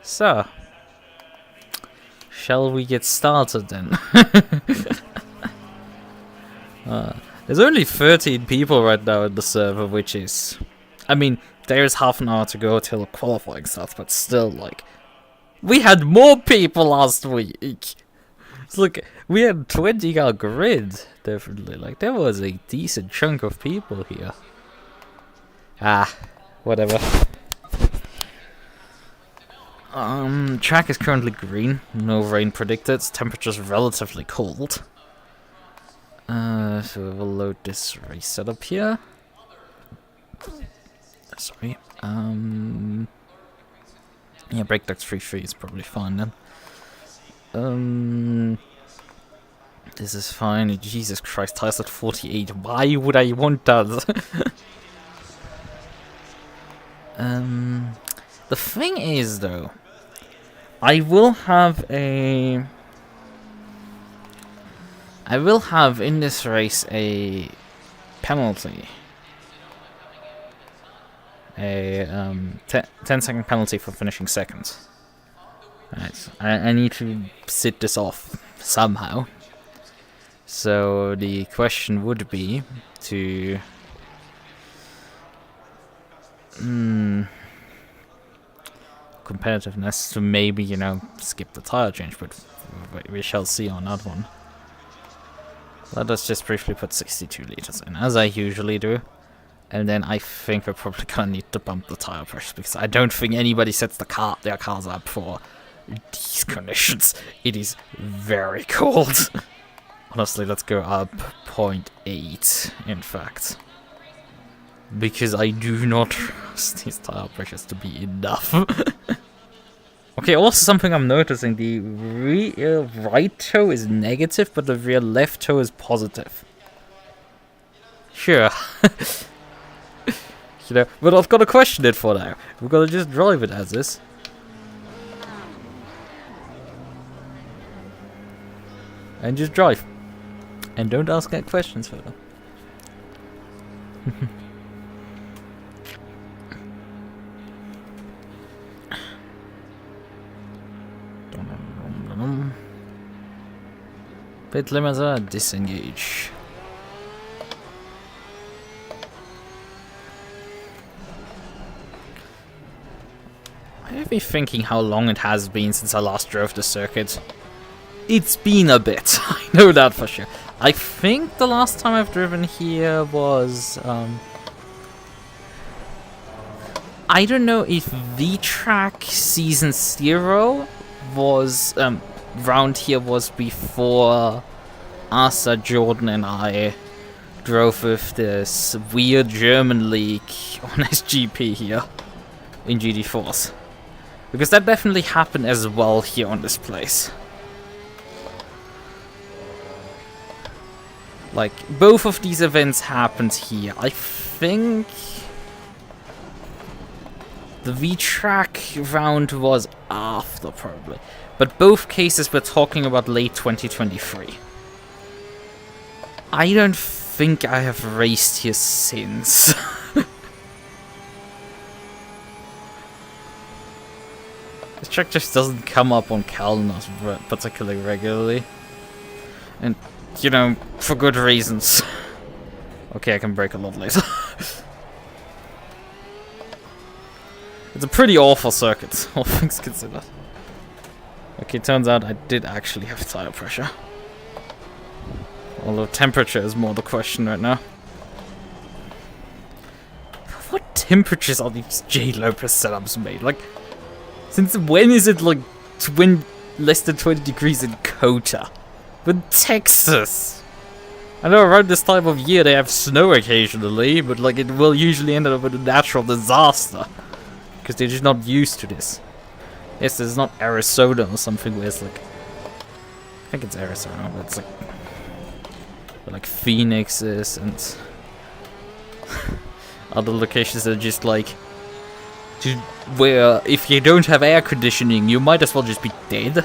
So, shall we get started then? There's only 13 people right now in the server, which is... I mean, there's half an hour to go till qualifying starts, but still, like... We had more people last week! Look, we had 20 our grid, definitely. Like, there was a decent chunk of people here. Ah, whatever. Track is currently green. No rain predicted. Temperature's relatively cold. So we will load this race setup here. Sorry. Yeah, breakdowns 3-3 is probably fine then. This is fine. Jesus Christ, tires at 48. Why would I want that? The thing is, though, I will have in this race a penalty. A 10-second penalty for finishing second. Right, I need to sit this off somehow. So the question would be to competitiveness to maybe, you know, skip the tire change, but we shall see on that one. Let us just briefly put 62 liters in, as I usually do. And then I think we're probably gonna need to bump the tire pressure, because I don't think anybody sets their cars up for these conditions. It is very cold. Honestly, let's go up 0.8, in fact. Because I do not trust these tire pressures to be enough. Okay, also something I'm noticing, the rear right toe is negative, but the rear left toe is positive. Sure. You know, but I've got to question it for now. We've got to just drive it as is. And just drive. And don't ask any questions further. Pit limiter, disengage. I've been thinking how long it has been since I last drove the circuit. It's been a bit, I know that for sure. I think the last time I've driven here was, I don't know if V-Track Season 0 was, round here was before Asa, Jordan and I drove with this weird German league on SGP here in GT4s. Because that definitely happened as well here on this place. Like, both of these events happened here. I think the V-Track round was after, probably. But both cases we're talking about late 2023. I don't think I have raced here since. This track just doesn't come up on calendars particularly regularly. And, you know, for good reasons. Okay, I can brake a lot later. It's a pretty awful circuit, all things considered. Okay, turns out I did actually have tire pressure. Although temperature is more the question right now. What temperatures are these J. Lopez setups made? Like, since when is it like less than 20 degrees in COTA? With Texas! I know around this time of year they have snow occasionally, but like it will usually end up with a natural disaster. Because they're just not used to this. Yes, there's not Arizona or something where it's like... I think it's Arizona, but it's like... like Phoenixes and... other locations that are just like... where if you don't have air conditioning, you might as well just be dead.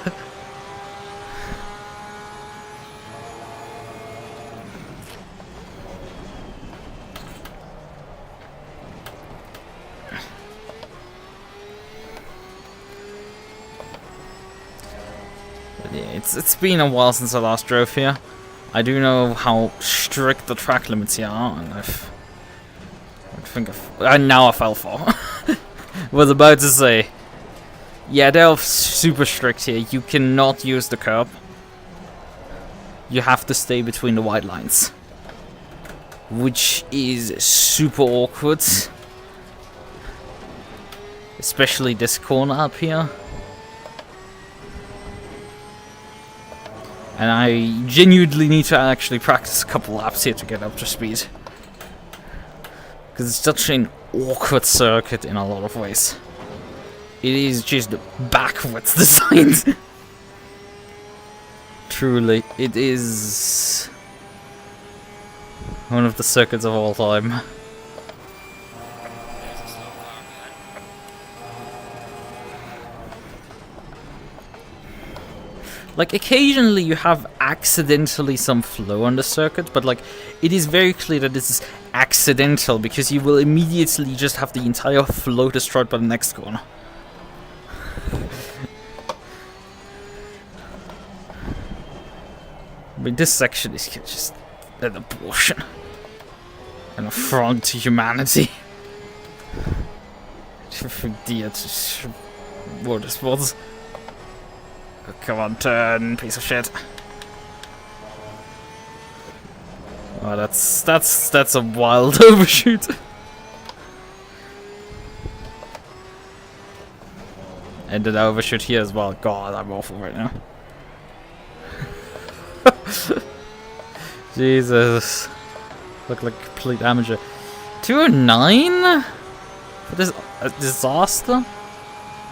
Yeah, it's been a while since I last drove here. I do know how strict the track limits here are, and now I fell for. Was about to say, yeah, they're super strict here. You cannot use the curb. You have to stay between the white lines, which is super awkward. Especially this corner up here. And I genuinely need to actually practice a couple laps here to get up to speed. Because it's such an awkward circuit in a lot of ways. It is just backwards designed. Truly, it is one of the circuits of all time. Like, occasionally you have accidentally some flow on the circuit, but like, it is very clear that this is accidental, because you will immediately just have the entire flow destroyed by the next corner. I mean, this section is just an abortion. An affront to humanity. Dear to motorsports. Oh, come on, turn, piece of shit. Oh, that's a wild overshoot. And did I overshoot here as well? God, I'm awful right now. Jesus. Look like a complete amateur. 209? For this disaster?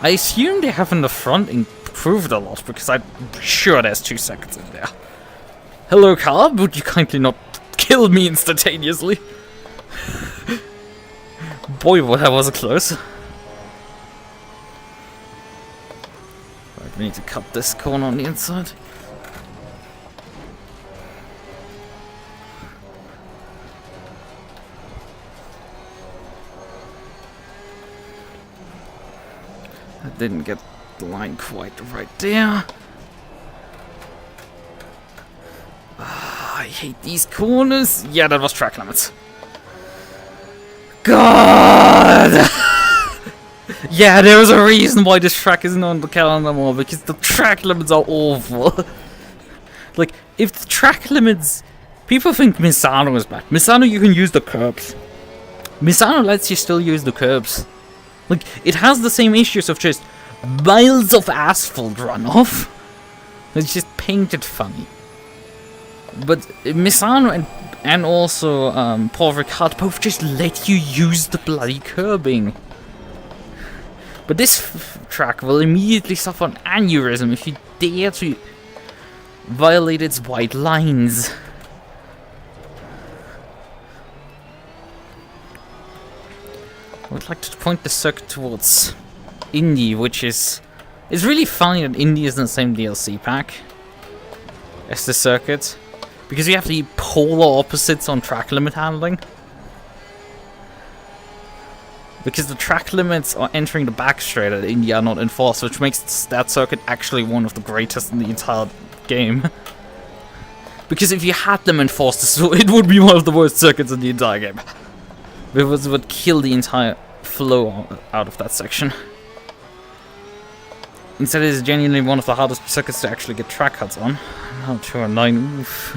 I assume they have in the front improved a lot, because I'm sure there's 2 seconds in there. Hello, car, would you kindly not kill me instantaneously? Boy, what that was close. Right, we need to cut this corner on the inside. I didn't get the line quite right there. I hate these corners. Yeah, that was track limits. God! Yeah, there was a reason why this track isn't on the calendar more, because the track limits are awful. Like, if the track limits... People think Misano is bad. Misano, you can use the curbs. Misano lets you still use the curbs. Like, it has the same issues of just miles of asphalt runoff. It's just painted funny. But Misano and also Paul Ricard both just let you use the bloody curbing. But this track will immediately suffer an aneurysm if you dare to violate its white lines. I would like to point the circuit towards Indy, which is... It's really funny that Indy is in the same DLC pack as the circuit, because you have the polar opposites on track limit handling. Because the track limits are entering the back straight at Indy are not enforced, which makes that circuit actually one of the greatest in the entire game. Because if you had them enforced, it would be one of the worst circuits in the entire game. Because it would kill the entire flow out of that section. Instead, it is genuinely one of the hardest circuits to actually get track cuts on. Now 209, oof.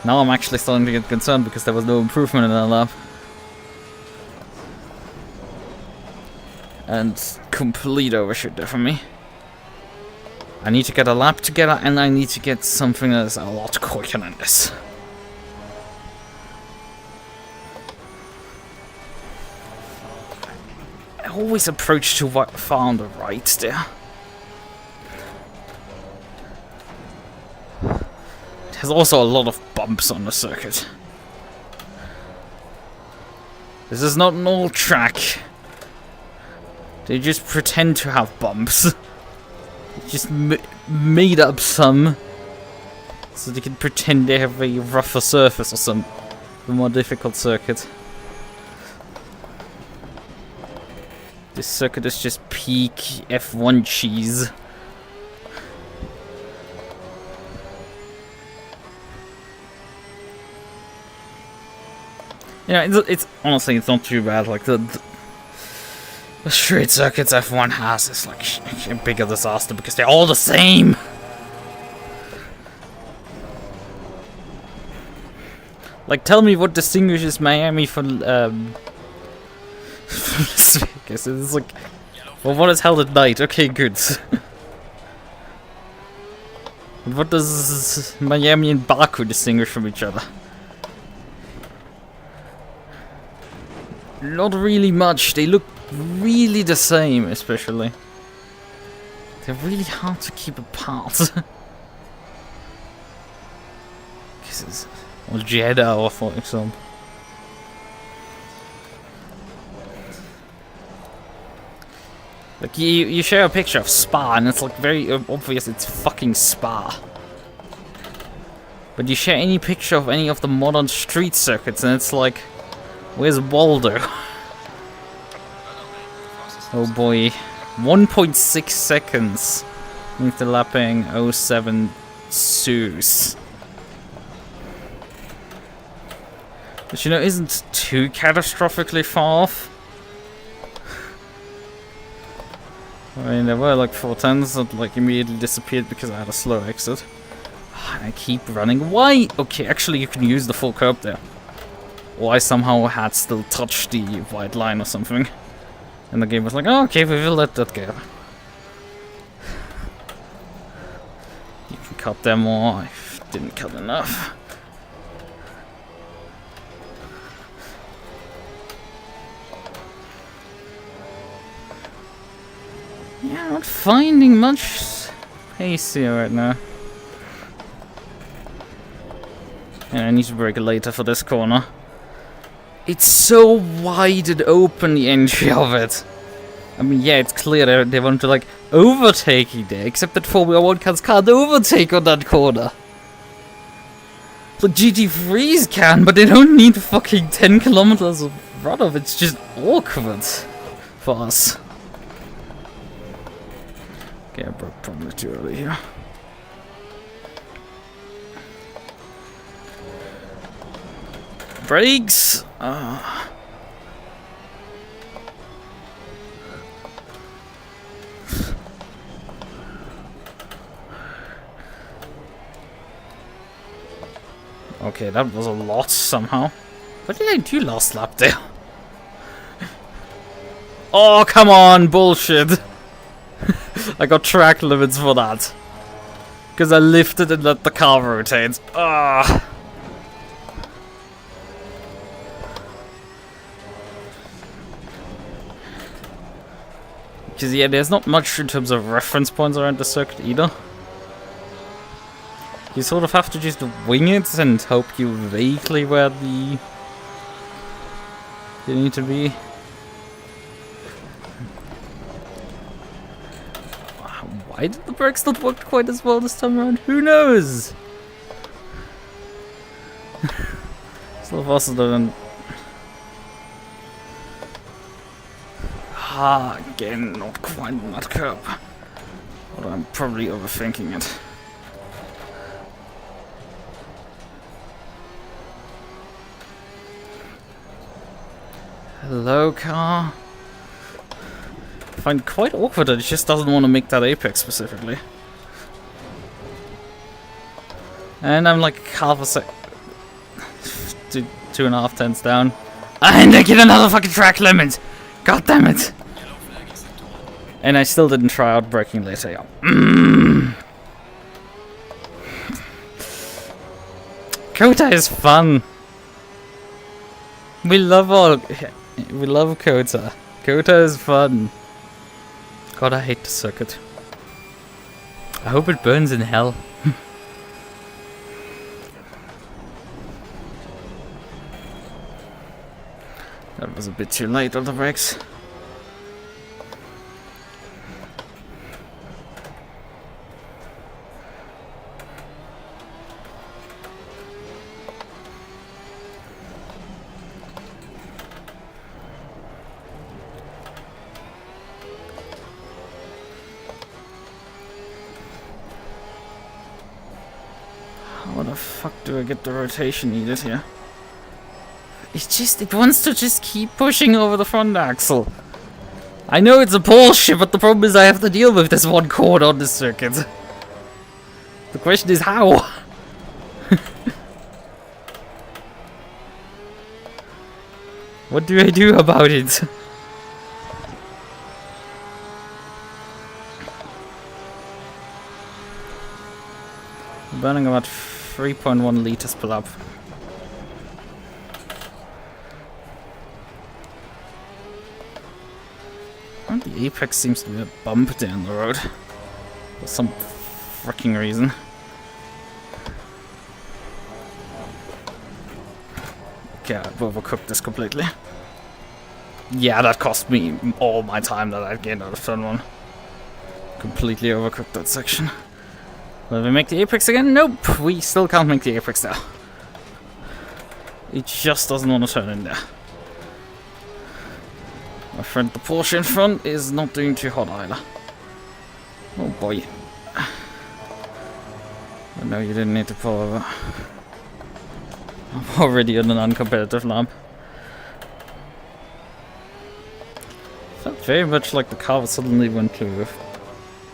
Now I'm actually starting to get concerned because there was no improvement in that lap. And complete overshoot there for me. I need to get a lap together, and I need to get something that is a lot quicker than this. I always approach too far on the right there. There's also a lot of bumps on the circuit. This is not an old track. They just pretend to have bumps. They just made up some, so they can pretend they have a rougher surface or some more difficult circuit. This circuit is just peak F1 cheese. Yeah, it's honestly, it's not too bad. Like, the straight circuits F1 has is like a bigger disaster because they're all the same. Like, tell me what distinguishes Miami from Las Vegas. It's like, well, what is held at night? Okay, good. What does Miami and Baku distinguish from each other? Not really much. They look really the same, especially. They're really hard to keep apart. Or Jeddah, for example. Like, you share a picture of Spa, and it's like very obvious it's fucking Spa. But you share any picture of any of the modern street circuits, and it's like, where's Waldo? Oh boy. 1.6 seconds into lapping 07 Zeus. Which, you know, isn't too catastrophically far off. I mean, there were like 410s that like immediately disappeared because I had a slow exit. And I keep running. Why? Okay, actually you can use the full curb there. Or I somehow had still touched the white line or something. And the game was like, oh, okay, we will let that go. You can cut them more. I didn't cut enough. Yeah, I'm not finding much pace here right now. And I need to brake later for this corner. It's so wide and open, the entry of it. I mean, yeah, it's clear they want to, like, overtake it there, except that Formula 1 cars can't overtake on that corner. The GT3s can, but they don't need fucking 10 kilometers of runoff. It's just awkward for us. Okay, I broke probably too early here. Brakes! Okay, that was a lot somehow. What did I do last lap there? Oh, come on, bullshit! I got track limits for that. Because I lifted and let the car rotate. Ah. Because, yeah, there's not much in terms of reference points around the circuit either. You sort of have to just wing it and hope you vaguely where you need to be. Why did the brakes not work quite as well this time around? Who knows? Still faster than... again, not quite on that curb. But I'm probably overthinking it. Hello, car. I find it quite awkward that it just doesn't want to make that apex specifically. And I'm like half a sec... 2.5 tenths down. And I get another fucking track limit! God damn it! And I still didn't try out braking later, yeah. COTA is fun! We love COTA. COTA is fun. God, I hate the circuit. I hope it burns in hell. That was a bit too late on the brakes. How the fuck do I get the rotation needed here? It wants to just keep pushing over the front axle. I know it's a Porsche, but the problem is I have to deal with this one cord on this circuit. The question is how? What do I do about it? I'm burning about 3.1 liters per lap. And the apex seems to be a bump down the road. For some freaking reason. Okay, I've overcooked this completely. Yeah, that cost me all my time that I gained out of turn 1. Completely overcooked that section. Will we make the apex again? Nope, we still can't make the apex there. It just doesn't want to turn in there. My friend the Porsche in front is not doing too hot either. Oh boy. I know you didn't need to pull over. I'm already on an uncompetitive lap. Felt very much like the car suddenly went to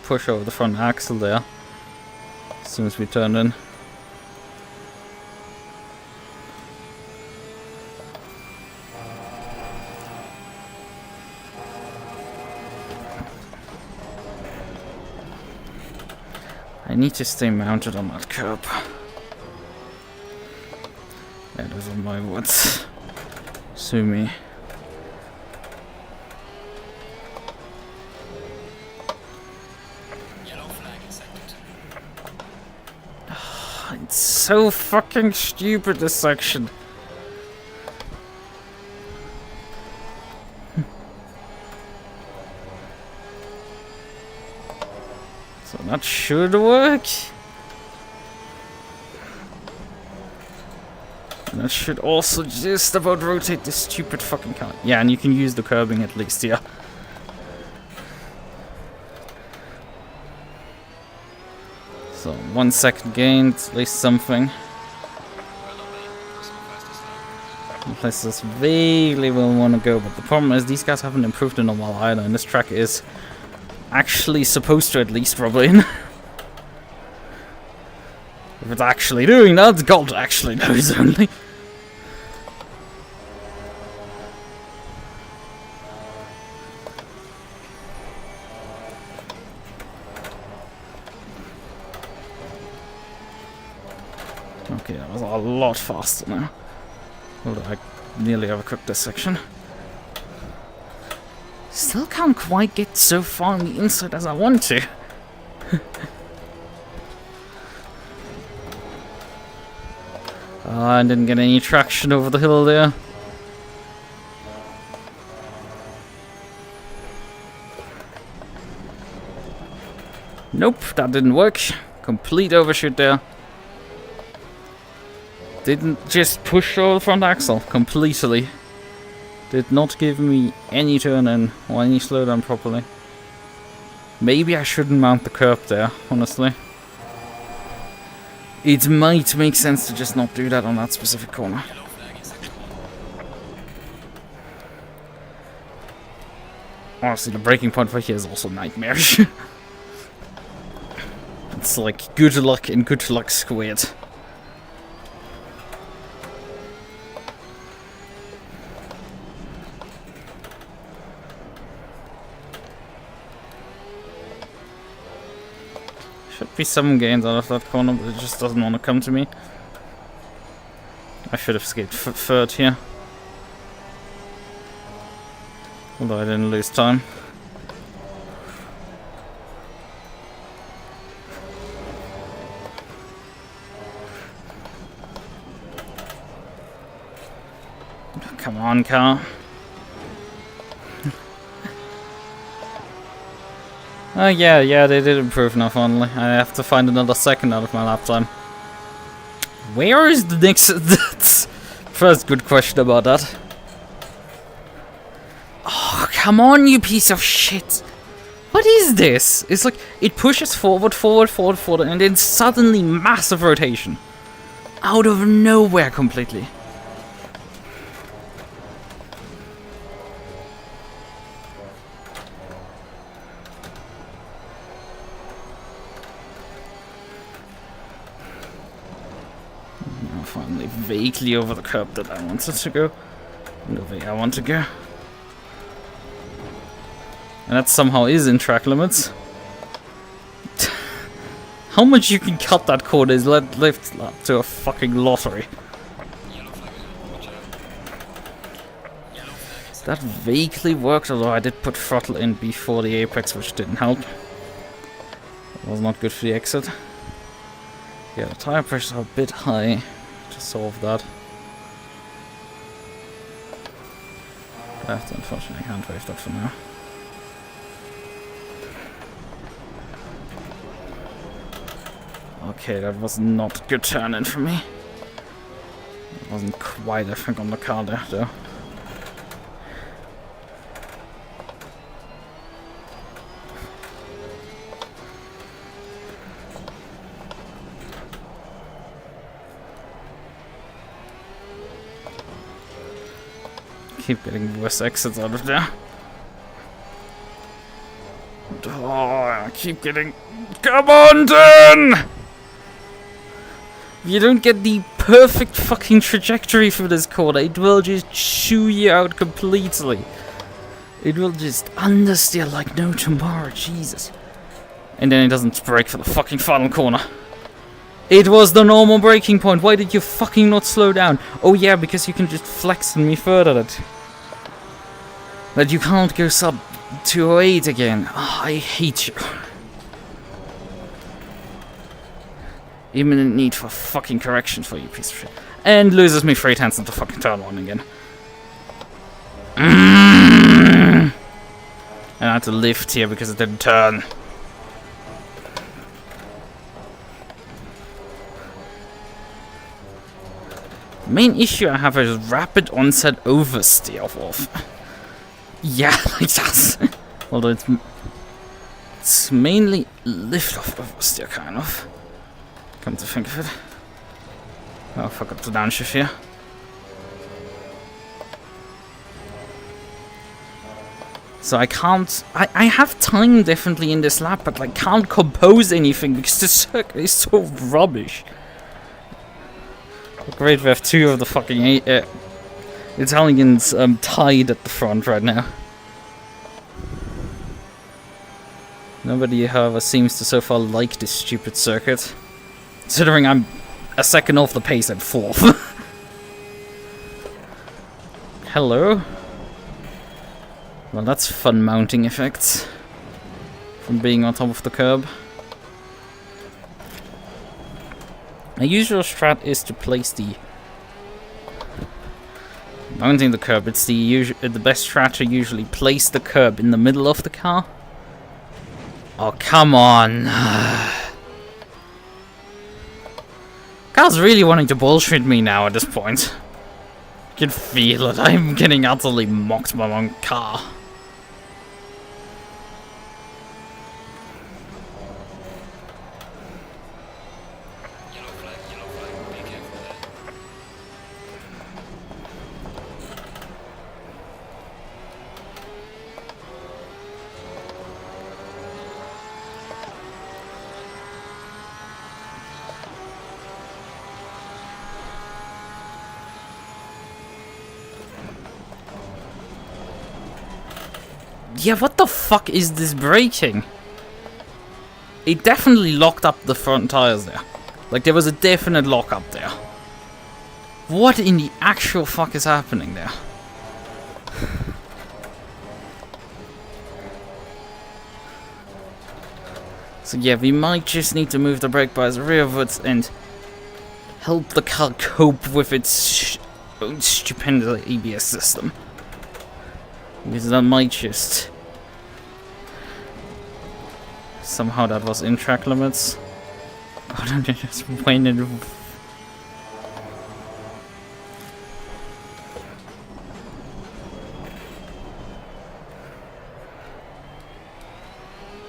push over the front axle there. As soon as we turned in. I need to stay mounted on that curb. Yeah, those are my words. Sue me. It's so fucking stupid, this section. So that should work. And that should also just about rotate this stupid fucking car. Yeah, and you can use the curbing at least here. So 1 second gain, at least something. Places vaguely will want to go, but the problem is these guys haven't improved in a while either, and this track is actually supposed to at least rub in. If it's actually doing that, God actually knows only. Okay, that was a lot faster now. Although I nearly overcooked this section. Still can't quite get so far on the inside as I want to. I didn't get any traction over the hill there. Nope, that didn't work. Complete overshoot there. Didn't just push over the front axle completely. Did not give me any turn in or any slowdown properly. Maybe I shouldn't mount the curb there, honestly. It might make sense to just not do that on that specific corner. Honestly, the braking point for here is also nightmarish. It's like good luck and good luck squared. Should be some gains out of that corner, but it just doesn't want to come to me. I should have skipped third here. Although I didn't lose time. Come on, car. Oh yeah, they did improve now finally. I have to find another second out of my lap time. Where is the next... First good question about that. Oh, come on, you piece of shit. What is this? It's like, it pushes forward, and then suddenly massive rotation. Out of nowhere completely. finally vaguely over the curb that I wanted to go. The way I want to go. And that somehow is in track limits. How much you can cut that corner is left up to a fucking lottery. That vaguely worked, although I did put throttle in before the apex, which didn't help. That was not good for the exit. Yeah, the tire pressures are a bit high to solve that. Left, unfortunately, I can't wave that for now. Okay, that was not a good turn in for me. It wasn't quite, I think, on the car there, though. Keep getting worse exits out of there. Oh, I keep getting... Come on, then! If you don't get the perfect fucking trajectory for this corner, it will just chew you out completely. It will just understeer like no tomorrow, Jesus. And then it doesn't brake for the fucking final corner. It was the normal braking point. Why did you fucking not slow down? Oh yeah, because you can just flex on me further that you can't go sub 208 again. Oh, I hate you. Imminent need for fucking correction for you, piece of shit. And loses me 3/10 into fucking turn 1 again. And I had to lift here because it didn't turn. The main issue I have is rapid onset oversteer off. Yeah, like that. Although it's mainly lift off oversteer, kind of. Come to think of it. Oh, fuck up the downshift here. So I can't... I have time definitely in this lap, but I can't compose anything because the circuit is so rubbish. Great, we have two of the fucking Italians tied at the front right now. Nobody, however, seems to so far like this stupid circuit. Considering I'm a second off the pace at 4th. Hello? Well, that's fun mounting effects. From being on top of the curb. My usual strat is to place the... mounting the curb, it's the best strat to usually place the curb in the middle of the car. Oh, come on. Car's really wanting to bullshit me now at this point. I can feel it. I'm getting utterly mocked by my own car. Yeah, what the fuck is this braking? It definitely locked up the front tires there. Like, there was a definite lock up there. What in the actual fuck is happening there? So yeah, we might just need to move the brake bias rearwards and help the car cope with its stupendous ABS system. Because that might just... somehow that was in track limits. Why don't you just win it?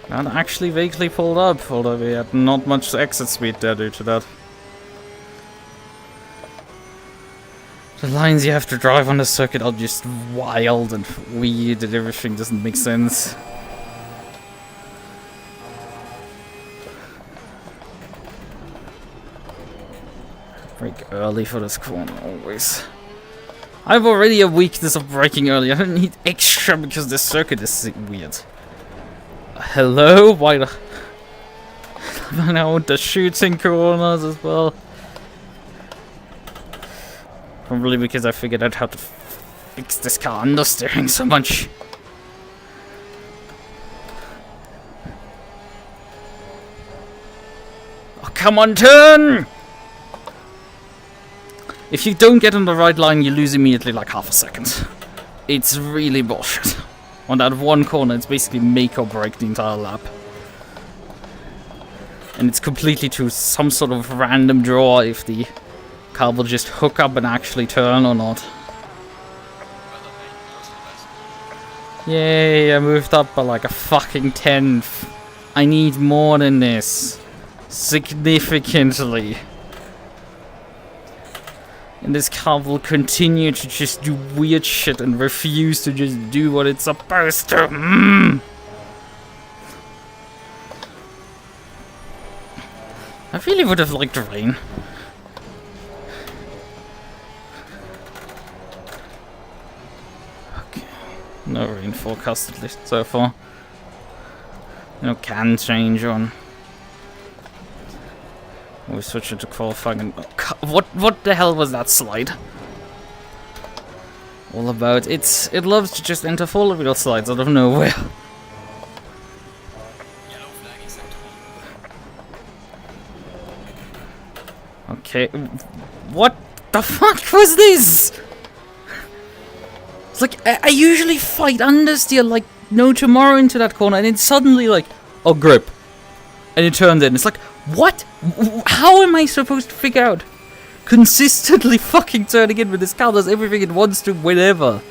That actually vaguely pulled up, although we had not much exit speed there due to that. The lines you have to drive on the circuit are just wild and weird and everything doesn't make sense. Break early for this corner, always. I have already a weakness of breaking early. I don't need extra because this circuit is weird. Hello? Why the... I know, the shooting corners as well. Probably because I figured out how to fix this car understeering so much. Oh, come on, turn! If you don't get on the right line, you lose immediately like half a second. It's really bullshit. On that one corner, it's basically make or break the entire lap. And it's completely to some sort of random draw if the car will just hook up and actually turn or not. Yay, I moved up by like a fucking 10th. I need more than this. Significantly. And this car will continue to just do weird shit and refuse to just do what it's supposed to. I really would have liked rain. Okay. No rain forecast at least so far. No can change on. We switch it to qualifying and... What the hell was that slide? All about it loves to just enter four-wheel slides out of nowhere. Okay, what the fuck was this? It's like I usually fight understeer like no tomorrow into that corner, and then suddenly like, oh, grip, and it turns in. It's like, what? How am I supposed to figure out? Consistently fucking turning in with this car does everything it wants to whenever.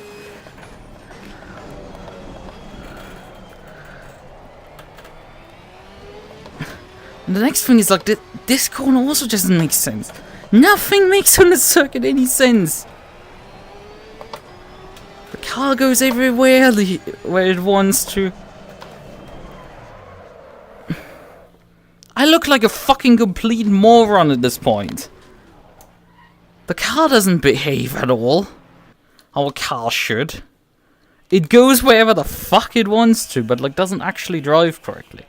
And the next thing is like, this corner also doesn't make sense. Nothing makes on the circuit any sense. The car goes everywhere where it wants to. I look like a fucking complete moron at this point. The car doesn't behave at all. Our car should. It goes wherever the fuck it wants to, but like doesn't actually drive correctly.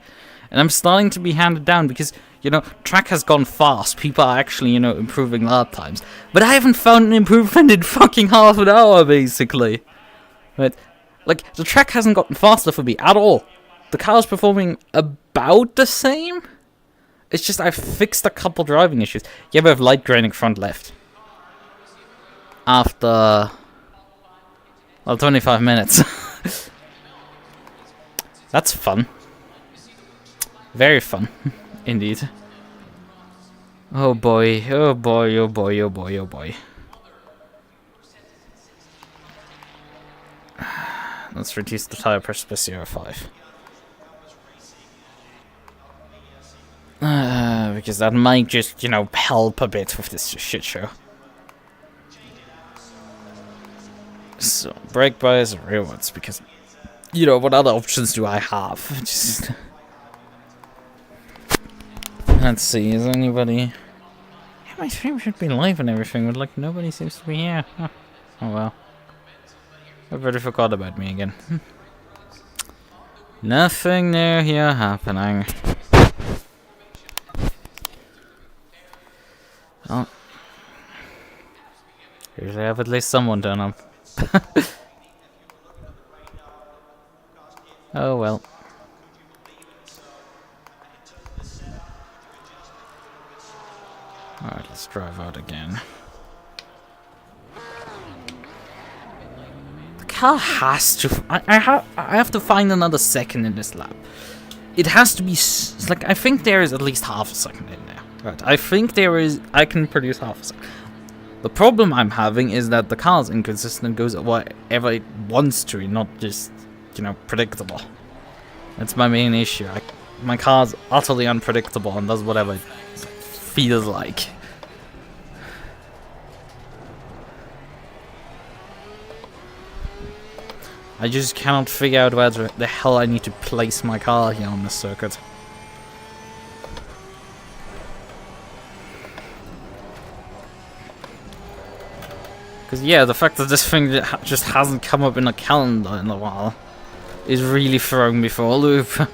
And I'm starting to be handed down because, you know, track has gone fast. People are actually, you know, improving lap times. But I haven't found an improvement in fucking half an hour, basically. But, like, the track hasn't gotten faster for me at all. The car's performing about the same. It's just I've fixed a couple driving issues. Yeah, we have light graining front left. After, well, 25 minutes. That's fun. Very fun, indeed. Oh boy, oh boy, oh boy, oh boy, oh boy. Let's reduce the tire pressure by 0.5. Because that might just, you know, help a bit with this shit show. So, brake bias and rearwards, because, you know, what other options do I have? Just... Let's see, is anybody... Yeah, my stream should be live and everything, but like nobody seems to be here. Huh. Oh well. I already forgot about me again. Nothing new here happening. Oh. Usually I have at least someone turn up. Oh well. Alright, let's drive out again. The car has to... I have to find another second in this lap. It has to be... It's like, I think there is at least half a second in there. Right, I think there is... I can produce half a second. The problem I'm having is that the car's inconsistent, goes wherever it wants to, not just, you know, predictable. That's my main issue. My car's utterly unpredictable and does whatever it feels like. I just cannot figure out where the hell I need to place my car here on this circuit. Because yeah, the fact that this thing just hasn't come up in a calendar in a while is really throwing me for a loop.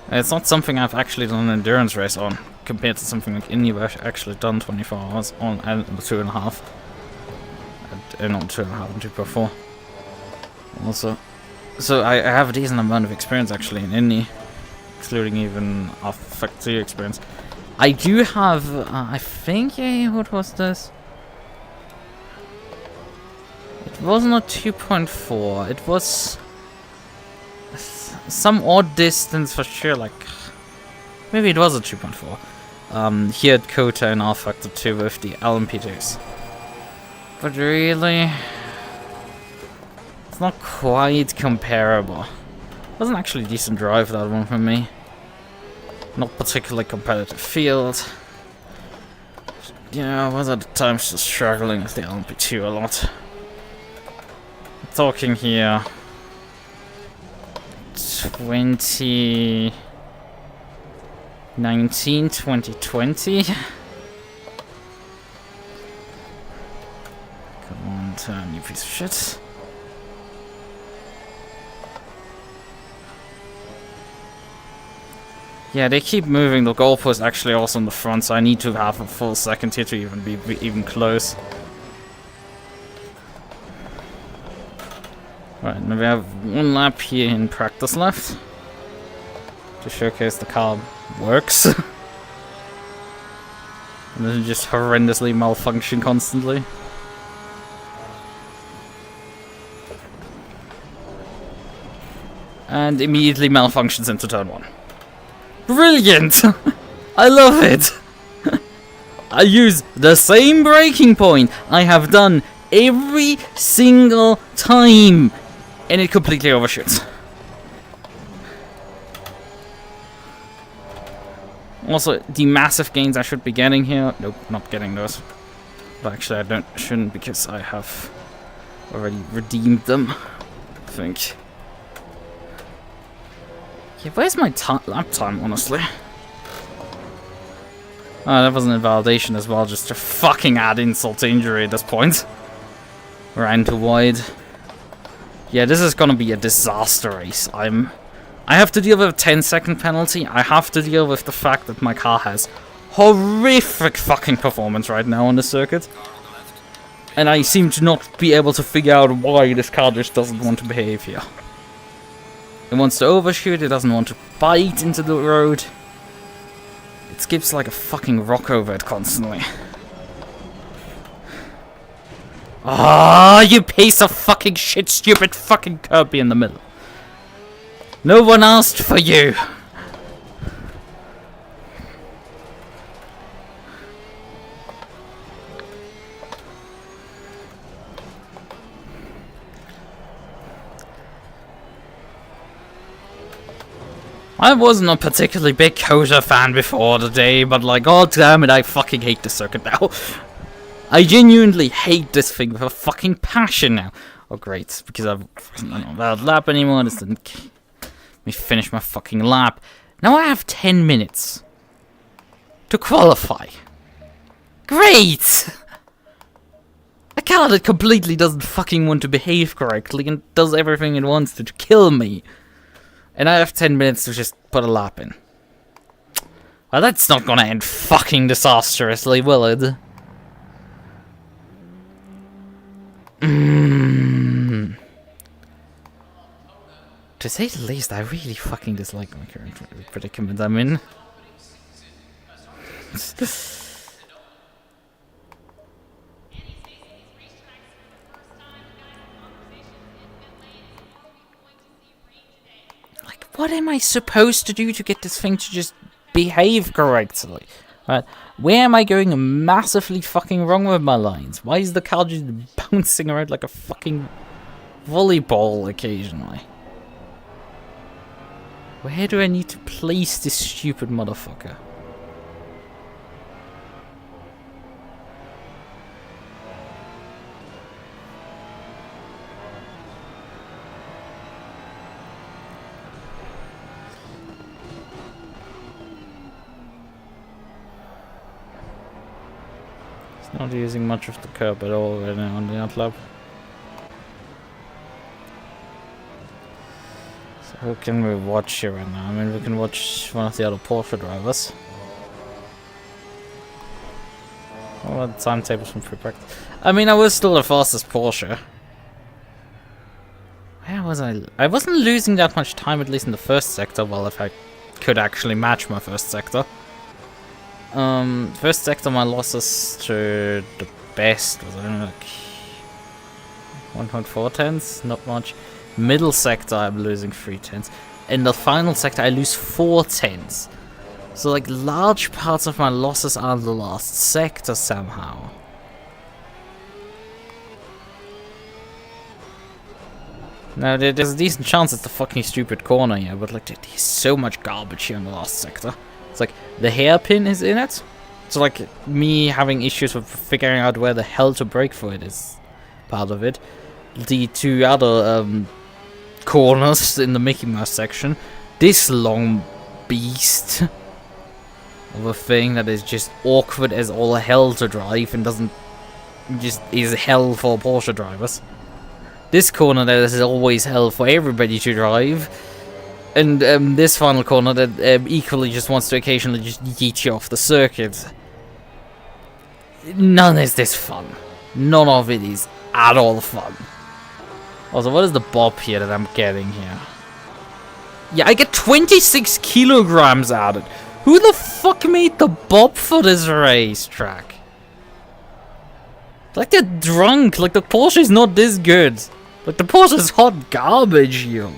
It's not something I've actually done an endurance race on, compared to something like Indy where I've actually done 24 hours on and 2.5. Not 2.5 and 2.4. Also. So I have a decent amount of experience actually in Indy, excluding even our factory experience. I do have, I think, what was this? It wasn't a 2.4, it was some odd distance for sure, like, maybe it was a 2.4. Here at COTA in R Factor 2 with the LMP2s. But really, it's not quite comparable. It wasn't actually a decent drive, that one for me. Not particularly competitive field. Yeah, I was at the time just struggling with the LMP2 a lot. I'm talking here 2019, 2020. Come on, turn, you piece of shit. Yeah, they keep moving the goalpost actually also on the front, so I need to have a full second here to even be even close. Right, now we have one lap here in practice left to showcase the car works. And then just horrendously malfunction constantly. And immediately malfunctions into turn 1. Brilliant! I love it! I use the same braking point I have done every single time, and it completely overshoots. Also, the massive gains I should be getting here. Nope, not getting those. But actually, I shouldn't because I have already redeemed them, I think. Yeah, where's my lap time, honestly? Oh, that wasn't a validation as well, just to fucking add insult to injury at this point. Ran too wide. Yeah, this is gonna be a disaster race. I have to deal with a 10-second penalty. I have to deal with the fact that my car has horrific fucking performance right now on the circuit. And I seem to not be able to figure out why this car just doesn't want to behave here. It wants to overshoot, it doesn't want to bite into the road. It skips like a fucking rock over it constantly. Ah, you piece of fucking shit, stupid fucking Kirby in the middle. No one asked for you. I wasn't a particularly big COTA fan before the day, but like, god damn it, I fucking hate this circuit now. I genuinely hate this thing with a fucking passion now. Oh great, because I'm not on that lap anymore, this didn't let me finish my fucking lap. Now I have 10 minutes to qualify. Great! A car that completely doesn't fucking want to behave correctly and does everything it wants to kill me. And I have 10 minutes to just put a lap in. Well, that's not gonna end fucking disastrously, will it? To say the least, I really fucking dislike my current predicament I'm in. What am I supposed to do to get this thing to just behave correctly? Right? Where am I going massively fucking wrong with my lines? Why is the car just bouncing around like a fucking volleyball occasionally? Where do I need to place this stupid motherfucker? Not using much of the curb at all right now on the outlap. So who can we watch here right now? I mean, we can watch one of the other Porsche drivers. What about the timetables from free practice? I mean, I was still the fastest Porsche. Where was I? I wasn't losing that much time, at least in the first sector. Well, if I could actually match my first sector. First sector, my losses to the best was only like 1.4 tenths, not much. Middle sector, I'm losing 3 tenths. In the final sector, I lose 4 tenths. So, like, large parts of my losses are in the last sector somehow. Now, there's a decent chance it's the fucking stupid corner here, but, like, there's so much garbage here in the last sector. It's like, the hairpin is in it. So, like, me having issues with figuring out where the hell to brake for it is part of it. The 2 other, corners in the Mickey Mouse section. This long beast of a thing that is just awkward as all hell to drive and doesn't just is hell for Porsche drivers. This corner that is always hell for everybody to drive, and this final corner that equally just wants to occasionally just yeet you off the circuit. None is this fun. None of it is at all fun. Also, what is the bob here that I'm getting here? Yeah, I get 26 kilograms out of it. Who the fuck made the bob for this racetrack? Like, they're drunk. Like, the Porsche is not this good. Like, the Porsche is hot garbage, yo.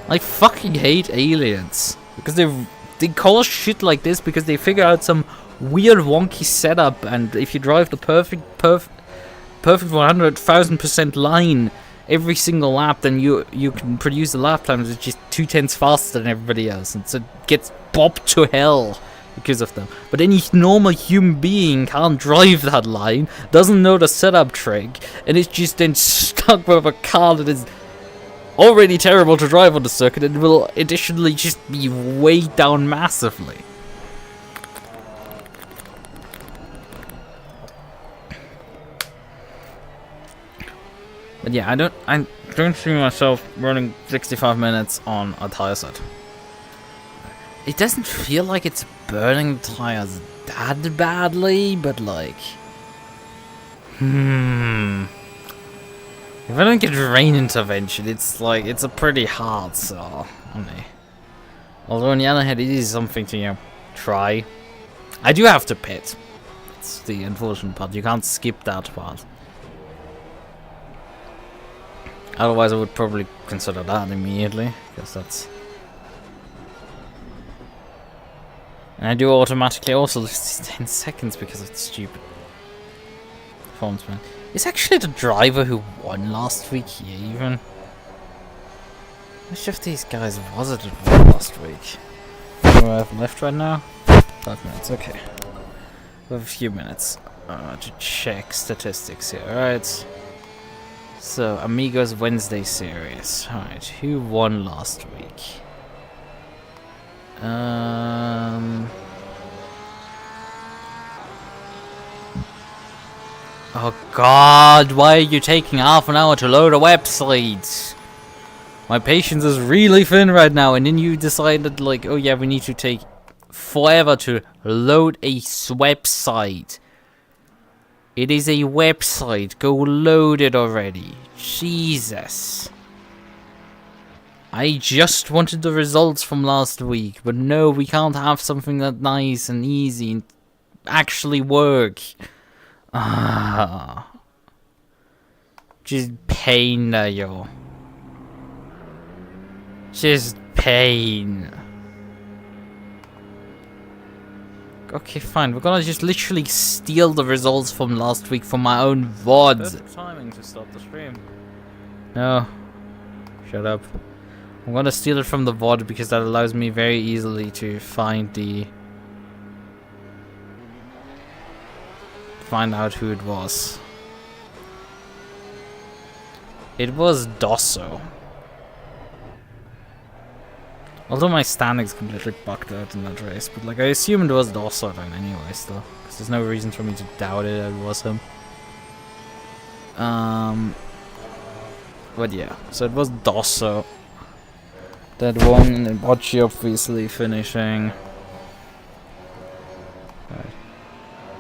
I fucking hate aliens. Because they call shit like this because they figure out some weird wonky setup, and if you drive the perfect 100,000% line every single lap, then you can produce a lap time that's just 2 tenths faster than everybody else, and so it gets bopped to hell because of them. But any normal human being can't drive that line, doesn't know the setup trick, and is just then stuck with a car that is already terrible to drive on the circuit and will additionally just be weighed down massively. But yeah, I don't see myself running 65 minutes on a tire set. It doesn't feel like it's burning the tires that badly, but like, if I don't get rain intervention, it's like, it's a pretty hard sell on me. Although on the other hand, it is something to, you know, try. I do have to pit. It's the unfortunate part. You can't skip that part. Otherwise, I would probably consider that immediately, because that's... And I do automatically also lose 10 seconds because of the stupid performance man. It's actually the driver who won last week here, even. Which of these guys was it that won last week? What do I have left right now? 5 minutes, okay. We have a few minutes to check statistics here, alright. So, Amigos Wednesday series. Alright, who won last week? Oh god, why are you taking half an hour to load a website? My patience is really thin right now, and then you decided, like, oh yeah, we need to take forever to load a website. It is a website, go load it already. Jesus. I just wanted the results from last week, but no, we can't have something that nice and easy and actually work. Just pain there, yo. Just pain. Okay, fine. We're gonna just literally steal the results from last week from my own VODs. Perfect timing to stop the stream. No. Shut up. I'm gonna steal it from the VOD because that allows me very easily to find out who it was. It was Dosso. Although my standing's completely bugged out in that race, but like I assumed it was Dosso then anyway still. Because there's no reason for me to doubt it was him. But yeah, so it was Dosso that won, and Bocci obviously finishing. Right.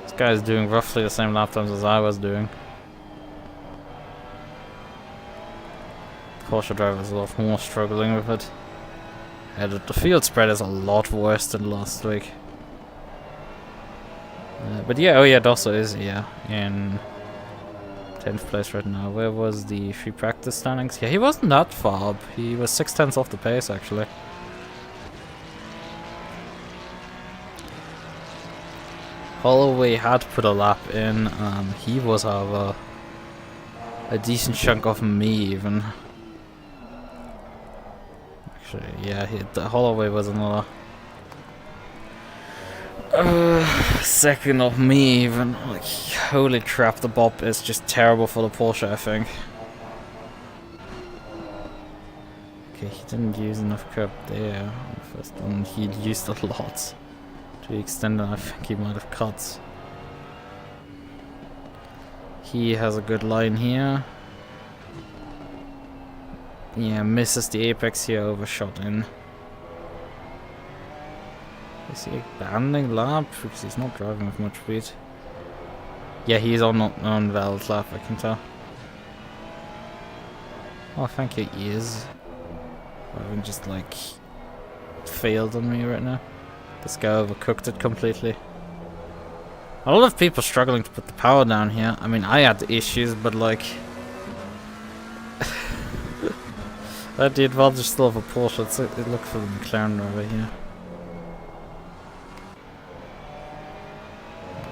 This guy is doing roughly the same lap times as I was doing. The Porsche driver is a lot more struggling with it. Yeah, the field spread is a lot worse than last week. But yeah, oh yeah, Dosso is in 10th place right now. Where was the free practice standings? Yeah, he wasn't that far up. He was 6/10 off the pace actually. Holloway had put a lap in. He was a decent chunk off me even. Actually, yeah, Holloway was another second of me even. Like, holy crap, the bop is just terrible for the Porsche, I think. Okay, he didn't use enough curb there on the first one. He used a lot to the extent that I think he might have cut. He has a good line here. Yeah, misses the apex here, overshot in. Is he abandoning lap? Because he's not driving with much speed. Yeah, he's on valid lap, I can tell. Oh, I think he is. I haven't just like failed on me right now. This guy overcooked it completely. A lot of people struggling to put the power down here. I mean, I had issues, but like... I had the advantage still of a Porsche. Let's look for the McLaren over here.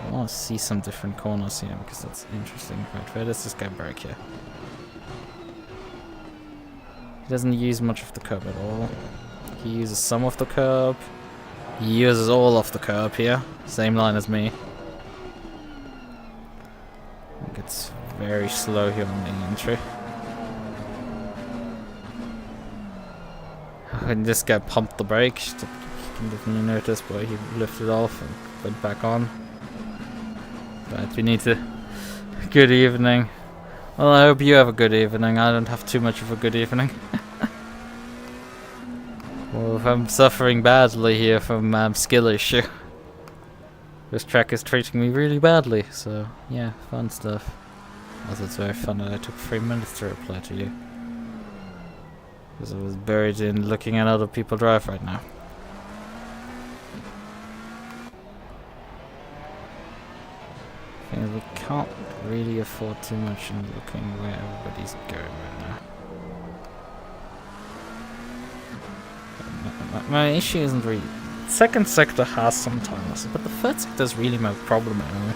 I want to see some different corners here because that's interesting. Right, where does this guy brake here? He doesn't use much of the curb at all. He uses some of the curb. He uses all of the curb here. Same line as me. I think it's very slow here on the entry. When this guy pumped the brakes, you can definitely notice why he lifted off and went back on. But we need to... Good evening. Well, I hope you have a good evening. I don't have too much of a good evening. Well, if I'm suffering badly here from skill issue. This track is treating me really badly, so yeah, fun stuff. Also, it's very fun that I took 3 minutes to reply to you. Because I was buried in looking at other people drive right now. We can't really afford too much in looking where everybody's going right now. My issue isn't really... Second sector has some time losses, but the third sector is really my problem anyway.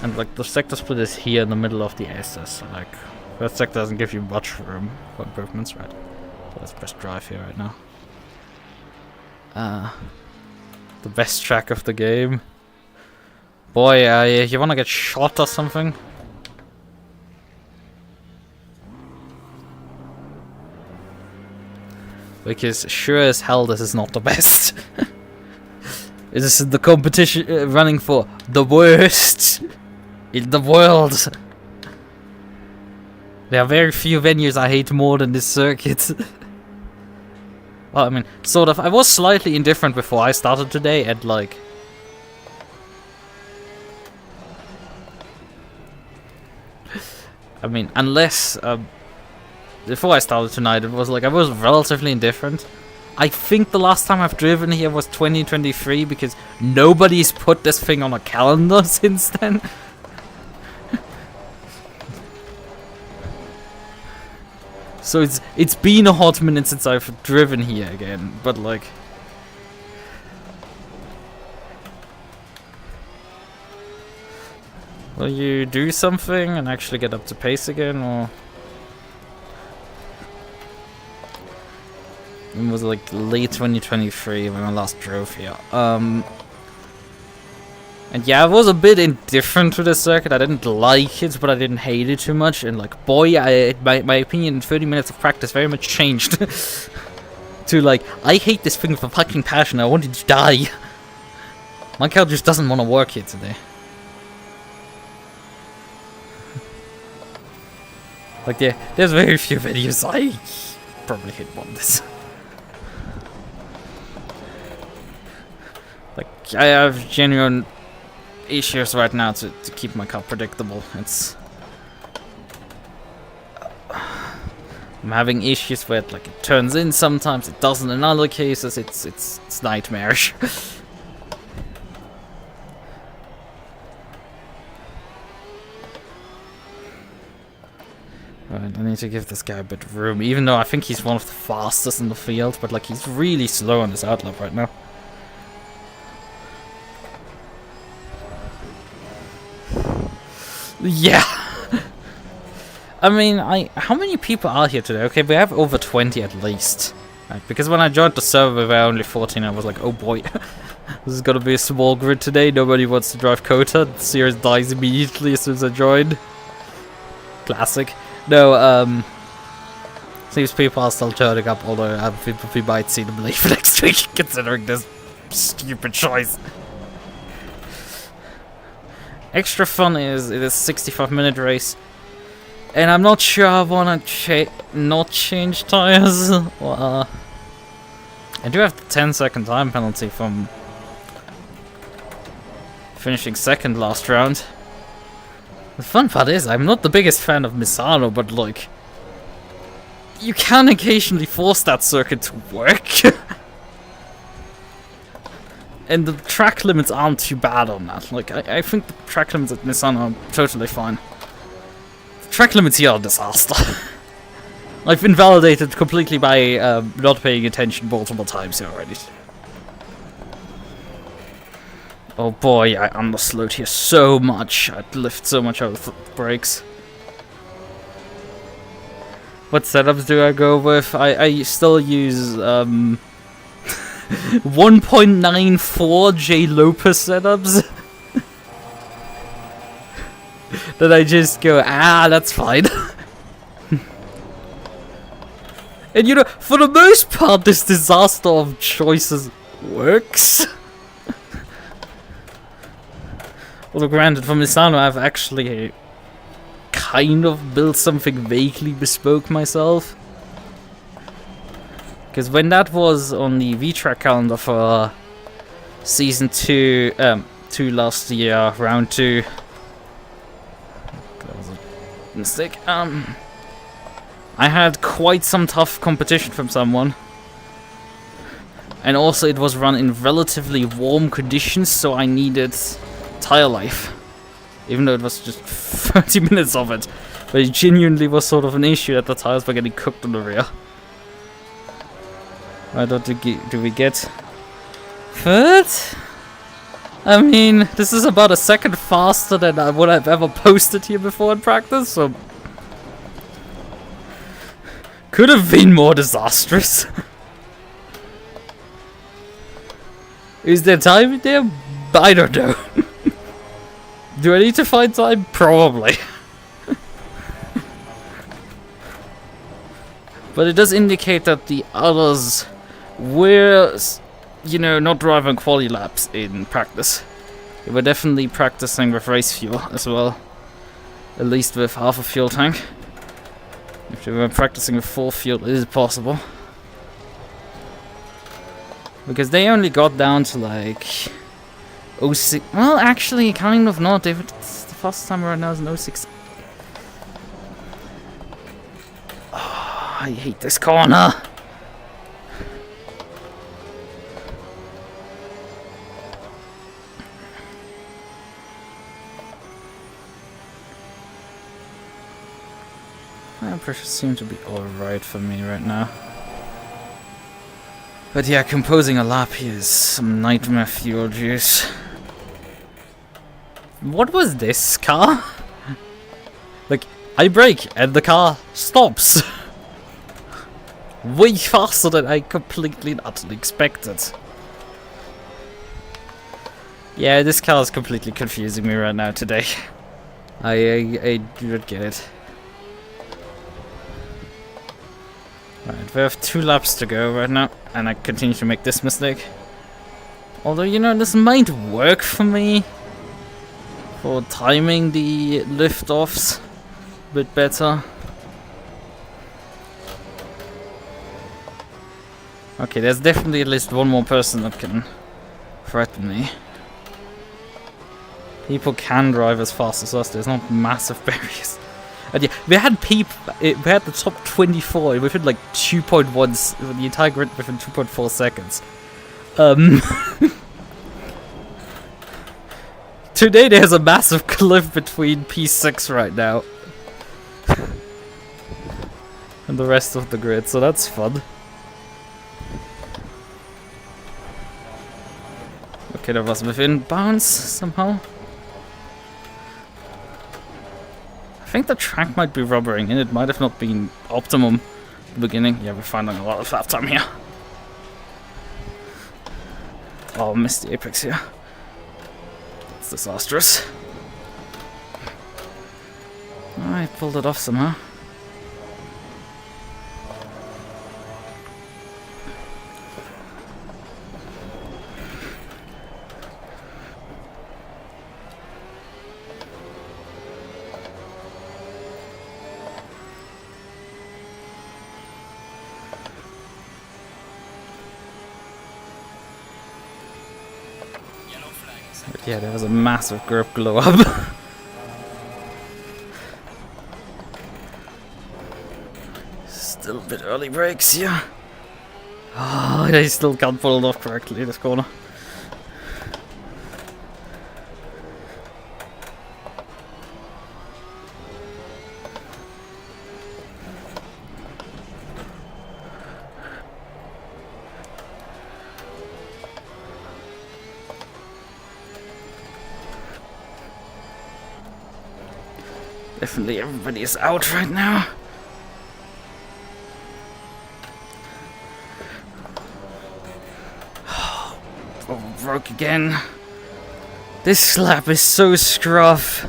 And like the sector split is here in the middle of the SS, so like... Third sector doesn't give you much room for improvements, right? So let's press drive here right now. The best track of the game. Boy, you wanna get shot or something? Because sure as hell this is not the best. This is the competition running for the worst in the world. There are very few venues I hate more than this circuit. Well, I mean, sort of. I was slightly indifferent before I started today, and like... I mean, unless... before I started tonight, it was like, I was relatively indifferent. I think the last time I've driven here was 2023, because nobody's put this thing on a calendar since then. So it's been a hot minute since I've driven here again, but like... Will you do something and actually get up to pace again, or... It was like late 2023 when I last drove here. And yeah, I was a bit indifferent to the circuit. I didn't like it, but I didn't hate it too much. And like, boy, my opinion in 30 minutes of practice very much changed. to like, I hate this thing with a fucking passion, I want it to die. My car just doesn't want to work here today. Like, yeah, there's very few videos I probably hit one this. Like, I have genuine issues right now to keep my car predictable. I'm having issues where like it turns in sometimes, it doesn't in other cases. It's nightmarish. Alright, I need to give this guy a bit of room, even though I think he's one of the fastest in the field, but like he's really slow on his outlap right now. Yeah! I mean, how many people are here today? Okay, we have over 20 at least. Right, because when I joined the server we were only 14, I was like, oh boy. This is gonna be a small grid today, nobody wants to drive COTA. The series dies immediately as soon as I joined. Classic. No, seems people are still turning up, although we might see them leave next week, considering this stupid choice. Extra fun is it is a 65-minute race, and I'm not sure I wanna not change tires. I do have the 10-second time penalty from finishing second last round. The fun part is, I'm not the biggest fan of Misano, but like, you can occasionally force that circuit to work. And the track limits aren't too bad on that. Like, I think the track limits at Misano are totally fine. The track limits here are a disaster. I've been validated completely by not paying attention multiple times here already. Oh boy, I underslowed here so much. I'd lift so much out of the brakes. What setups do I go with? I still use 1.94 J Lopez setups. Then I just go, that's fine. And you know, for the most part, this disaster of choices works. Although granted, for Misano I've actually kind of built something vaguely bespoke myself. Because when that was on the V-Track calendar for Season 2 last year, Round 2... That was a mistake. I had quite some tough competition from someone. And also it was run in relatively warm conditions, so I needed tire life, even though it was just 30 minutes of it, but it genuinely was sort of an issue that the tires were getting cooked on the rear. Why don't do we get third? I mean, this is about a second faster than what I've ever posted here before in practice, so could have been more disastrous. Is there time there? I don't know. Do I need to find time? Probably. But it does indicate that the others were, you know, not driving quali laps in practice. They were definitely practicing with race fuel as well. At least with half a fuel tank. If they were practicing with full fuel, it is possible. Because they only got down to like 06. Well, actually, kind of not. The fastest time right now is an 06. Oh, I hate this corner. Tire pressure seems to be alright for me right now. But yeah, composing a lap here is some nightmare fuel juice. What was this car? Like, I brake and the car stops. Way faster than I completely and utterly expected. Yeah, this car is completely confusing me right now today. I do not get it. Alright, we have 2 laps to go right now, and I continue to make this mistake. Although, you know, this might work for me for timing the lift-offs a bit better. Okay, there's definitely at least one more person that can threaten me. People can drive as fast as us, there's not massive barriers. And yeah, we had the top 24 within like 2.1, the entire grid within 2.4 seconds. Today there's a massive cliff between P6 right now. And the rest of the grid, so that's fun. Okay, that was within bounds somehow. I think the track might be rubbering and it might have not been optimum at the beginning. Yeah, we're finding a lot of lap time here. Oh, missed the apex here. That's disastrous. I pulled it off somehow. But yeah, there was a massive grip glow up. Still a bit early brakes here. Oh, I still can't pull it off correctly this corner. Definitely everybody is out right now. Oh, broke again. This slap is so scruff.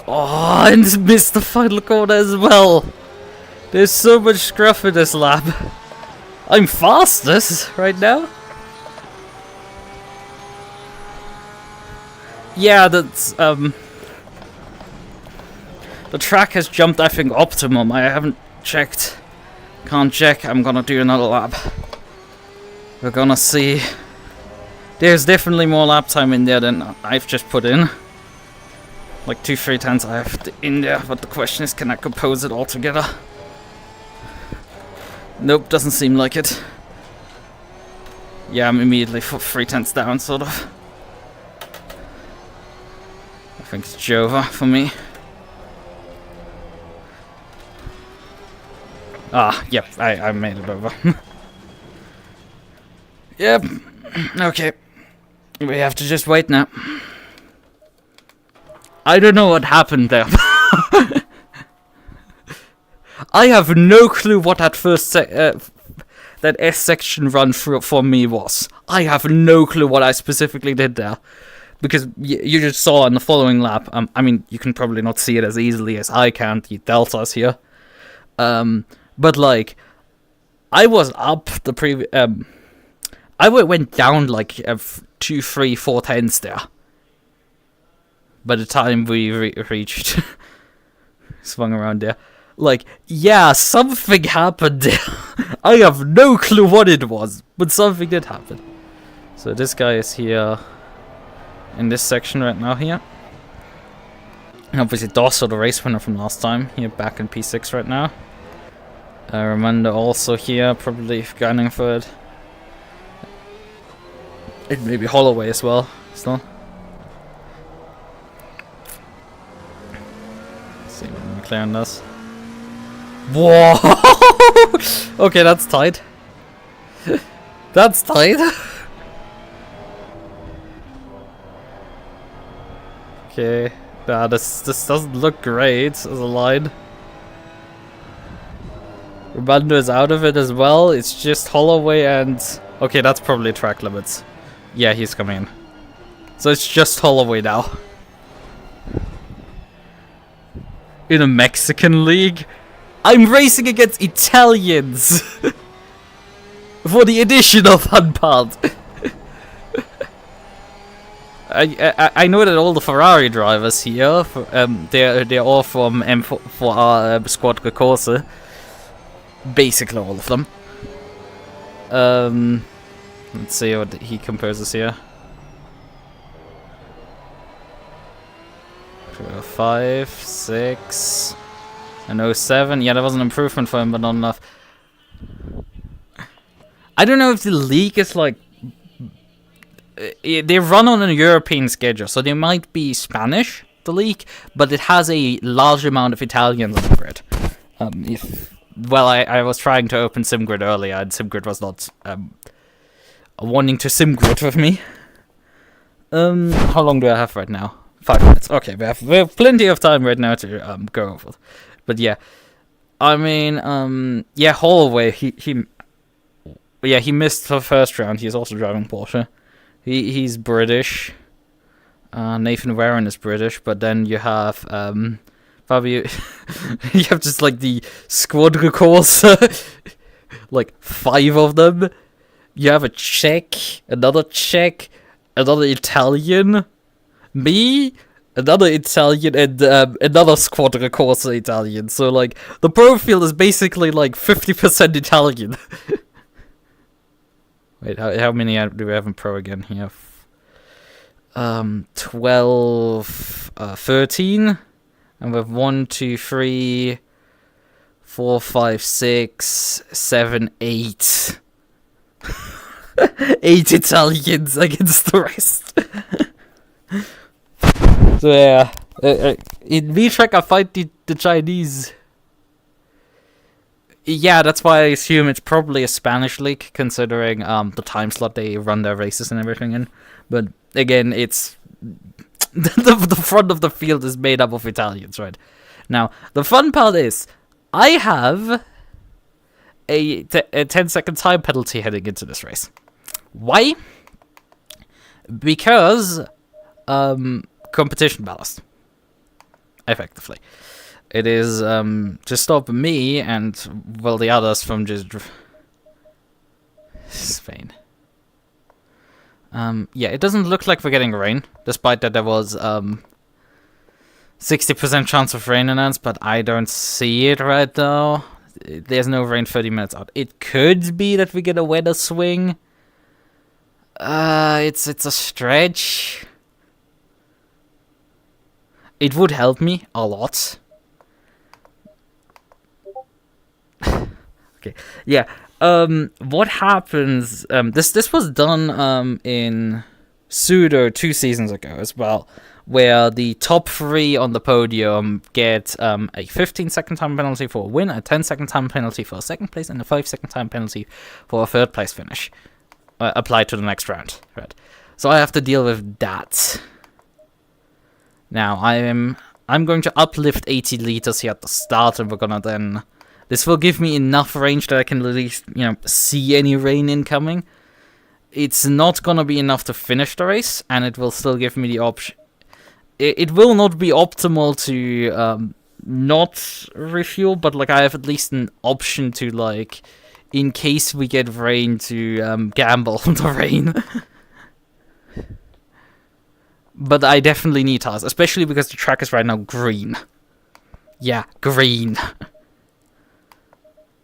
Oh, and missed the final corner as well. There's so much scruff in this lap. I'm fastest right now. Yeah, that's the track has jumped, I think, optimum. I haven't checked. Can't check. I'm gonna do another lap. We're gonna see. There's definitely more lap time in there than I've just put in. Like 2-3 times I have in there, but the question is, can I compose it all together? Nope, doesn't seem like it. Yeah, I'm immediately 3/10 down, sort of. I think it's Jova for me. Ah, yep, I made it over. Yep, okay. We have to just wait now. I don't know what happened there. I have no clue what that first that S section run through for me was. I have no clue what I specifically did there. Because you just saw in the following lap, I mean, you can probably not see it as easily as I can, the deltas here. But like, I was up the previous. I went down like 2, 3, 4 tenths there. By the time we reached, swung around there, like, yeah, something happened there. I have no clue what it was, but something did happen. So this guy is here in this section right now here. And obviously Dosso, the race winner from last time, here back in P6 right now. Ramanda also here, probably gunning for it. It may be Holloway as well, still. Let's see what McLaren does. Whoa! Okay, that's tight. That's tight. Okay, nah, this doesn't look great as a line. Ramanda is out of it as well. It's just Holloway and... Okay, that's probably track limits. Yeah, he's coming in. So it's just Holloway now. In a Mexican league? I'm racing against Italians for the additional fun part. I know that all the Ferrari drivers here, they're all from M4R Squadra Corsa. Basically all of them. Let's see what he composes here. 5, 6, and 07. Yeah, that was an improvement for him, but not enough. I don't know if the league is like... They run on a European schedule, so they might be Spanish, the league, but it has a large amount of Italians on the grid. Well, I was trying to open SimGrid earlier, and SimGrid was not wanting to SimGrid with me. How long do I have right now? 5 minutes. Okay, we have plenty of time right now to go over. But yeah, I mean, yeah, Holloway, he missed the first round. He's also driving Porsche. He's British. Nathan Warren is British, but then you have Fabio. You have just like the Squadra Corsa, like 5 of them. You have a Czech, another Italian, me, another Italian, and another Squadra Corsa Italian. So like the pro field is basically like 50% Italian. Wait, how many do we have in pro again here? 12, 13, and we have 1, 2, 3, 4, 5, 6, 7, 8. 8 Italians against the rest. So yeah, in V-Track I fight the Chinese. Yeah, that's why I assume it's probably a Spanish league, considering the time slot they run their races and everything in. But again, it's the front of the field is made up of Italians, right? Now, the fun part is, I have a 10-second time penalty heading into this race. Why? Because competition ballast, effectively. It is to stop me and, well, the others from just Spain. Yeah, it doesn't look like we're getting rain, despite that there was 60% chance of rain announced, but I don't see it right now. There's no rain 30 minutes out. It could be that we get a weather swing. It's a stretch. It would help me a lot. Okay, yeah. What happens? This was done in Pseudo 2 seasons ago as well, where the top 3 on the podium get a 15-second time penalty for a win, a 10-second time penalty for a second place, and a 5-second time penalty for a third place finish. Applied to the next round, right? So I have to deal with that. Now I'm going to uplift 80 liters here at the start, and we're gonna then. This will give me enough range that I can at least, see any rain incoming. It's not gonna be enough to finish the race, and it will still give me the option. It will not be optimal to not refuel, but like I have at least an option to, like, in case we get rain, to gamble on the rain. But I definitely need tires, especially because the track is right now green. Yeah, green.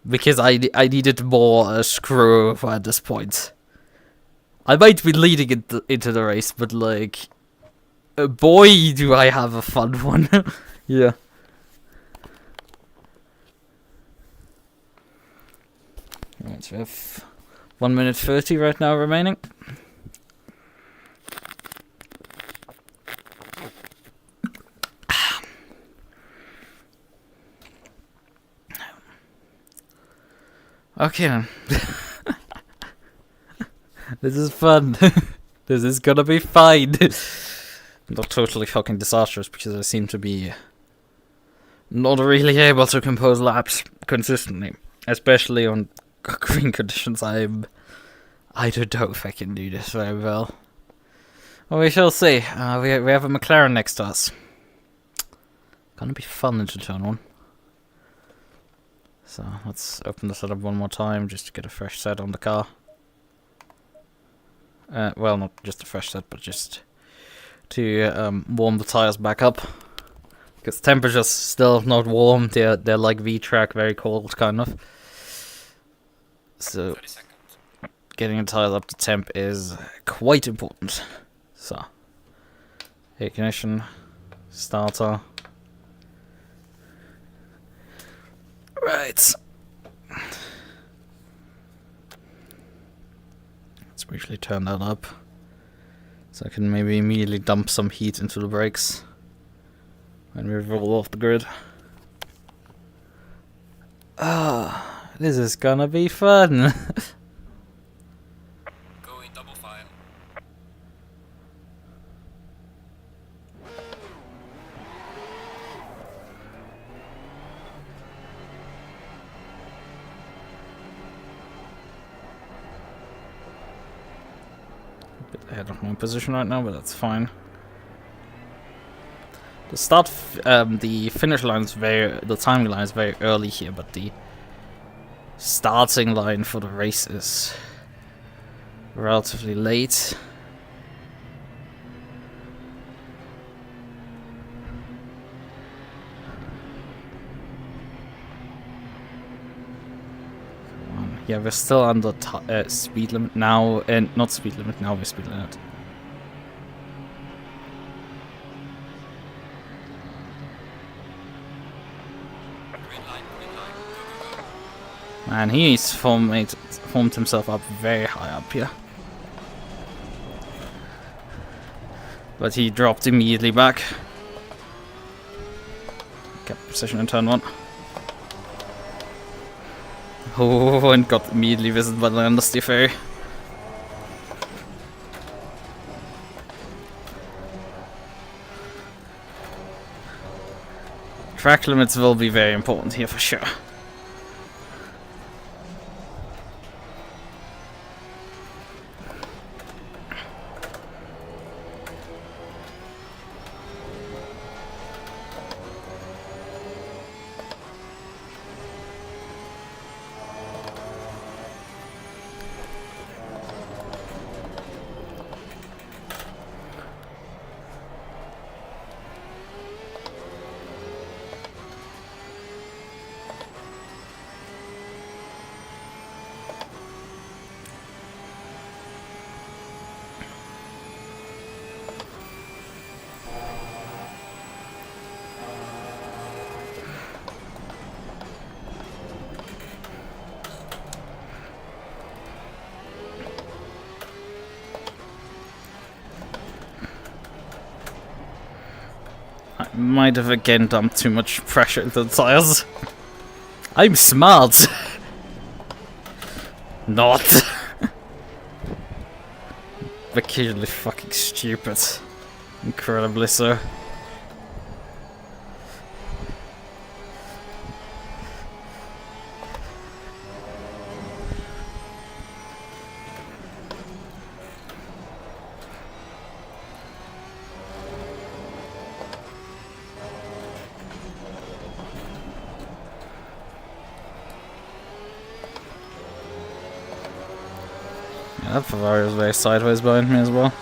Because I needed more screw over at this point. I might be leading into the race, but like, boy, do I have a fun one. Yeah. Right, so we have 1 minute 30 right now remaining. Okay then. This is fun. This is gonna be fine. Not totally fucking disastrous, because I seem to be not really able to compose laps consistently, especially on green conditions. I don't know if I can do this very well. Well, we shall see. We have a McLaren next to us. Gonna be fun into turn 1. So let's open this up one more time just to get a fresh set on the car. Well, not just a fresh set, but just to warm the tires back up. Because temperature's still not warm, they're like V-track, very cold kind of. So getting the tires up to temp is quite important. So ignition, starter. Right. Let's briefly turn that up. So I can maybe immediately dump some heat into the brakes when we roll off the grid. Ah, this is gonna be fun. Going double file. A bit ahead of my position right now, but that's fine. The finish line is the timing line is very early here, but the starting line for the race is relatively late. Come on. Yeah, we're still under speed limit now, and not speed limit now. We're speed limit. And he's formed himself up very high up here. But he dropped immediately back. Kept position in turn 1. Oh, and got immediately visited by the understeer ferry. Track limits will be very important here for sure. Might have again dumped too much pressure into the tires. I'm smart. Not. Peculiarly fucking stupid. Incredibly so. That Ferrari is very sideways behind me as well.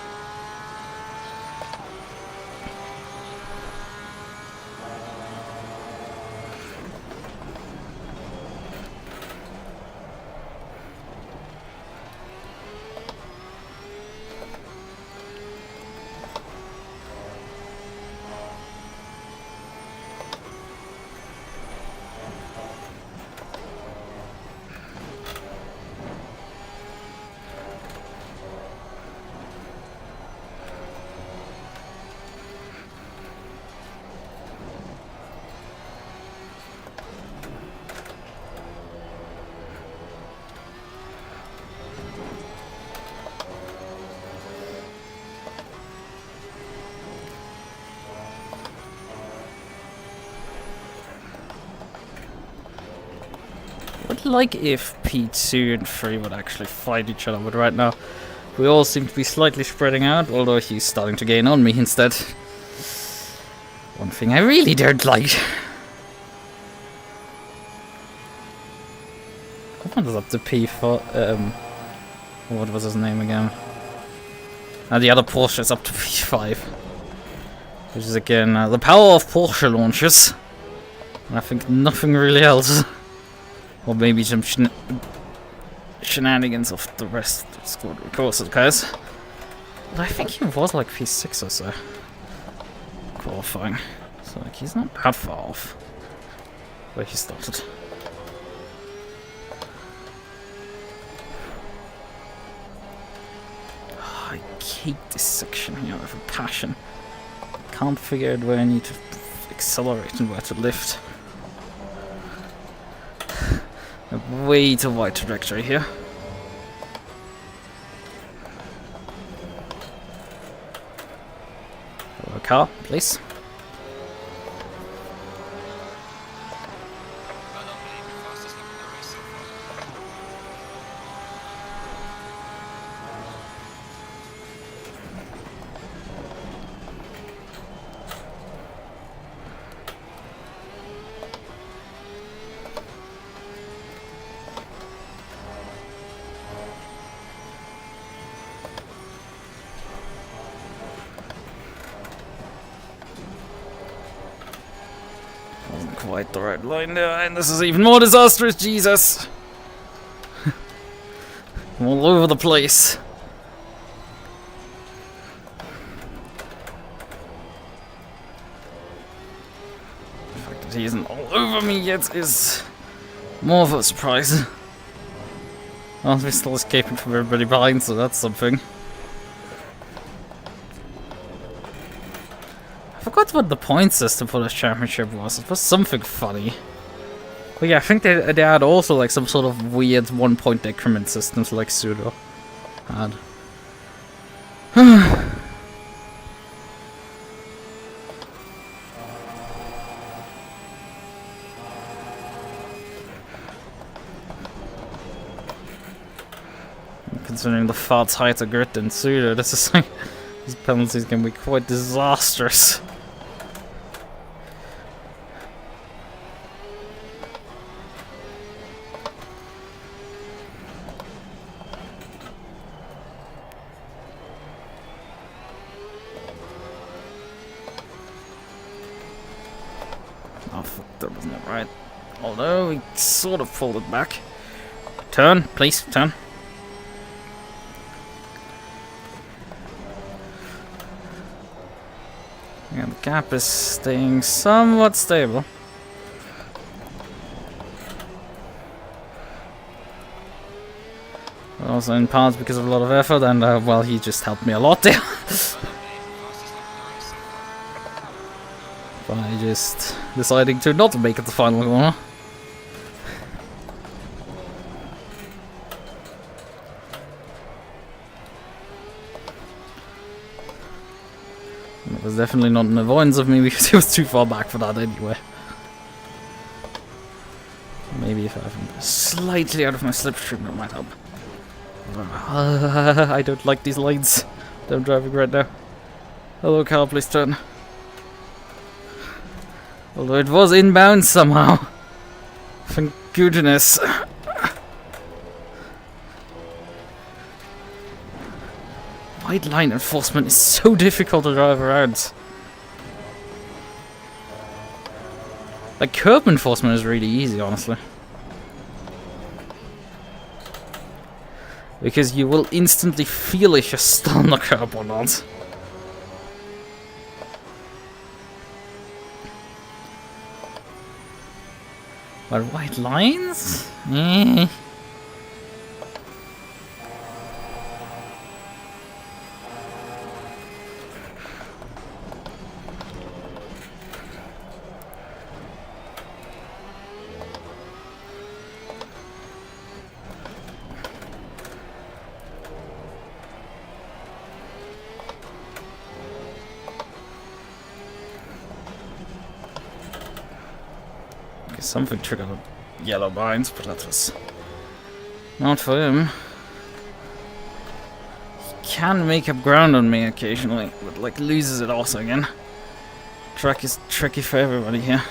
I'd like if P2 and 3 would actually fight each other, but right now we all seem to be slightly spreading out, although he's starting to gain on me instead. One thing I really don't like. one is up to P4. What was his name again? And the other Porsche is up to P5. Which is again the power of Porsche launches. And I think nothing really else. Or maybe some shenanigans of the rest of the squad, of course, guys. But I think he was like P6 or so. Qualifying. So like he's not that far off where he started. I hate this section here with a passion. Can't figure out where I need to accelerate and where to lift. A way too wide trajectory here. Hello, car, please. Quite the right line there, and this is even more disastrous, Jesus! I'm all over the place. The fact that he isn't all over me yet is more of a surprise. Well, we're still escaping from everybody behind, so that's something. I forgot what the point system for this championship was. It was something funny. But yeah, I think they had also like some sort of weird 1 point decrement systems like Pseudo had. Considering the far tighter grid than Pseudo, this is like these penalties can be quite disastrous. Oh fuck, that was not right. Although we sort of pulled it back. Turn, please, turn. Yeah, the gap is staying somewhat stable. Also in part because of a lot of effort, and well, he just helped me a lot there. By just deciding to not make it the final corner. It was definitely not an avoidance of me because he was too far back for that anyway. Maybe if I have slightly out of my slipstream, that might help. I don't like these lines that I'm driving right now. Hello car, please turn. Although it was inbound somehow. Thank goodness. White line enforcement is so difficult to drive around. Like curb enforcement is really easy, honestly. Because you will instantly feel if you're still on the curb or not. But white lines? Eh. Something triggered yellow lines, but that was not for him. He can make up ground on me occasionally, but like loses it also again. Track is tricky for everybody here.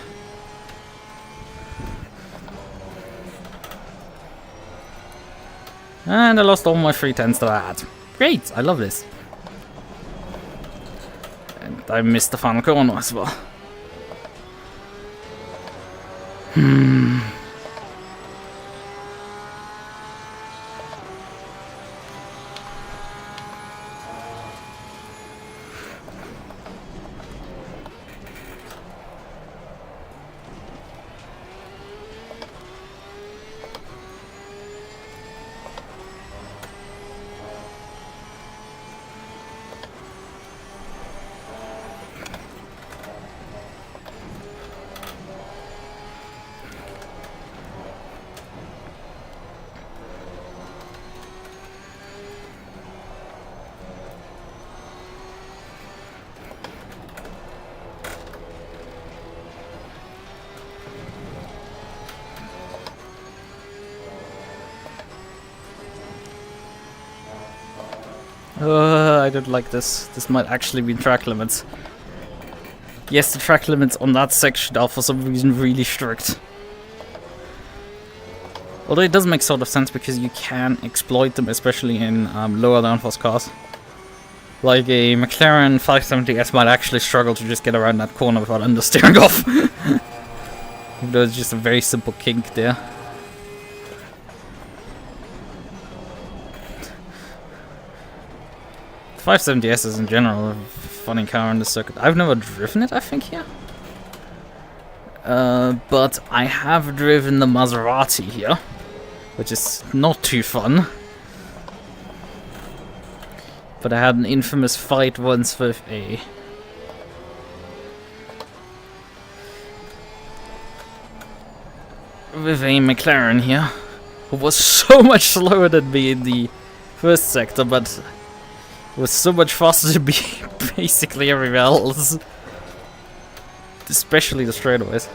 And I lost all my 310s that I had. Great, I love this. And I missed the final corner as well. I don't like this. This might actually be track limits. Yes, the track limits on that section are for some reason really strict. Although it does make sort of sense because you can exploit them, especially in lower downforce cars. Like a McLaren 570S might actually struggle to just get around that corner without understeering off. Even though it's just a very simple kink there. The 570S is in general a funny car on the circuit. I've never driven it, I think, here. But I have driven the Maserati here, which is not too fun. But I had an infamous fight once with a McLaren here, who was so much slower than me in the first sector, but was so much faster than me basically everywhere else. Especially the straightaways.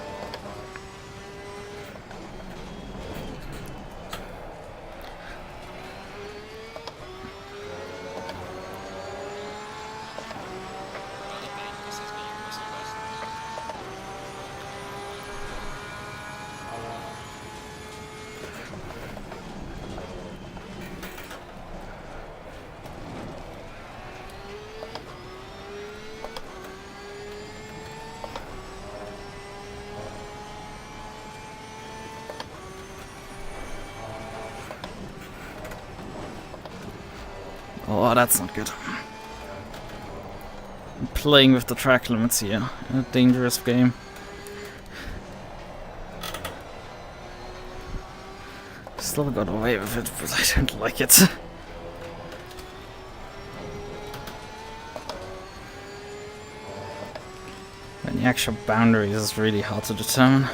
Oh, that's not good. I'm playing with the track limits here. A dangerous game. Still got away with it, but I don't like it. And the actual boundaries is really hard to determine.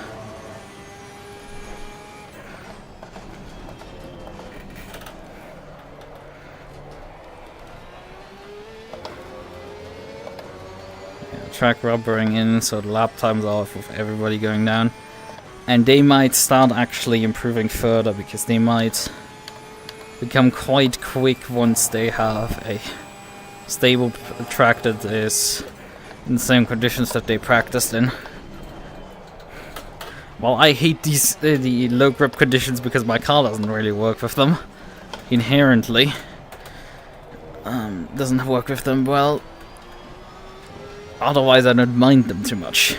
Track rubbering in, so the lap times are off with everybody going down. And they might start actually improving further, because they might become quite quick once they have a stable track that is in the same conditions that they practiced in. Well, I hate these the low grip conditions because my car doesn't really work with them inherently. Doesn't work with them well. Otherwise, I don't mind them too much.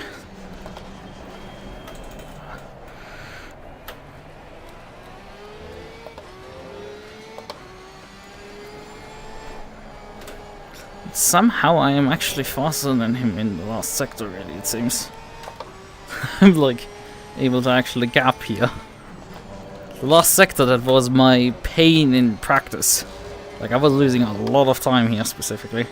Somehow I am actually faster than him in the last sector, really, it seems. I'm like able to actually gap here. The last sector, that was my pain in practice. Like, I was losing a lot of time here specifically.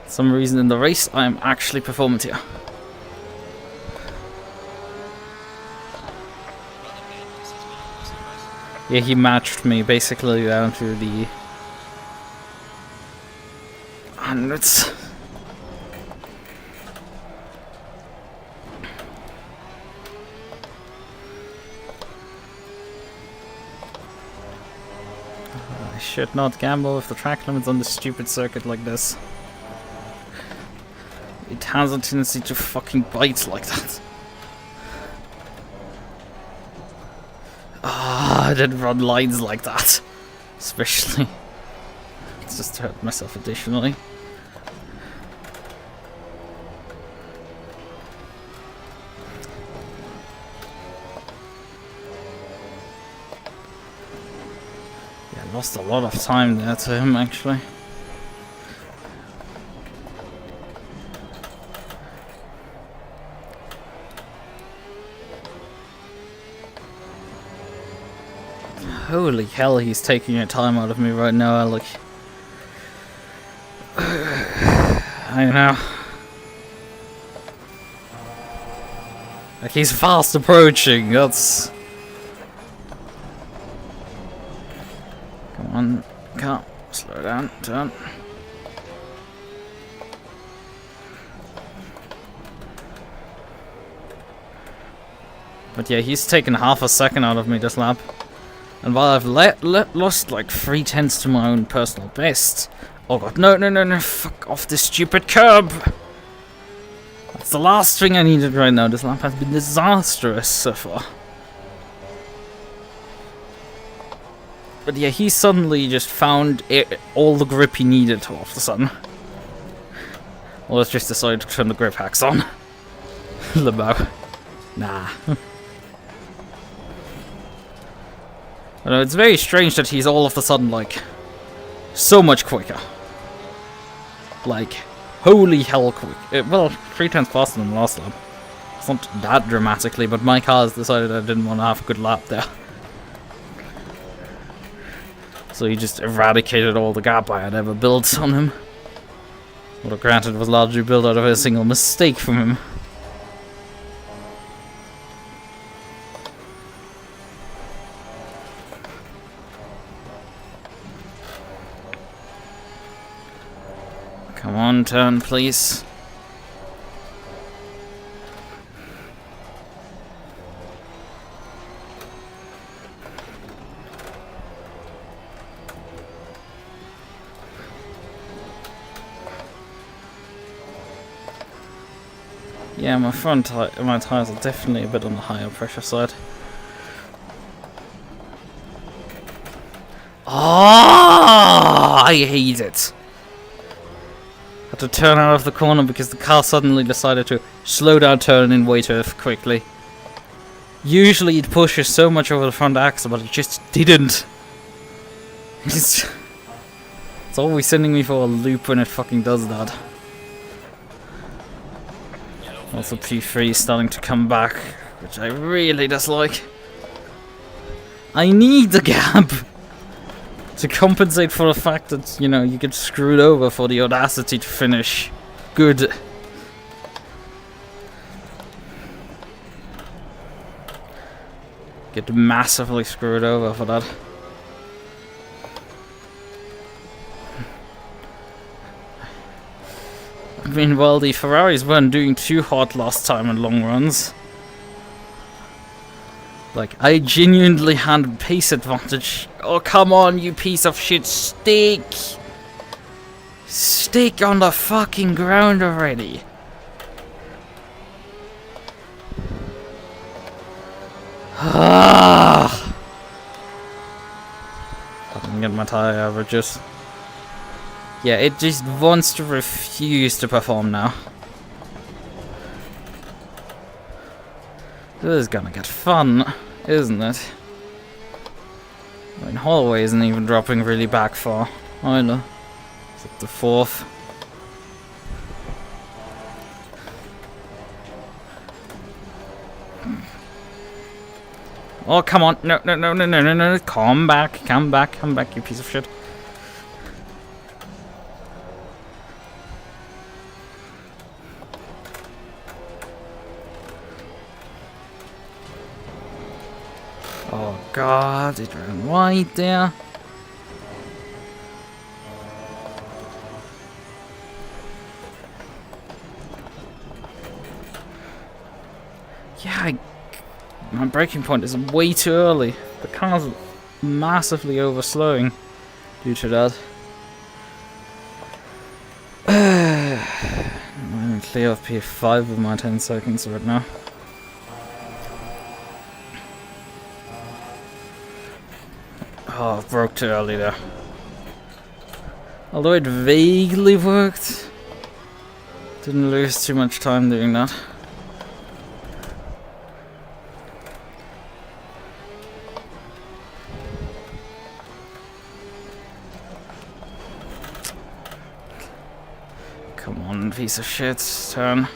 For some reason in the race, I am actually performant here. Yeah, he matched me basically down to the hundreds. I should not gamble with the track limits on this stupid circuit like this. It has a tendency to fucking bite like that. I didn't run lines like that. Especially. It's just to hurt myself additionally. Yeah, I lost a lot of time there to him actually. Holy hell, he's taking your time out of me right now, Alec. I know. Like, he's fast approaching, that's... Come on, come, slow down, turn. But yeah, he's taken half a second out of me this lap. And while I've lost like 3/10 to my own personal best... Oh god, no, fuck off this stupid curb! That's the last thing I needed right now. This lap has been disastrous so far. But yeah, he suddenly just found all the grip he needed all of a sudden. Or let's just decide to turn the grip hacks on. Lebo. Nah. I know, it's very strange that he's all of a sudden, like, so much quicker. Like, holy hell quick. Well, 3 times faster than the last lap. It's not that dramatically, but my car has decided I didn't want to have a good lap there. So he just eradicated all the gap I had ever built on him. Although granted, it was largely built out of a single mistake from him. Come on, turn, please. Yeah, my my tires are definitely a bit on the higher pressure side. Oh, I hate it. Had to turn out of the corner because the car suddenly decided to slow down turning way too quickly. Usually it pushes so much over the front axle, but it just didn't. It's always sending me for a loop when it fucking does that. Also P3 is starting to come back, which I really dislike. I need the gap to compensate for the fact that, you know, you get screwed over for the audacity to finish good. Get massively screwed over for that. I mean, well, the Ferraris weren't doing too hot last time in long runs. Like, I genuinely had a pace advantage. Oh, come on, you piece of shit. Stick! Stick on the fucking ground already. Ah! I can get my tire averages. Yeah, it just wants to refuse to perform now. This is gonna get fun, isn't it? I mean, Holloway isn't even dropping really back far either. It's at the 4th. Oh, come on. No. Come back, you piece of shit. Oh god, it ran wide there. Yeah, my braking point is way too early. The car's massively overslowing due to that. I'm clear of P5 with my 10 seconds right now. Oh, it broke too early there. Although it vaguely worked. Didn't lose too much time doing that. Come on, piece of shit, turn.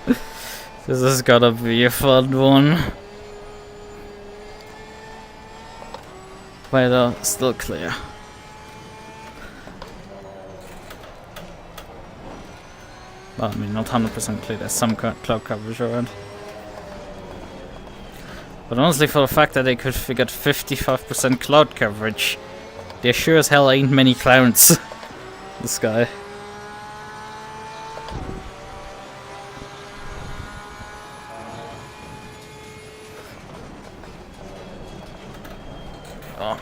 This has gotta be a fun one. But still clear. Well, I mean, not 100% clear, there's some cloud coverage around. But honestly, for the fact that they could figure 55% cloud coverage, there sure as hell ain't many clouds in the sky. Oh.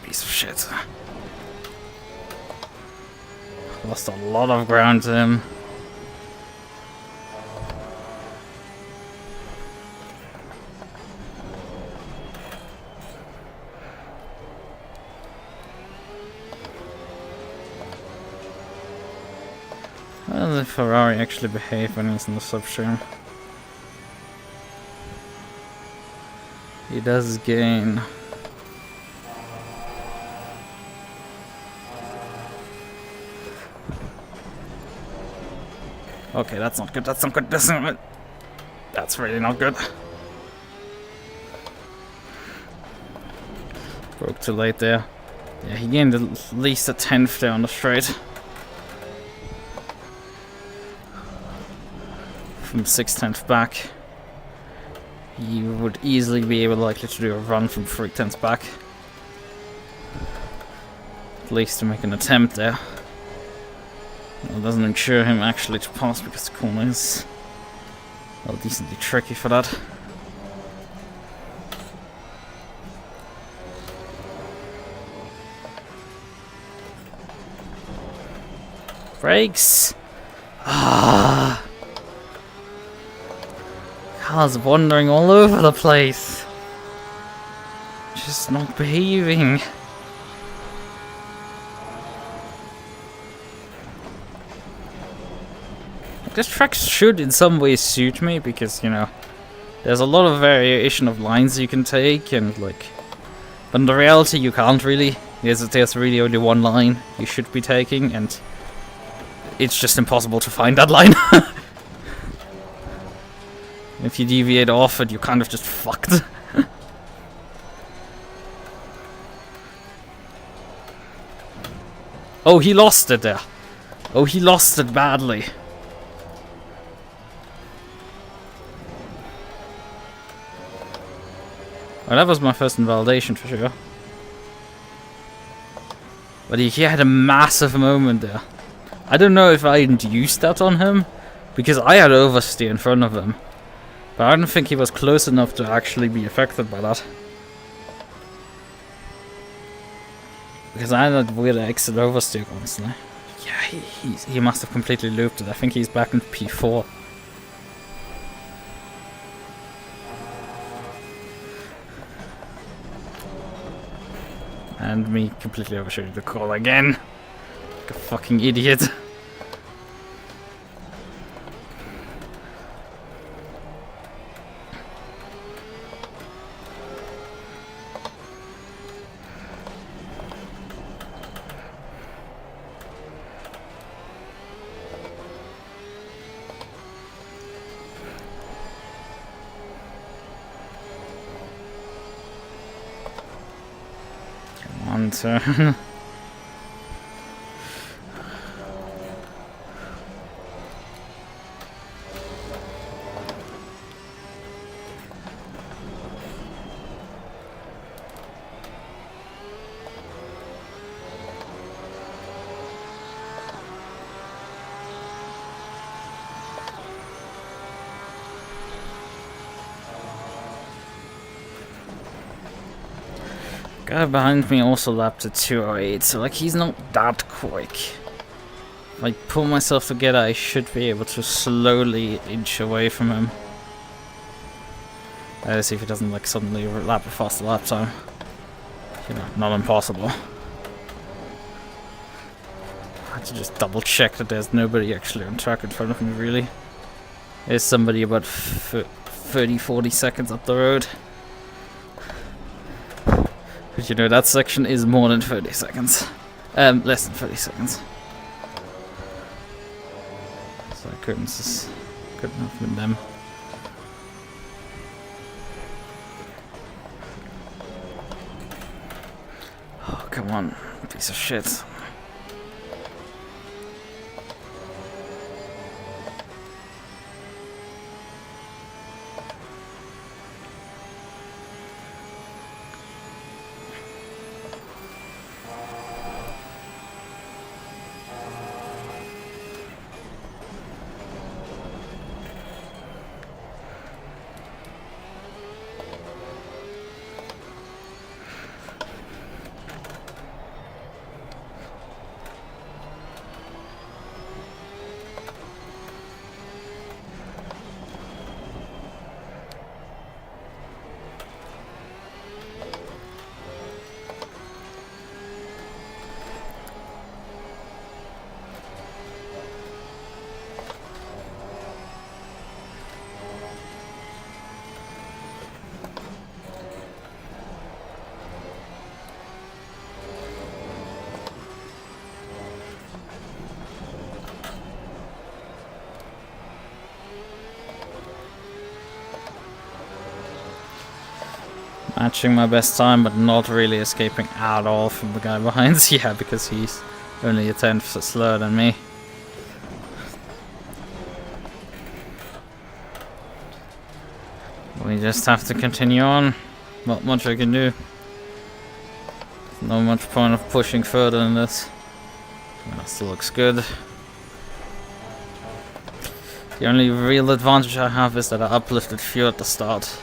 Piece of shit. Lost a lot of ground to him. How does the Ferrari actually behave when he's in the substream? He does gain. Okay, that's not good, that's not good, that's not good. That's really not good. Broke too late there. Yeah, he gained at least a 10th there on the straight. From 6/10 back. He would easily be likely to do a run from 3/10 back. At least to make an attempt there. Well, it doesn't ensure him actually to pass because the corner is well decently tricky for that. Brakes! Ah! Car's wandering all over the place. Just not behaving. This track should in some ways suit me because, you know, there's a lot of variation of lines you can take and like, but in the reality you can't really. There's really only one line you should be taking and it's just impossible to find that line. If you deviate off it, you're kind of just fucked. Oh, he lost it there. Oh, he lost it badly. Well, that was my first invalidation for sure. But he had a massive moment there. I don't know if I induced that on him, because I had oversteer in front of him. But I don't think he was close enough to actually be affected by that. Because I had that weird exit oversteer constantly. Yeah, he must have completely looped it. I think he's back in P4. And me completely overshooting the call again. Like a fucking idiot. Come on, turn. Guy behind me also lapped at 2:08, so like he's not that quick. If I pull myself together, I should be able to slowly inch away from him. Let's see if he doesn't like suddenly lap a faster lap time. You know, not impossible. I have to just double check that there's nobody actually on track in front of me, really. There's somebody about 30-40 seconds up the road. But you know, that section is more than 30 seconds. Less than 30 seconds. So I couldn't have been them. Oh, come on, piece of shit. Matching my best time, but not really escaping at all from the guy behind. Yeah, because he's only a tenth slower than me. We just have to continue on. Not much I can do. No much point of pushing further than this. That still looks good. The only real advantage I have is that I uplifted fuel at the start.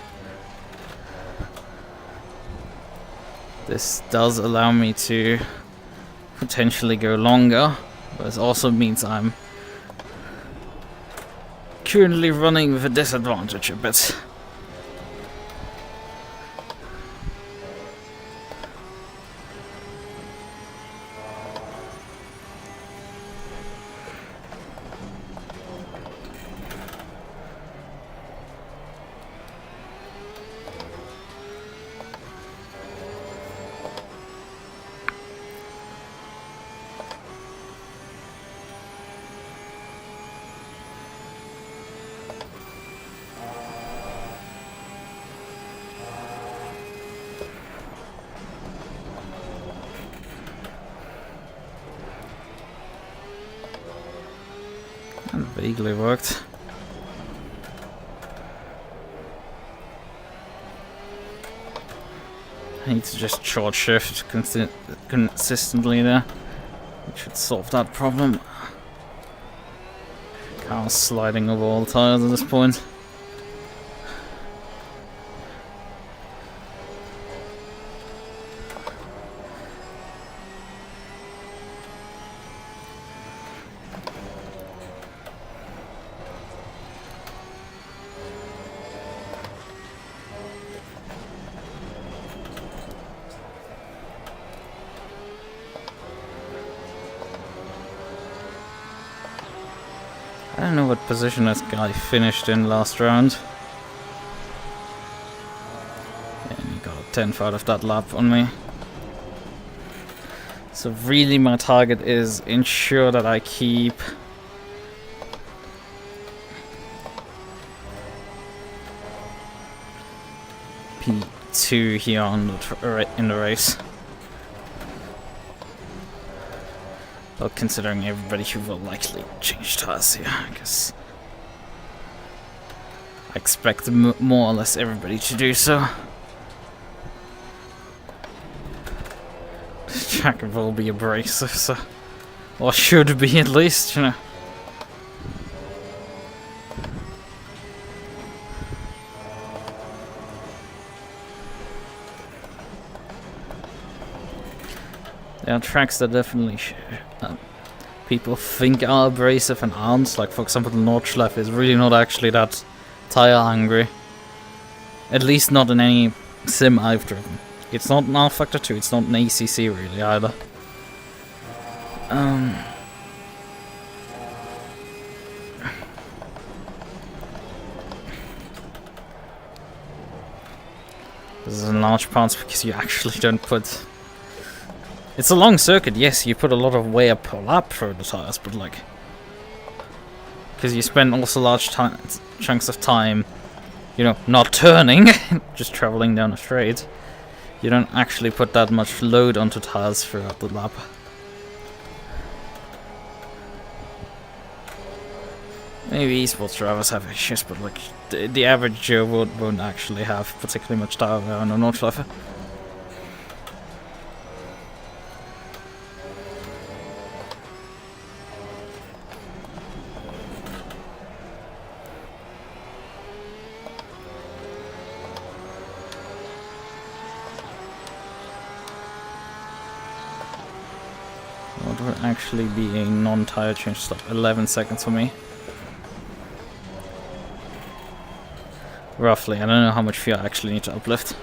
This does allow me to potentially go longer, but it also means I'm currently running with a disadvantage a bit. That vaguely worked. I need to just short shift consistently there, which should solve that problem. Car's sliding over all the tires at this point. I don't know what position this guy finished in last round. And he got a 10th out of that lap on me. So really my target is ensure that I keep P2 here on the in the race. Well, considering everybody who will likely change tires here, I guess I expect more or less everybody to do so. This track will be abrasive, so, or should be at least, you know. There are tracks that definitely people think are abrasive and aren't. Like, for example, the Nordschleife is really not actually that tire hungry. At least not in any sim I've driven. It's not an R-Factor 2, it's not an ACC really either. This is in large parts because you actually don't put... It's a long circuit, yes, you put a lot of wear per lap through the tires, but like... Because you spend also large chunks of time, you know, not turning, just traveling down a straight. You don't actually put that much load onto tires throughout the lap. Maybe esports drivers have issues, but like the average Joe won't actually have particularly much tire wear on a Nordschleife. What would actually be a non-tire change stop? 11 seconds for me. Roughly, I don't know how much fuel I actually need to uplift.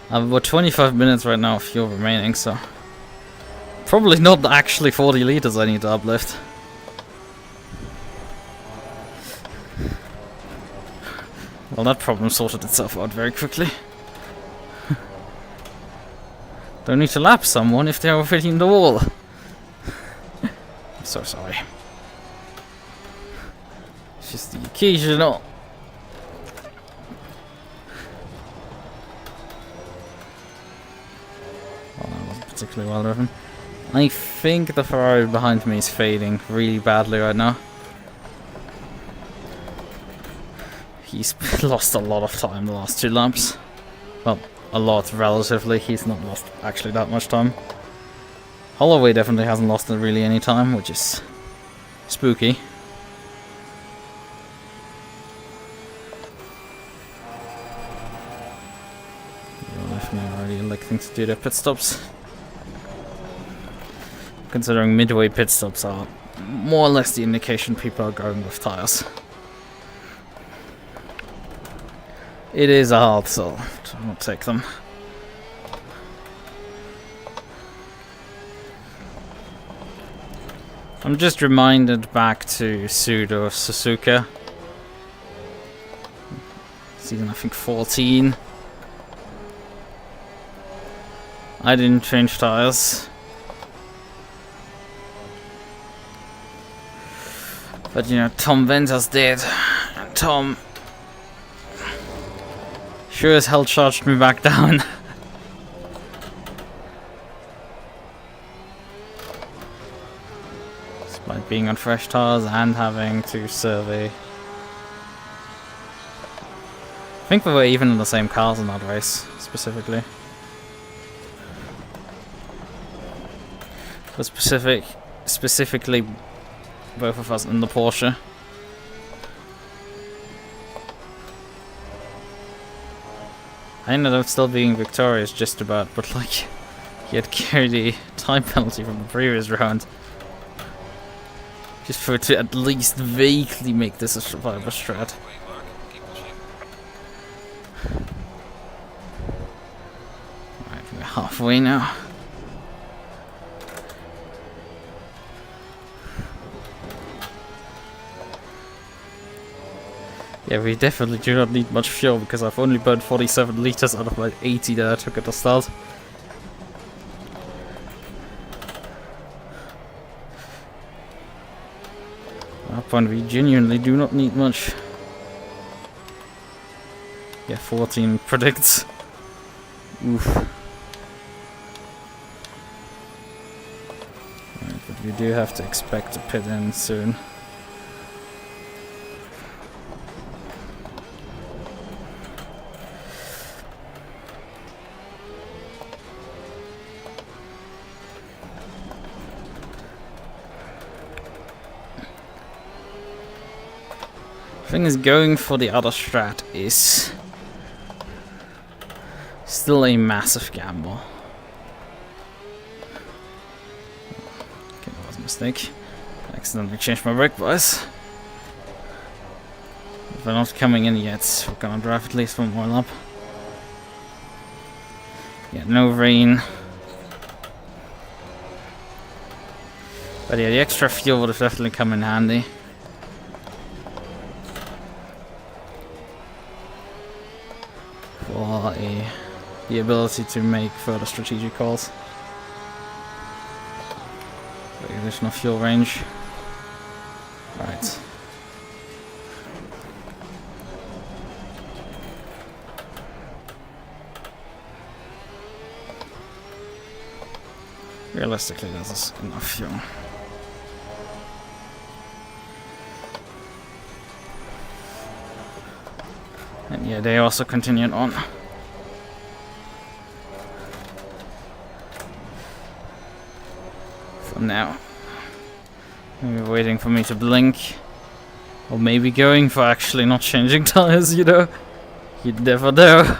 I have about 25 minutes right now of fuel remaining, so... Probably not actually 40 liters I need to uplift. Well, that problem sorted itself out very quickly. Don't need to lap someone if they're already in the wall. I'm so sorry. It's just the occasional... Well, that wasn't particularly well driven. I think the Ferrari behind me is fading really badly right now. He's lost a lot of time the last 2 laps. Well, a lot relatively. He's not lost actually that much time. Holloway definitely hasn't lost really any time, which is spooky. You're definitely already electing to do their pit stops. Considering midway pit stops are more or less the indication people are going with tires. It is a hard sell to not take them. I'm just reminded back to Sudo Suzuka. Season I think 14. I didn't change tires. But you know, Tom Venters did. And Tom sure as hell charged me back down. Despite being on fresh tires and having to survey. I think we were even in the same cars in that race, specifically. But specifically both of us in the Porsche. I ended up still being victorious just about, but like, he had carried the time penalty from the previous round. Just for it to at least vaguely make this a survivor strat. Alright, we're halfway now. Yeah, we definitely do not need much fuel because I've only burned 47 liters out of my 80 that I took at the start. At that point we genuinely do not need much. Yeah, 14 predicts. Oof. Right, but we do have to expect a pit in soon. Thing is, going for the other strat is still a massive gamble. mistake. I accidentally changed my brake bias. If they're not coming in yet, we're gonna drive at least one more lap. Yeah, no rain. But yeah, the extra fuel would have definitely come in handy. For the ability to make further strategic calls. The additional fuel range. Right. Realistically, that's enough fuel. And yeah, they also continued on. For now. Maybe waiting for me to blink. Or maybe going for actually not changing tires, you know? You never know.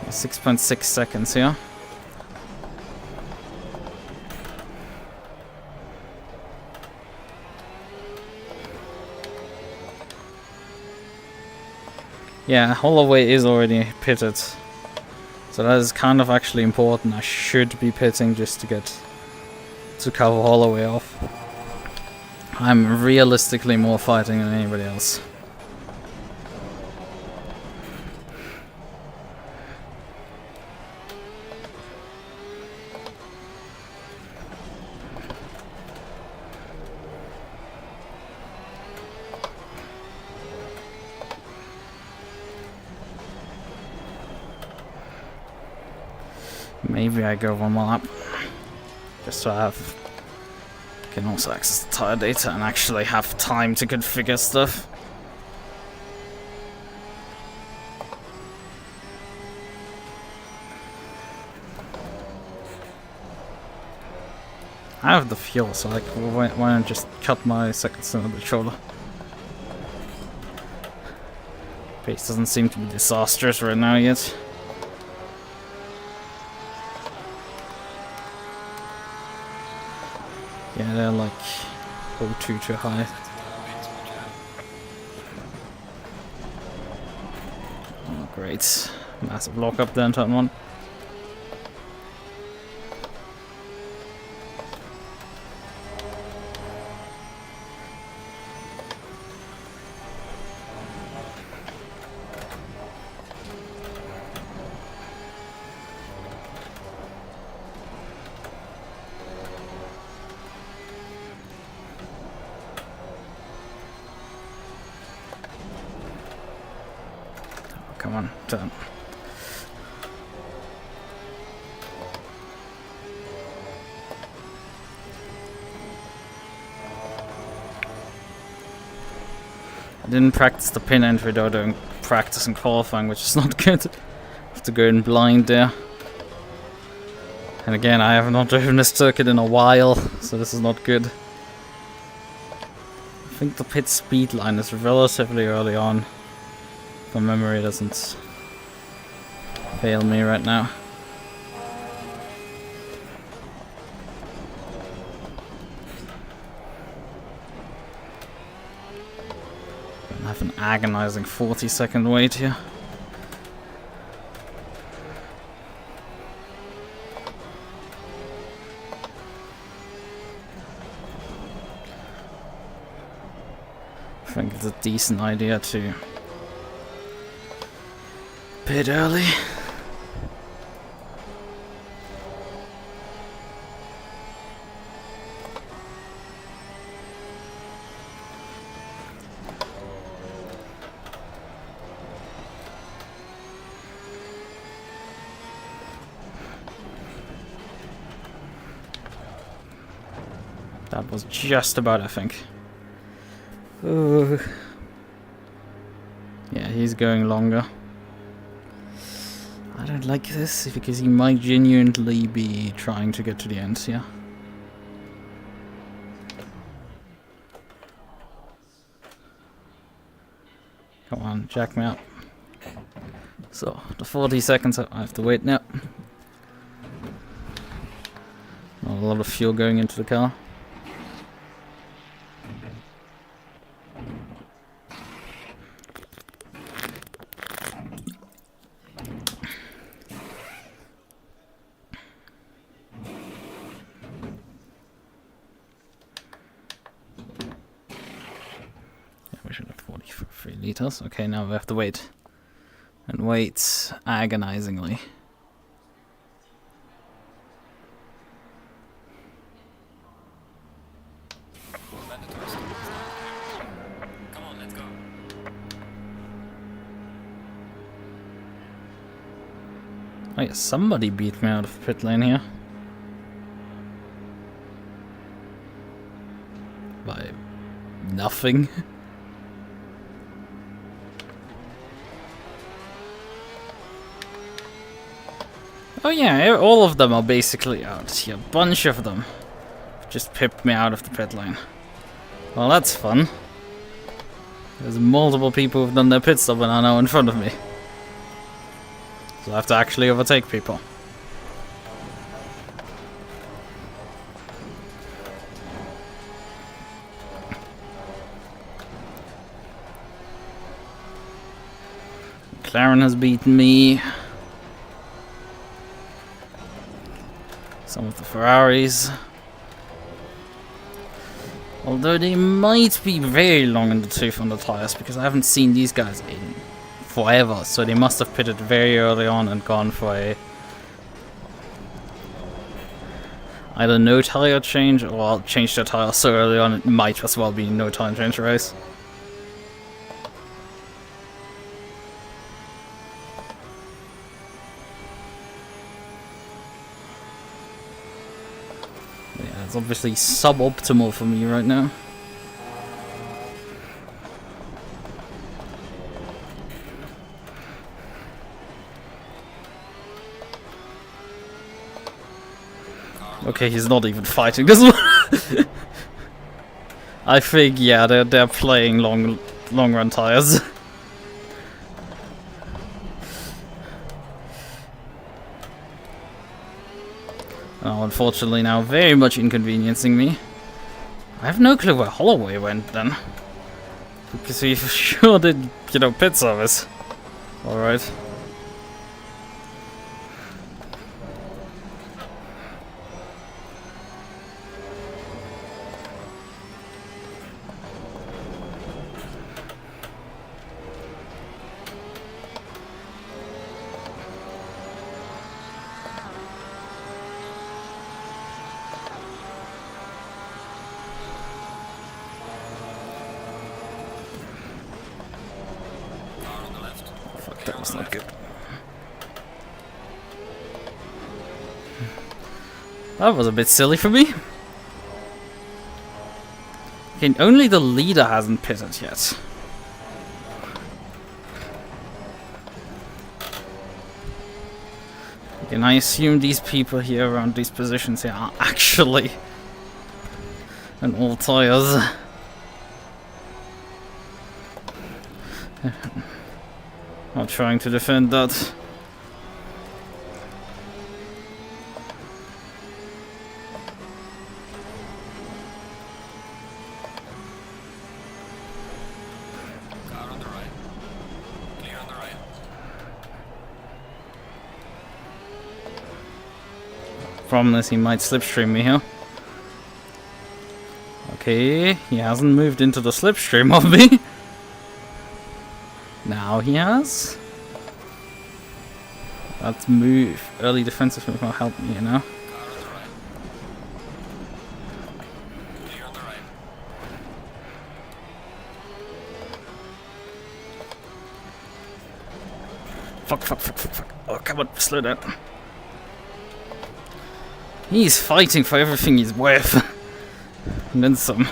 6.6 seconds here. Yeah, Holloway is already pitted. So that is kind of actually important. I should be pitting just to get to cover Holloway off. I'm realistically more fighting than anybody else. Maybe I go one more lap, just so I can also access the tire data and actually have time to configure stuff. I have the fuel, so like, why not just cut my second cylinder shoulder? Pace doesn't seem to be disastrous right now yet. Yeah, they're like 0.2 too high. Oh, great. Massive lockup there in turn 1. Come on, turn. I didn't practice the pin entry though during practice and qualifying, which is not good. I have to go in blind there. And again, I have not driven this circuit in a while, so this is not good. I think the pit speed line is relatively early on. My memory doesn't fail me right now. I have an agonizing 40-second wait here. I think it's a decent idea to pit early. That was just about, I think. Ooh. Yeah, he's going longer. I don't like this because he might genuinely be trying to get to the end here. Come on, jack me up. So, the 40 seconds I have to wait now. Not a lot of fuel going into the car. We should have 43 liters. Okay, now we have to wait. And wait agonizingly. Come on, let's go. Oh yeah, somebody beat me out of the pit lane here. By nothing. Oh yeah, all of them are basically out. Yeah, a bunch of them just pipped me out of the pit lane. Well, that's fun. There's multiple people who've done their pit stop and are now in front of me. So I have to actually overtake people. McLaren has beaten me. Some of the Ferraris. Although they might be very long in the tooth on the tires, because I haven't seen these guys in forever, so they must have pitted very early on and gone for a either no tire change or change their tire so early on it might as well be no tire change race. Yeah, it's obviously suboptimal for me right now. Okay, he's not even fighting this one. I think, yeah, they're playing long run tires. Oh, unfortunately now very much inconveniencing me. I have no clue where Holloway went then. Because he sure did, you know, pit service. Alright. That was not good. That was a bit silly for me. Okay, only the leader hasn't pitted yet. Okay, and I assume these people here around these positions here are actually on all tires. Not trying to defend that. Car on the right. Clear on the right. From this, he might slipstream me here. Okay, he hasn't moved into the slipstream of me. Now he has. That move, early defensive move will help me, you know. Car on the right. Clear on the right. Fuck. Oh, come on, slow down. He's fighting for everything he's worth. And then some.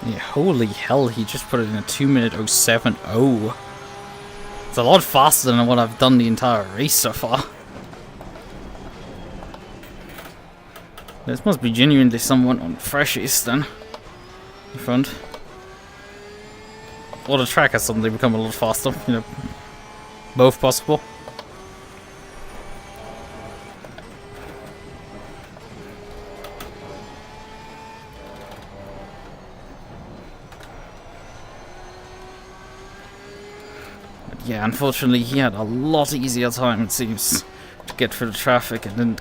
Yeah, holy hell, he just put it in a 2-minute 070. It's a lot faster than what I've done the entire race so far. This must be genuinely someone on freshies then. In front. Or the track has suddenly become a lot faster, you know. Both possible. But yeah, unfortunately he had a lot easier time, it seems, to get through the traffic and then...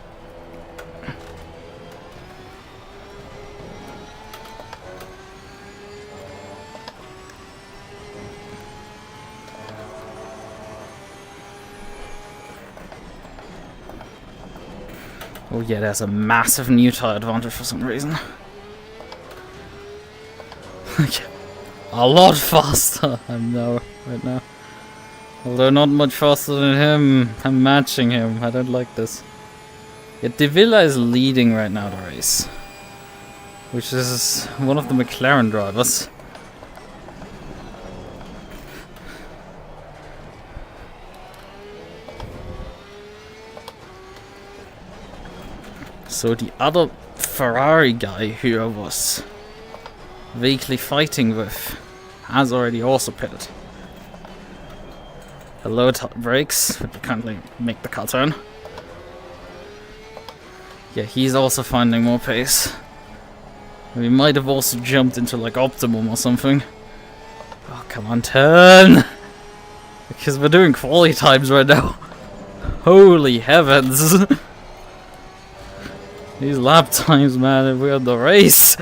Oh yeah, there's a massive new tire advantage for some reason. A lot faster, I know, right now. Although not much faster than him. I'm matching him, I don't like this. Yet De Villa is leading right now the race. Which is one of the McLaren drivers. So the other Ferrari guy who I was vaguely fighting with has already also pitted. The low brakes, but we can't make the car turn. Yeah, he's also finding more pace. We might have also jumped into like optimum or something. Oh, come on, turn! Because we're doing quality times right now. Holy heavens! These lap times, man, if we're in the race.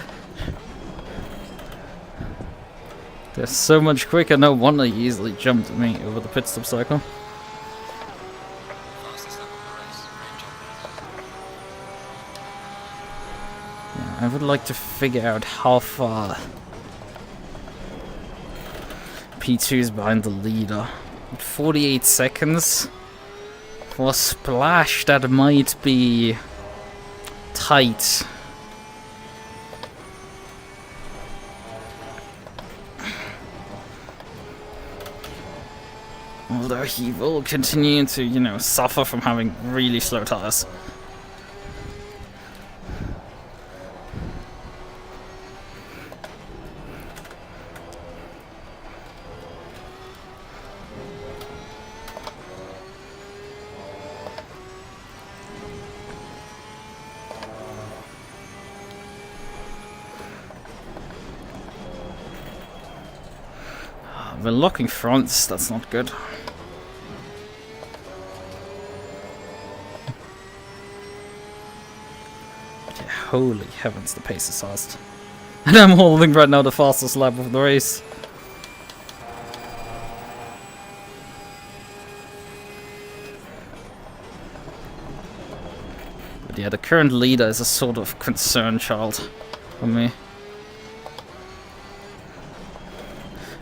They're so much quicker, no wonder he easily jumped at me over the pit stop cycle. Yeah, I would like to figure out how far P2 is behind the leader. At 48 seconds. For a splash, that might be tight. Although he will continue to, you know, suffer from having really slow tires. We're locking fronts, that's not good. Yeah, holy heavens, the pace is fast. And I'm holding right now the fastest lap of the race. But yeah, the current leader is a sort of concern child for me.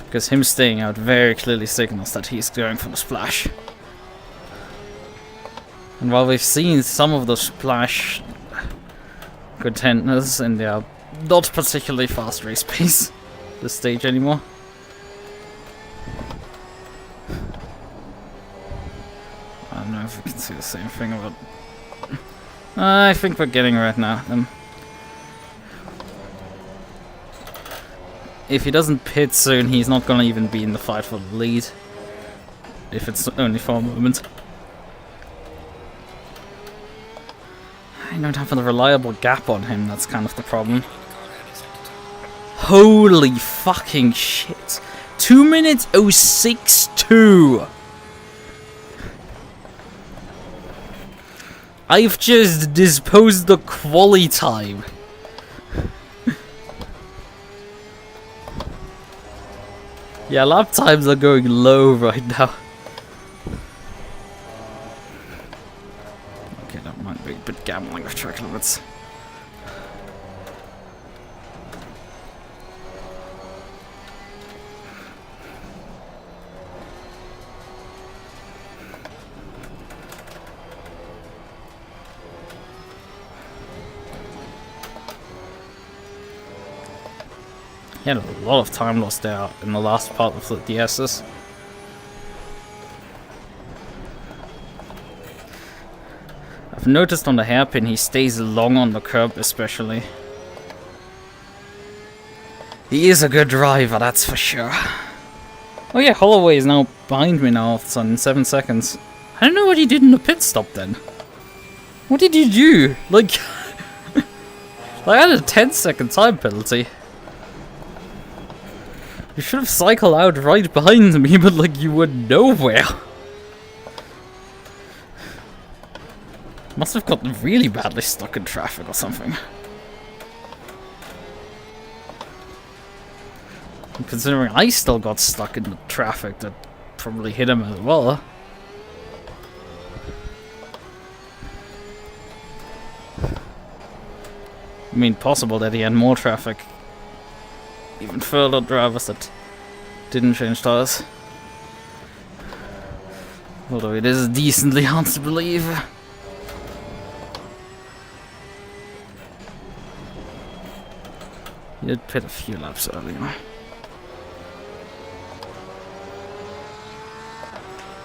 Because him staying out very clearly signals that he's going for the splash. And while we've seen some of the splash contenders and they are not particularly fast race pace this stage anymore. I don't know if we can see the same thing about... I think we're getting right now. If he doesn't pit soon, he's not gonna even be in the fight for the lead. If it's only for a moment. I don't have a reliable gap on him, that's kind of the problem. Holy fucking shit. 2 minutes 062! I've just disposed the quali time. Yeah, lap times are going low right now. Okay, that might be a bit gambling with track limits. He had a lot of time lost there in the last part of the DSs. I've noticed on the hairpin he stays long on the curb especially. He is a good driver, that's for sure. Oh yeah, Holloway is now behind me now in 7 seconds. I don't know what he did in the pit stop then. What did you do? Like, I had a 10-second time penalty. You should have cycled out right behind me, but like you were nowhere. Must have gotten really badly stuck in traffic or something. And considering I still got stuck in the traffic, that probably hit him as well. I mean, possible that he had more traffic. Even further drivers that didn't change tires. Although it is decently hard to believe. He did pit a few laps earlier.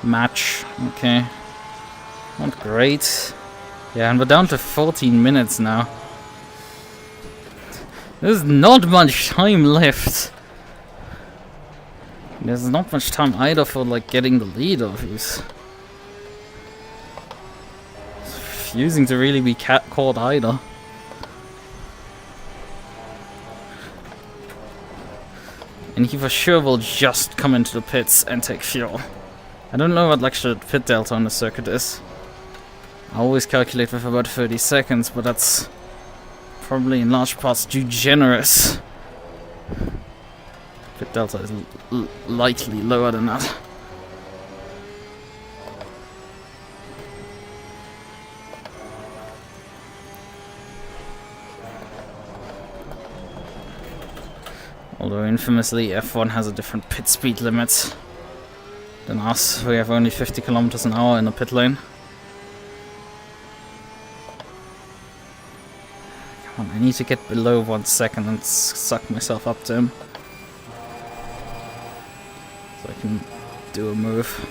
Match, okay. Not great. Yeah, and we're down to 14 minutes now. There's not much time left. There's not much time either for like getting the leader who's refusing to really be caught either. And he for sure will just come into the pits and take fuel. I don't know what the pit delta on the circuit is. I always calculate with about 30 seconds, but that's probably in large parts too generous. Pit delta is lightly lower than that. Although infamously F1 has a different pit speed limit than us. We have only 50 kilometers an hour in the pit lane. Come on, I need to get below 1 second and suck myself up to him. So I can do a move.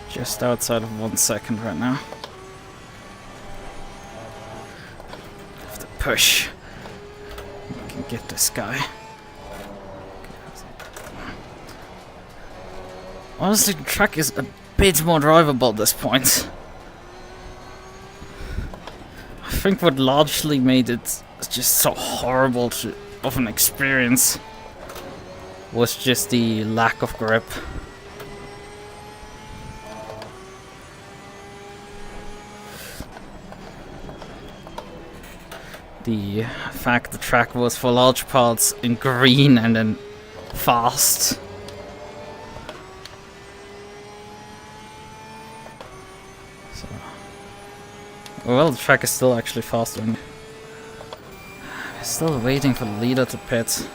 Just outside of 1 second right now. Have to push. We can get this guy. Honestly, the track is a bit more drivable at this point. I think what largely made it just so horrible of an experience was just the lack of grip. The fact the track was for large parts in green and then fast. So, well, the track is still actually faster. We're still waiting for the leader to pit.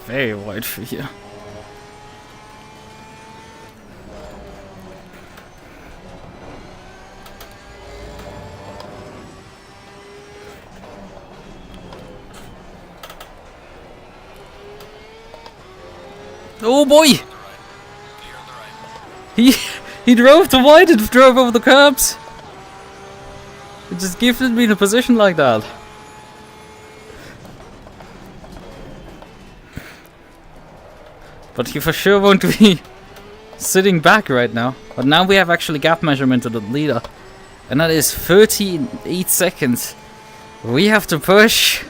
very wide for you. Oh boy! Clear on the right. He drove to wide and drove over the curbs. It just gifted me in a position like that. But he for sure won't be sitting back right now. But now we have actually gap measurement to the leader. And that is 38 seconds. We have to push.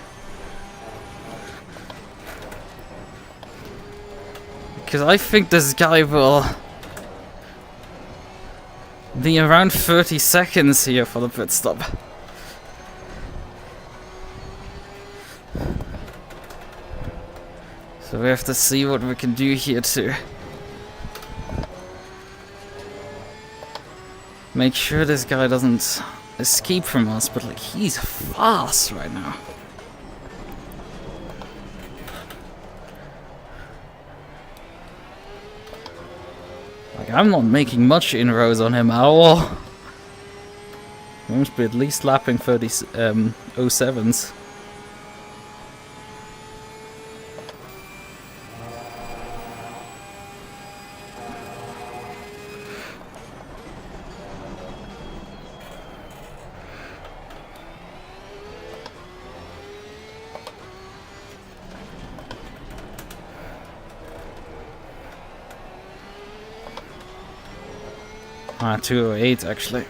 Because I think this guy will be around 30 seconds here for the pit stop. So we have to see what we can do here to make sure this guy doesn't escape from us, but like he's fast right now. Like I'm not making much inroads on him at all. He must be at least lapping 30 07s. Ah, 208 actually.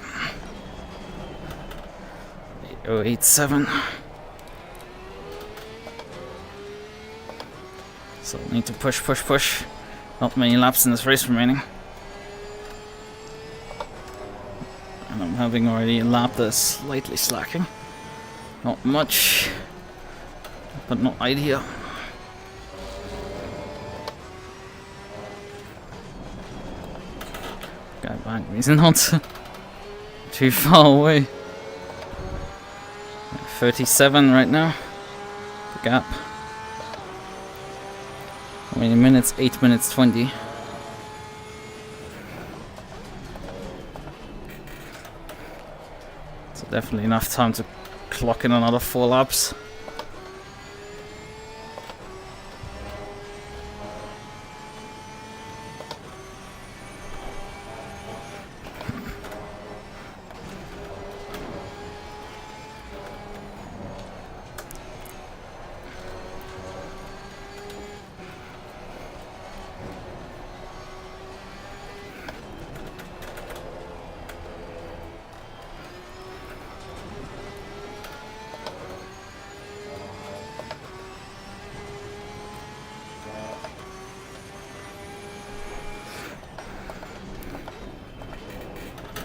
8087. So I need to push. Not many laps in this race remaining. And I'm having already a lap that's slightly slacking. Not much, but not ideal. Guy behind me is not too far away. 37 right now. The gap. How many minutes? 8 minutes 20. So definitely enough time to clock in another 4 laps.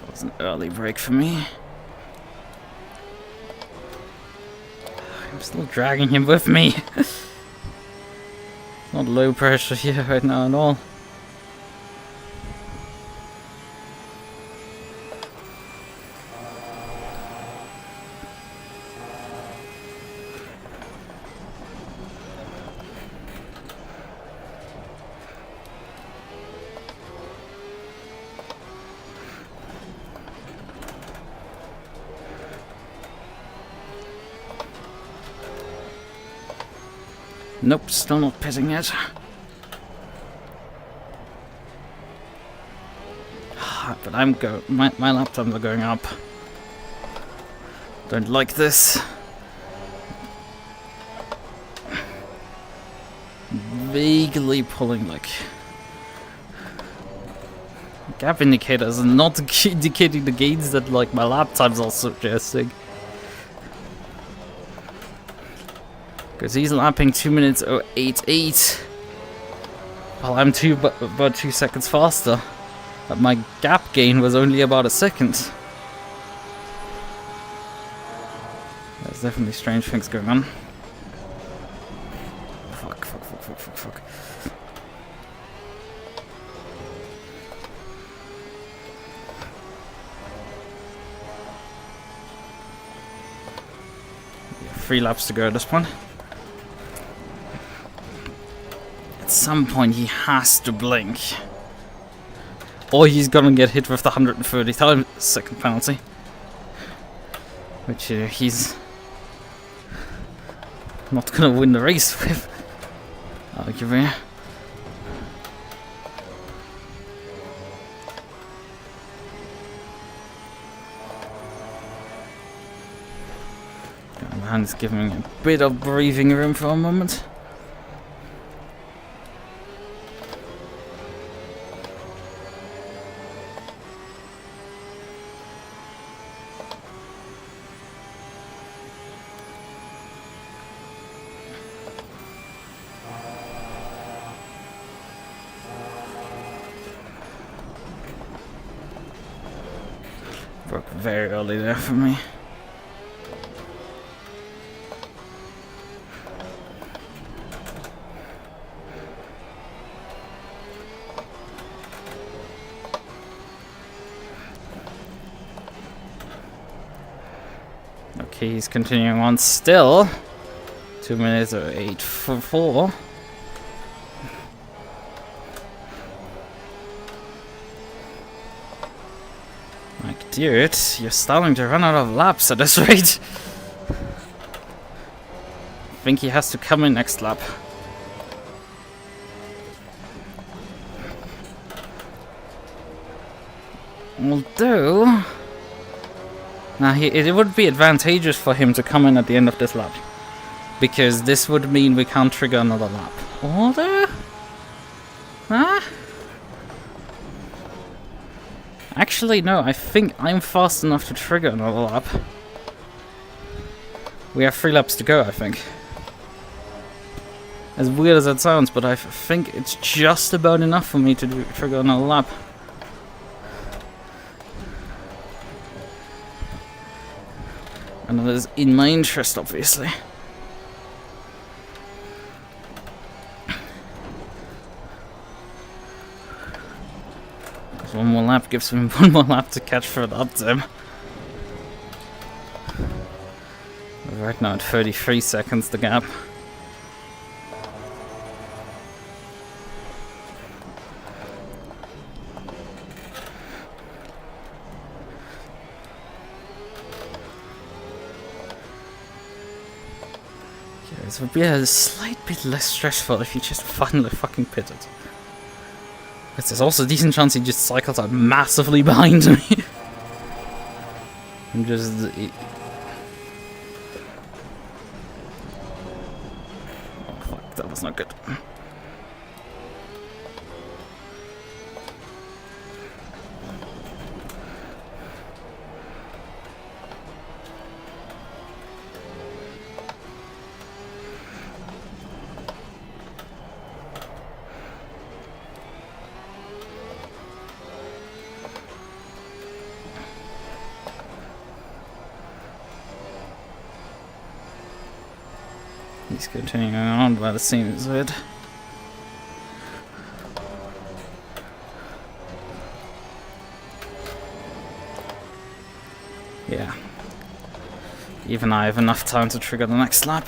It's an early break for me. I'm still dragging him with me. Not low pressure here right now at all. Nope, still not pitting yet. But my lap times are going up. Don't like this. Vaguely pulling like gap indicators and not indicating the gains that like my lap times are suggesting. Because he's lapping 2 minutes 088, while I'm about 2 seconds faster. But my gap gain was only about a second. There's definitely strange things going on. Fuck. Yeah, 3 laps to go at this point. At some point he has to blink. Or he's gonna get hit with the 130-second penalty. Which he's not gonna win the race with. Arguably. Man's giving a bit of breathing room for a moment. Broke very early there for me. Okay, he's continuing on still. 2 minutes or 8:04. Like, dude, you're starting to run out of laps at this rate. I think he has to come in next lap. Although... Now, it would be advantageous for him to come in at the end of this lap. Because this would mean we can't trigger another lap. Order? Huh? Actually, no, I think I'm fast enough to trigger another lap. We have 3 laps to go, I think. As weird as that sounds, but I think it's just about enough for me to trigger another lap. And that is in my interest, obviously. Because 1 more lap gives him 1 more lap to catch further up to him. We're right now at 33 seconds, the gap. It would be a slight bit less stressful if he just finally fucking pitted. But there's also a decent chance he just cycles out massively behind me. I'm just... Oh fuck, that was not good. He's continuing on by the seams of it. Yeah. Even I have enough time to trigger the next lap.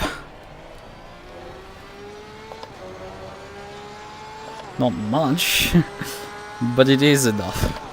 Not much, but it is enough.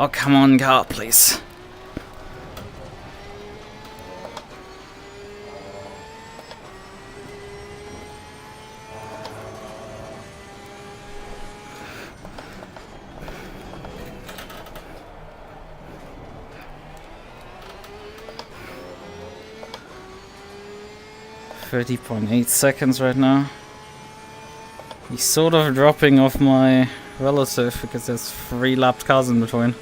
Oh, come on, car, please. .8 seconds right now. He's sort of dropping off my relative because there's 3 lapped cars in between.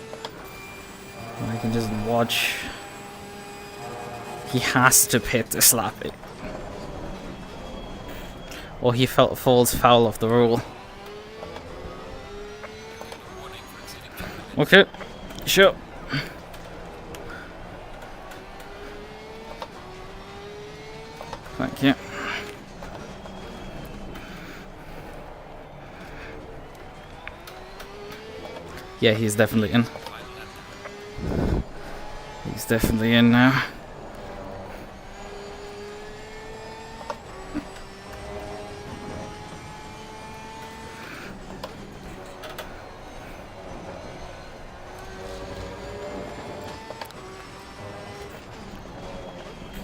I can just watch. He has to pit this lap. Or he falls foul of the rule. Okay, sure. Thank you. Yeah, he's definitely in. He's definitely in now.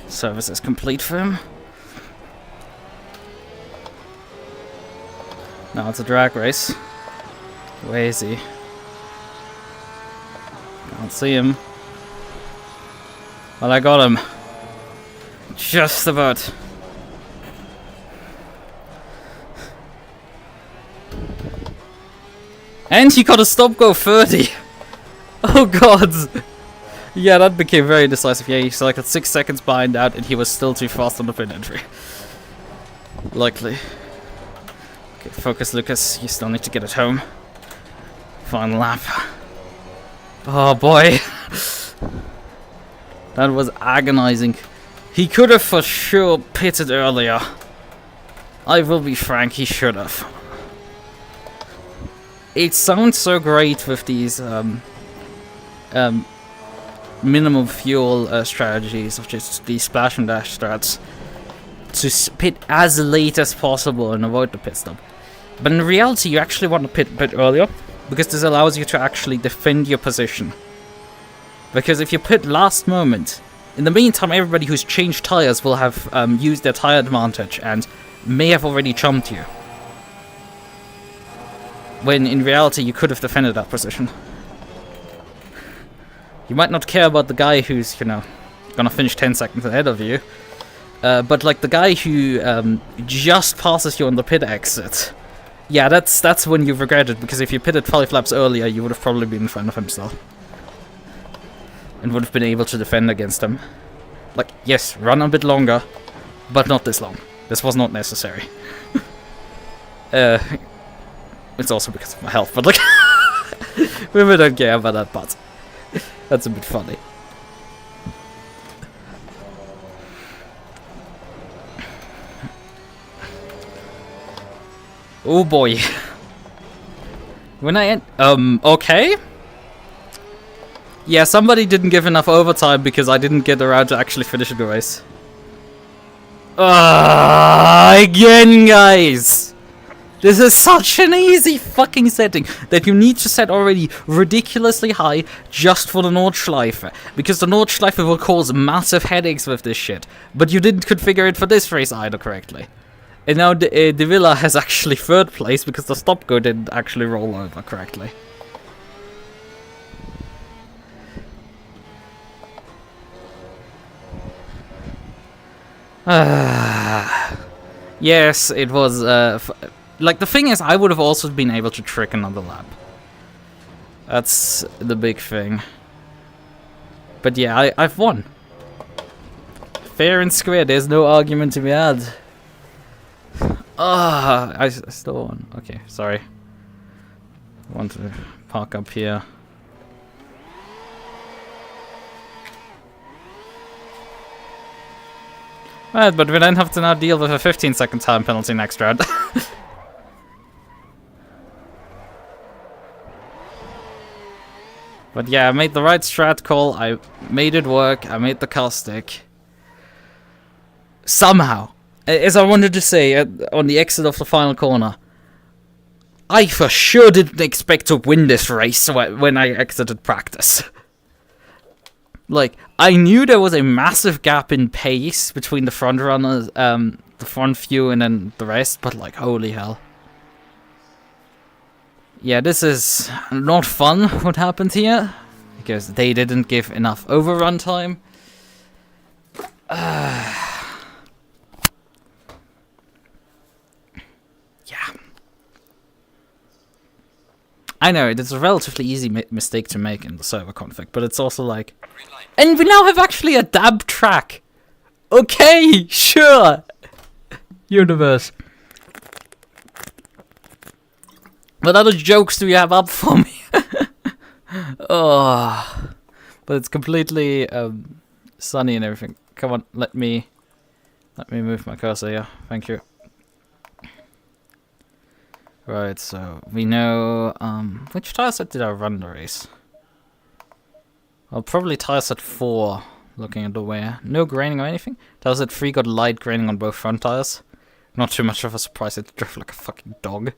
Service is complete for him. Now it's a drag race. Where is he? Can't see him. Well, I got him. Just about. And he got a stop go 30. Oh god. Yeah, that became very decisive. Yeah, he selected 6 seconds behind out and he was still too fast on the pit entry. Likely. Okay, focus, Lucas. You still need to get it home. Final lap. Oh boy. That was agonizing. He could have for sure pitted earlier. I will be frank, he should have. It sounds so great with these minimum fuel strategies of just these splash and dash strats to pit as late as possible and avoid the pit stop. But in reality, you actually want to pit a bit earlier because this allows you to actually defend your position. Because if you pit last moment, in the meantime, everybody who's changed tires will have used their tire advantage and may have already jumped you. When in reality, you could have defended that position. You might not care about the guy who's, you know, gonna finish 10 seconds ahead of you. But like the guy who just passes you on the pit exit. Yeah, that's when you regret it, because if you pitted 5 laps earlier, you would have probably been in front of him still. And would have been able to defend against him. Like, yes, run a bit longer, but not this long. This was not necessary. It's also because of my health, but like, women don't care about that part. That's a bit funny. Oh boy. When I okay. Yeah, somebody didn't give enough overtime because I didn't get around to actually finishing the race. Again, guys! This is such an easy fucking setting that you need to set already ridiculously high just for the Nordschleife. Because the Nordschleife will cause massive headaches with this shit. But you didn't configure it for this race either correctly. And now De Villa has actually 3rd place because the stop go didn't actually roll over correctly. Yes, it was, like, the thing is, I would have also been able to trick another lap. That's the big thing. But yeah, I've won. Fair and square, there's no argument to be had. I still won. Okay, sorry. I want to park up here. Right, but we then have to now deal with a 15-second time penalty next round. But yeah, I made the right strat call, I made it work, I made the caustic. Somehow, as I wanted to say on the exit of the final corner, I for sure didn't expect to win this race when I exited practice. Like, I knew there was a massive gap in pace between the front runners, the front few and then the rest, but like, holy hell. Yeah, this is not fun, what happened here, because they didn't give enough overrun time. Yeah. I know, it's a relatively easy mistake to make in the server config, but it's also like... And we now have actually a dab track Okay, sure. Universe. What other jokes do you have up for me? Oh, but it's completely sunny and everything. Come on, let me move my cursor here. Thank you. Right, so we know which tire set did I run the race? Well, probably tire set 4. Looking at the wear, no graining or anything. Tire set 3 got light graining on both front tires. Not too much of a surprise. It drove like a fucking dog.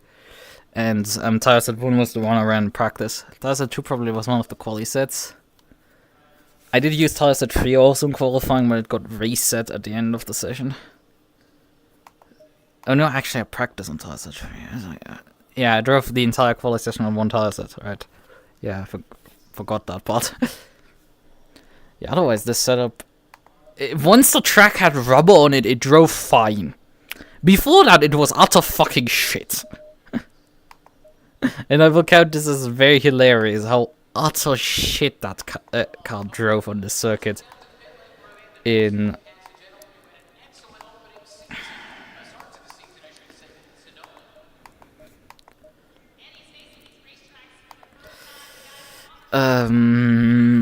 And tire set 1 was the one I ran in practice. Tire set 2 probably was one of the quali sets. I did use tire set 3 also in qualifying, but it got reset at the end of the session. Oh no, actually I practiced on tire set 3. Yeah, I drove the entire quali session on one tire set, right? Yeah, I forgot that part. Yeah, otherwise this setup... once the track had rubber on it, it drove fine. Before that, it was utter fucking shit. And I will count this as very hilarious, how utter shit that car drove on the circuit. In... Um...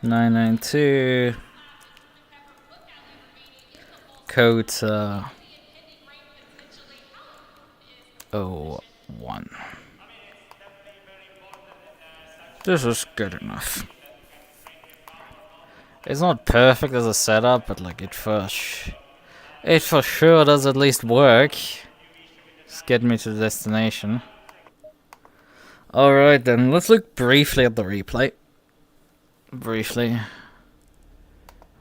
992... COTA... 01. This is good enough. It's not perfect as a setup, but like it for sure does at least work. Just get me to the destination. Alright then, let's look briefly at the replay. Briefly. I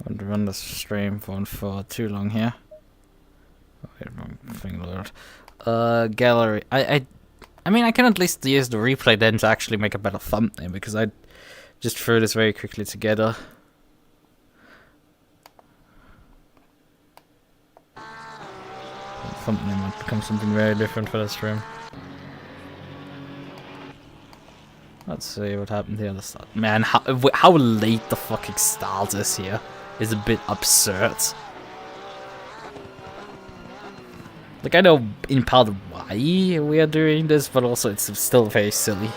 won't run the stream for too long here. Wait, wrong thing loaded. Gallery. I mean, I can at least use the replay then to actually make a better thumbnail, because I just threw this very quickly together. The thumbnail might become something very different for the stream. Let's see what happened here at the start. Man, how late the fucking start is here is a bit absurd. Like, I know in part why we are doing this, but also it's still very silly.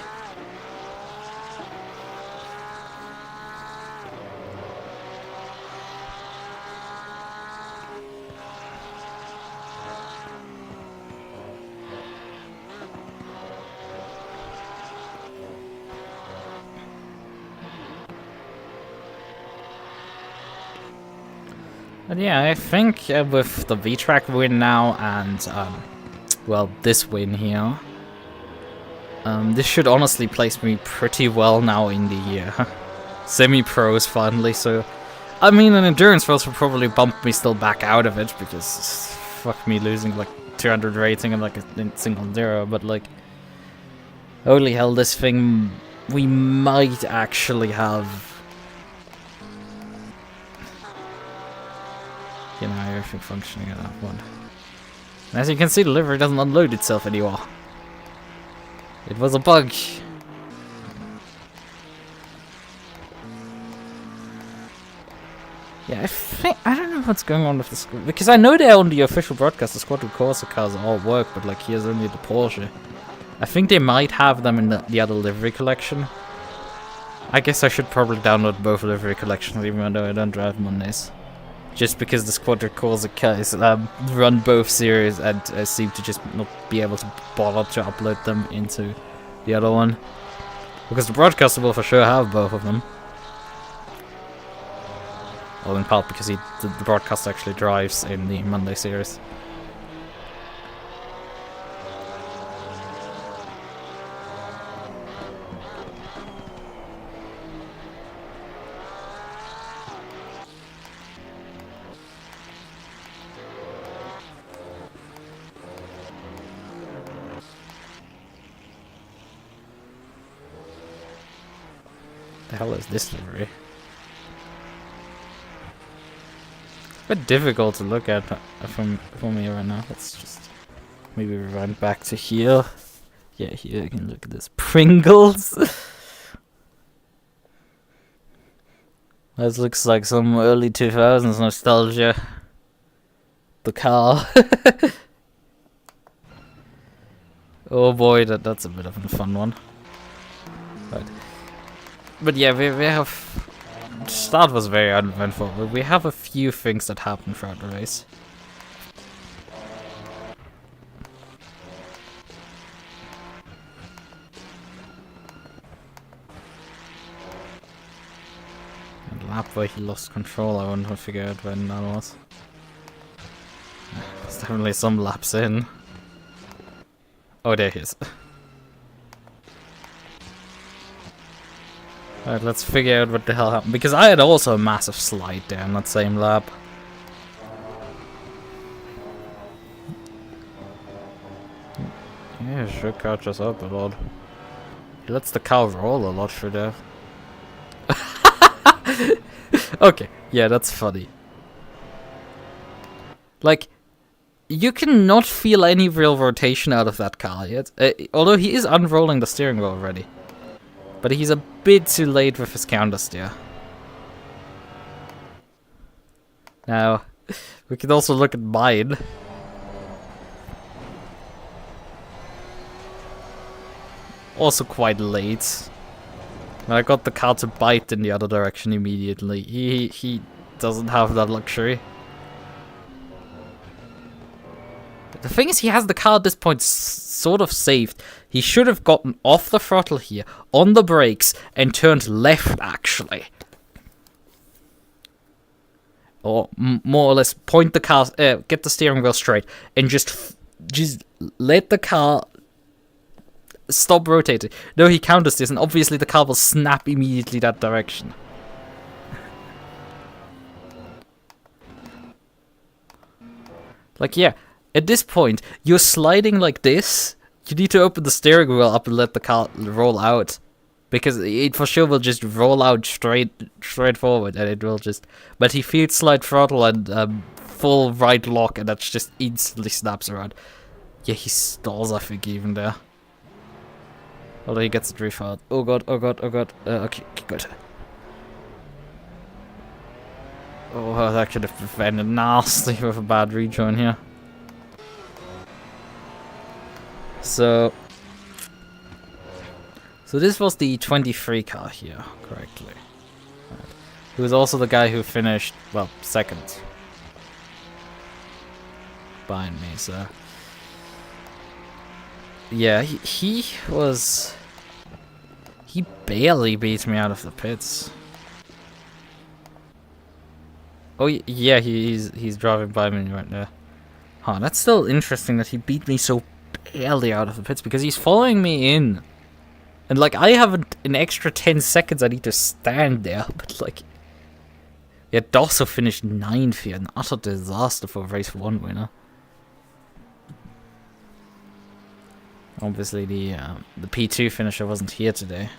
But yeah, I think with the V-Track win now and, well, this win here, this should honestly place me pretty well now in the semi-pros finally, so... I mean, an endurance race will probably bump me still back out of it, because fuck me losing like 200 rating and like a single zero, but like... Holy hell, this thing, we might actually have... You know, everything functioning at that one. And as you can see, the livery doesn't unload itself anymore. It was a bug. Yeah, I don't know what's going on with this, because I know they're on the official broadcast, the Squadron Corsa cars all work, but like here's only the Porsche. I think they might have them in the other livery collection. I guess I should probably download both livery collections, even though I don't drive Mondays. Just because the Squadron Corsa cars run both series and seem to just not be able to bother to upload them into the other one. Because the broadcaster will for sure have both of them. Well, in part because the broadcaster actually drives in the Monday series. The hell is this livery? It's a bit difficult to look at from me right now. Let's just maybe run back to here. Yeah, here you can look at this. Pringles! That looks like some early 2000s nostalgia. The car. Oh boy, that's a bit of a fun one. Right. But yeah, we have... The start was very uneventful, but we have a few things that happen throughout the race. A lap where he lost control, I want to figure out when that was. There's definitely some laps in. Oh, there he is. Alright, let's figure out what the hell happened. Because I had also a massive slide there in that same lap. Yeah, sure catches up a lot. He lets the car roll a lot through there. Okay, yeah, that's funny. Like, you cannot feel any real rotation out of that car yet. Although he is unrolling the steering wheel already. But he's a bit too late with his counter steer. Now, we can also look at mine. Also quite late. And I got the car to bite in the other direction immediately. He doesn't have that luxury. The thing is, he has the car at this point sort of saved. He should have gotten off the throttle here, on the brakes, and turned left, actually. Or more or less point the car, get the steering wheel straight, and just let the car stop rotating. No, he counters this, and obviously the car will snap immediately that direction. Like, yeah. At this point, you're sliding like this. You need to open the steering wheel up and let the car roll out. Because it for sure will just roll out straight forward, and it will just... But he feels slide throttle and full right lock, and that's just instantly snaps around. Yeah, he stalls, I think, even there. Although he gets a drift out. Oh god, oh god, oh god. Okay, good. Oh, that could have prevented nasty with a bad rejoin here. So this was the 23 car here, correctly. Right. He was also the guy who finished, well, second. Behind me, so... Yeah, he was... He barely beat me out of the pits. Oh, yeah, he's driving by me right there. Huh, that's still interesting that he beat me so barely out of the pits, because he's following me in. And, like, I have an extra 10 seconds I need to stand there, but, like... Yeah, Dosso finished 9th here, an utter disaster for race 1 winner. Obviously, the P2 finisher wasn't here today.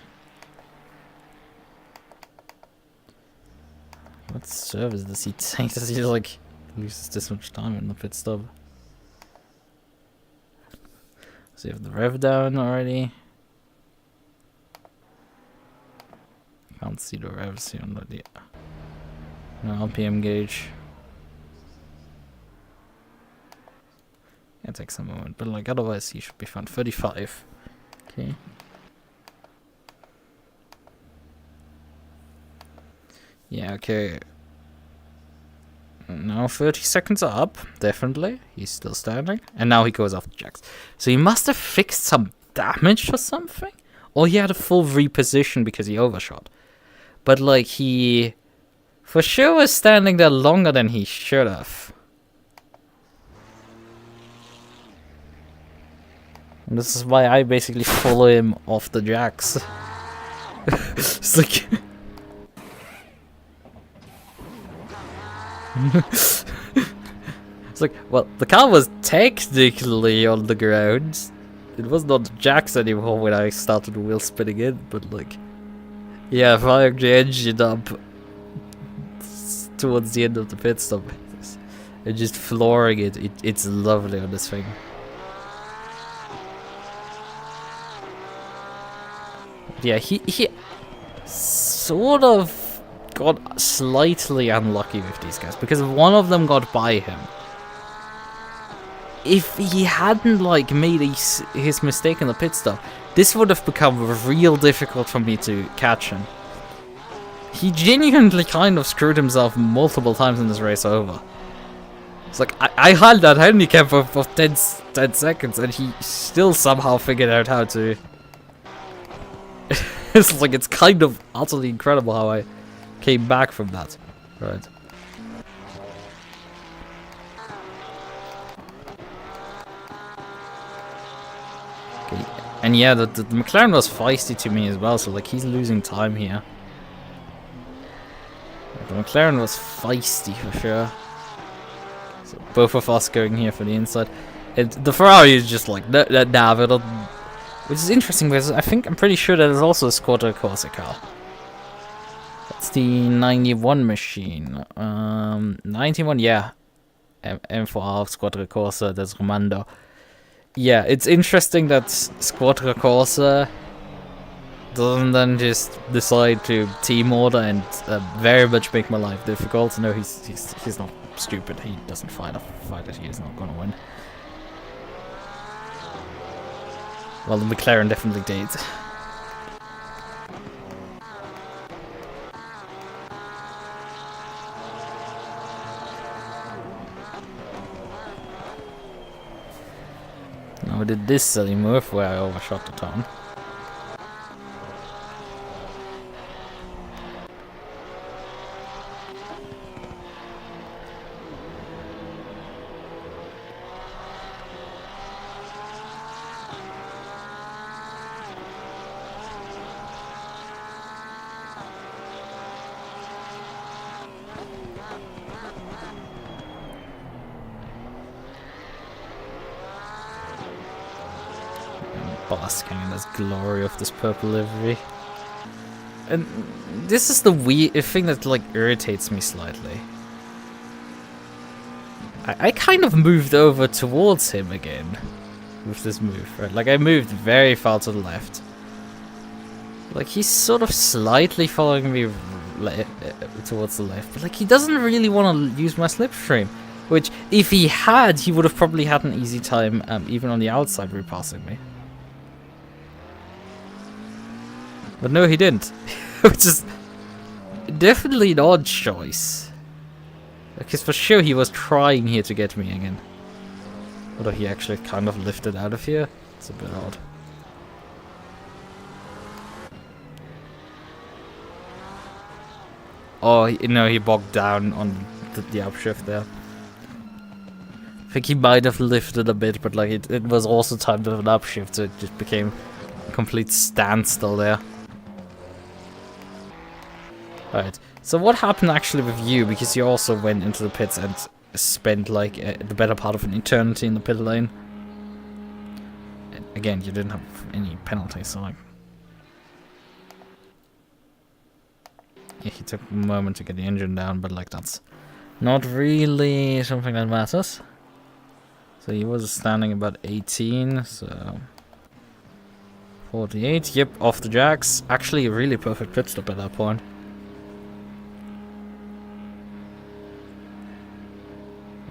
What service does he take? Does he, like, loses this much time in the pit stop? So you have the rev down already. Can't see the revs here on the no RPM gauge. It takes a moment, but like otherwise he should be fine. 35. Okay. Yeah, okay. Now 30 seconds are up, definitely. He's still standing. And now he goes off the jacks. So he must have fixed some damage or something? Or he had a full reposition because he overshot. But like he for sure was standing there longer than he should have. And this is why I basically follow him off the jacks. It's like... It's like, well, the car was technically on the ground. It was not jacks anymore when I started wheel spinning in, but like... Yeah, firing the engine up towards the end of the pit stop. And just flooring it. It's lovely on this thing. Yeah, he sort of got slightly unlucky with these guys, because one of them got by him. If he hadn't, like, made his mistake in the pit stop, this would have become real difficult for me to catch him. He genuinely kind of screwed himself multiple times in this race over. It's like, I had that handicap of 10 seconds, and he still somehow figured out how to... It's like, it's kind of utterly incredible how I came back from that. Right. Okay. And yeah, the McLaren was feisty to me as well, so like, he's losing time here. The McLaren was feisty for sure. So both of us going here for the inside. And the Ferrari is just like, nah, we don't... Which is interesting because I'm pretty sure that is also a Squadra Corsa car. That's the 91 machine. 91, yeah. M4R Squadra Corsa, that's Romando. Yeah, it's interesting that Squadra Corsa doesn't then just decide to team order and very much make my life difficult. No, he's not stupid. He doesn't fight a fight that he is not gonna win. Well, the McLaren definitely did. Now I did this silly move where I overshot the turn. Basking in this glory of this purple livery. And this is the weird thing that like irritates me slightly. I kind of moved over towards him again with this move, right? Like I moved very far to the left. Like he's sort of slightly following me towards the left, but like he doesn't really want to use my slipstream. Which, if he had, he would have probably had an easy time even on the outside repassing me. But no, he didn't. Which is definitely an odd choice. Because for sure he was trying here to get me again. Although he actually kind of lifted out of here. It's a bit odd. Oh, no, he bogged down on the upshift there. I think he might have lifted a bit, but like it was also timed with an upshift, so it just became a complete standstill there. Alright, so what happened actually with you, because you also went into the pits and spent like the better part of an eternity in the pit lane. And again, you didn't have any penalties, so like... Yeah, he took a moment to get the engine down, but like that's not really something that matters. So he was standing about 18, so... 48, yep, off the jacks. Actually a really perfect pit stop at that point.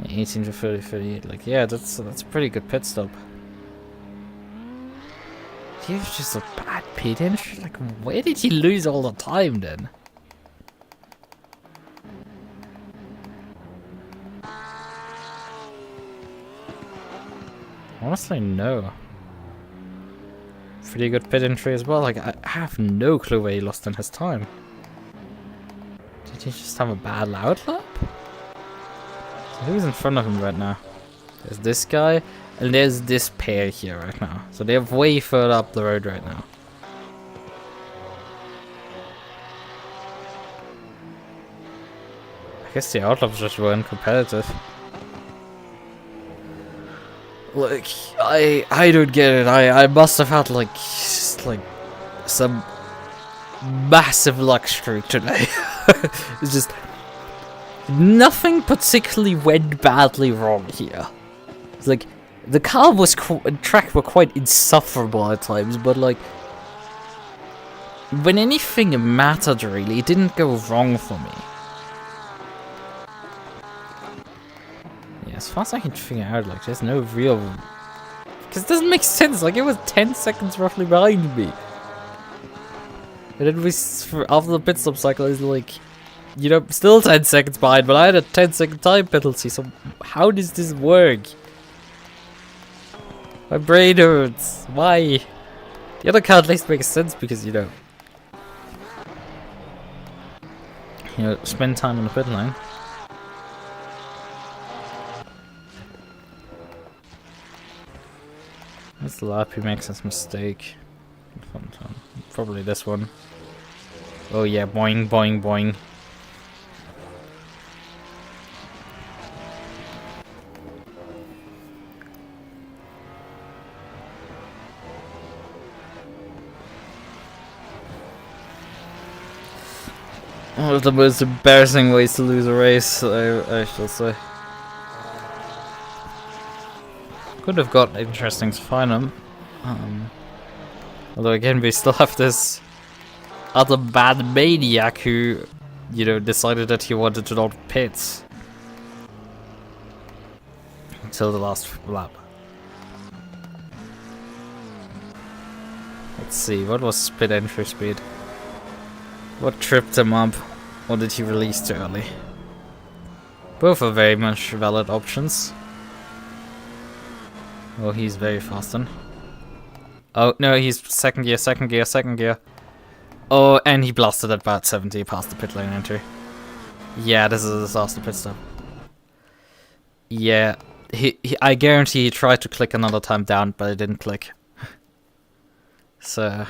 Yeah, 18 to 30, 38, like yeah, that's a pretty good pit stop. He was just a bad pit entry, like where did he lose all the time then? Honestly, no. Pretty good pit entry as well. Like, I have no clue where he lost in his time. Did he just have a bad loud lap? So who's in front of him right now? There's this guy, and there's this pair here right now. So they're way further up the road right now. I guess the outlaps just weren't competitive. Like, I don't get it. I must have had like some massive luck streak today. It's just nothing particularly went badly wrong here. It's like the car was track were quite insufferable at times, but like when anything mattered, really, it didn't go wrong for me. Yeah, as far as I can figure out, like, there's no real... Because it doesn't make sense, like, it was 10 seconds roughly behind me. And then after the pit stop cycle, it's like, you know, still 10 seconds behind, but I had a 10-second time penalty, so how does this work? My brain hurts. Why? The other car at least makes sense because, you know, spend time on the pit line. What's the lap he makes this mistake? Probably this one. Oh yeah, boing, boing, boing. One of the most embarrassing ways to lose a race, I shall say. Could have got interesting to find them. Although again, we still have this other bad maniac who, you know, decided that he wanted to not pit until the last lap. Let's see, what was pit entry speed? What tripped him up? Or did he release too early? Both are very much valid options. Oh, he's very fast then. Oh, no, he's second gear, second gear, second gear. Oh, and he blasted at about 70 past the pit lane entry. Yeah, this is a disaster pit stop. Yeah, I guarantee he tried to click another time down, but it didn't click. So...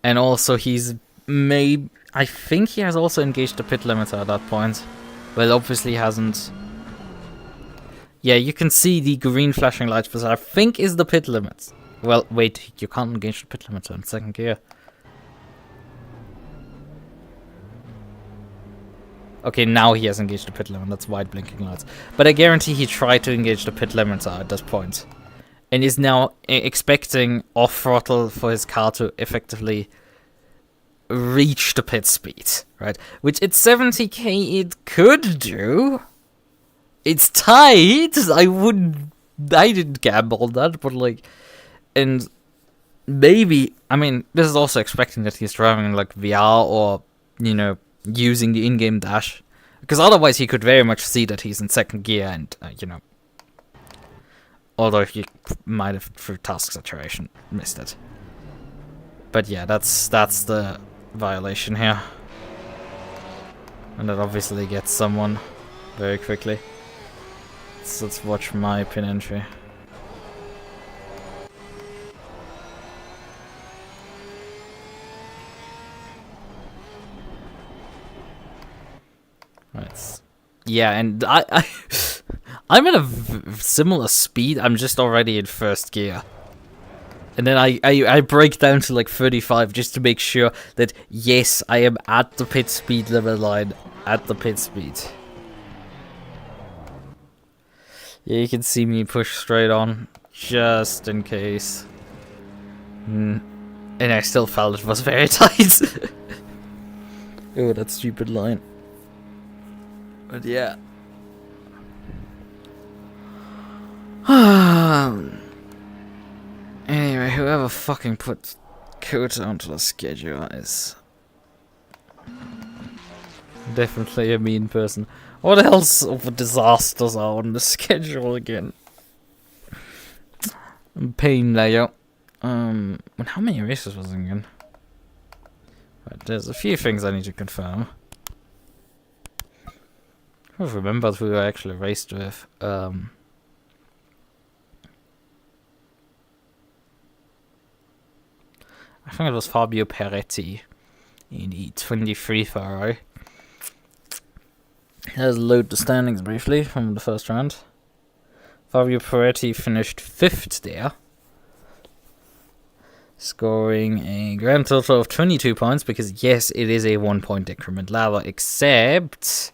And also he's I think he has also engaged the pit limiter at that point. Well, obviously hasn't... Yeah, you can see the green flashing lights, which I think is the pit limit. Well, wait, you can't engage the pit limiter in second gear. Okay, now he has engaged the pit limiter, that's white blinking lights. But I guarantee he tried to engage the pit limiter at this point. And is now expecting off throttle for his car to effectively reach the pit speed, right? Which at 70k it could do. It's tight. I didn't gamble on that, but like, and maybe, I mean, this is also expecting that he's driving like VR or, you know, using the in-game dash, because otherwise he could very much see that he's in second gear and, you know, although he might have, through task saturation, missed it. But yeah, that's the violation here. And that obviously gets someone very quickly. So let's watch my pin entry. Right. Yeah, and I'm at a similar speed. I'm just already in first gear. And then I break down to like 35 just to make sure that, yes, I am at the pit speed limit line. At the pit speed. Yeah, you can see me push straight on, just in case. And I still felt it was very tight. Oh, that stupid line. But yeah. Anyway, whoever fucking put COTA onto the schedule is definitely a mean person. What else of disasters are on the schedule again? Pain layer. How many races was it again? Right, there's a few things I need to confirm. I don't remember who I actually raced with. I think it was Fabio Peretti in the 23R. Let's load the standings briefly from the first round. Fabio Peretti finished 5th there, scoring a grand total of 22 points, because yes, it is a 1-point increment ladder, except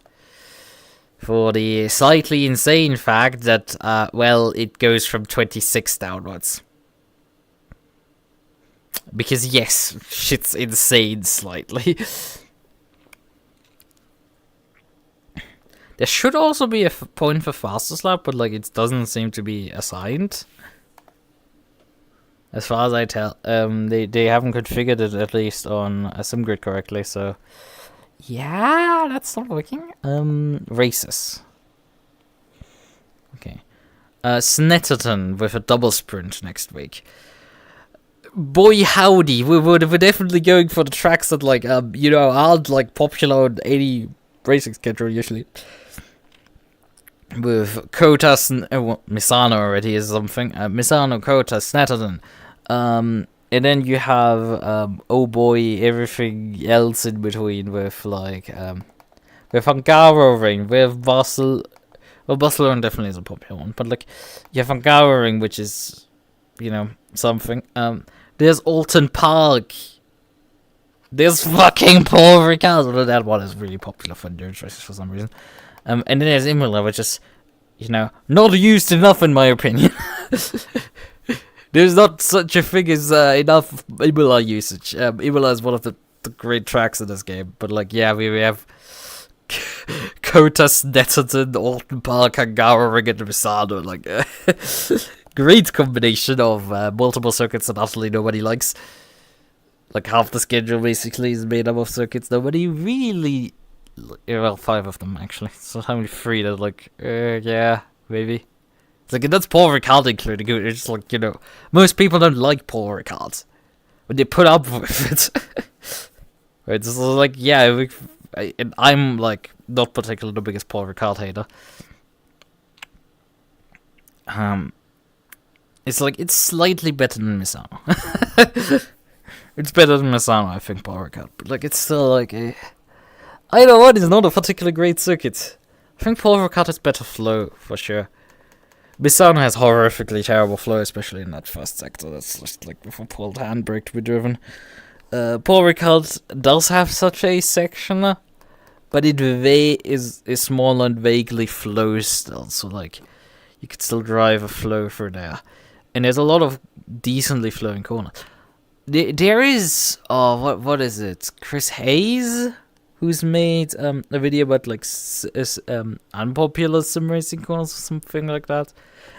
for the slightly insane fact that, well, it goes from 26 downwards. Because yes, shit's insane slightly. There should also be a point for fastest lap, but like it doesn't seem to be assigned. As far as I tell, they haven't configured it at least on a SimGrid correctly, so yeah, that's not working. Races. Okay. Snetterton with a double sprint next week. Boy howdy, we're definitely going for the tracks that like you know aren't like popular on any racing schedule usually. With COTA, Misano already is something. Misano, COTA, Snetterton. And then you have oh boy, everything else in between with like with Hungaroring, with Basel. Well, Barcelona definitely is a popular one, but like you have Hungaroring, which is, you know, something. There's Alton Park. There's fucking Paul Ricard. Well, that one is really popular for endurance races for some reason. And then there's Imola, which is, you know, not used enough in my opinion. There's not such a thing as enough Imola usage. Imola is one of the great tracks in this game, but like, yeah, we have COTA, Snetterton, Alton Park, Hungaroring, and Misano. Like, great combination of multiple circuits that utterly nobody likes. Like, half the schedule basically is made up of circuits nobody really... Well, 5 of them, actually. So only 3 that, like, yeah, maybe. It's like, that's Paul Ricard including it. It's just like, you know, most people don't like Paul Ricard. But they put up with it. Right, so like, yeah, I'm, like, not particularly the biggest Paul Ricard hater. It's like, it's slightly better than Misano. It's better than Misano, I think, Paul Ricard. But, like, it's still, like, a... I know what, it's not a particularly great circuit. I think Paul Ricard has better flow, for sure. Misano has horrifically terrible flow, especially in that first sector. That's just like with a pulled handbrake to be driven. Paul Ricard does have such a section, but it is small and vaguely flows still. So like, you could still drive a flow through there. And there's a lot of decently flowing corners. There is, what is it? Chris Hayes? Who's made a video about like unpopular sim racing corners or something like that,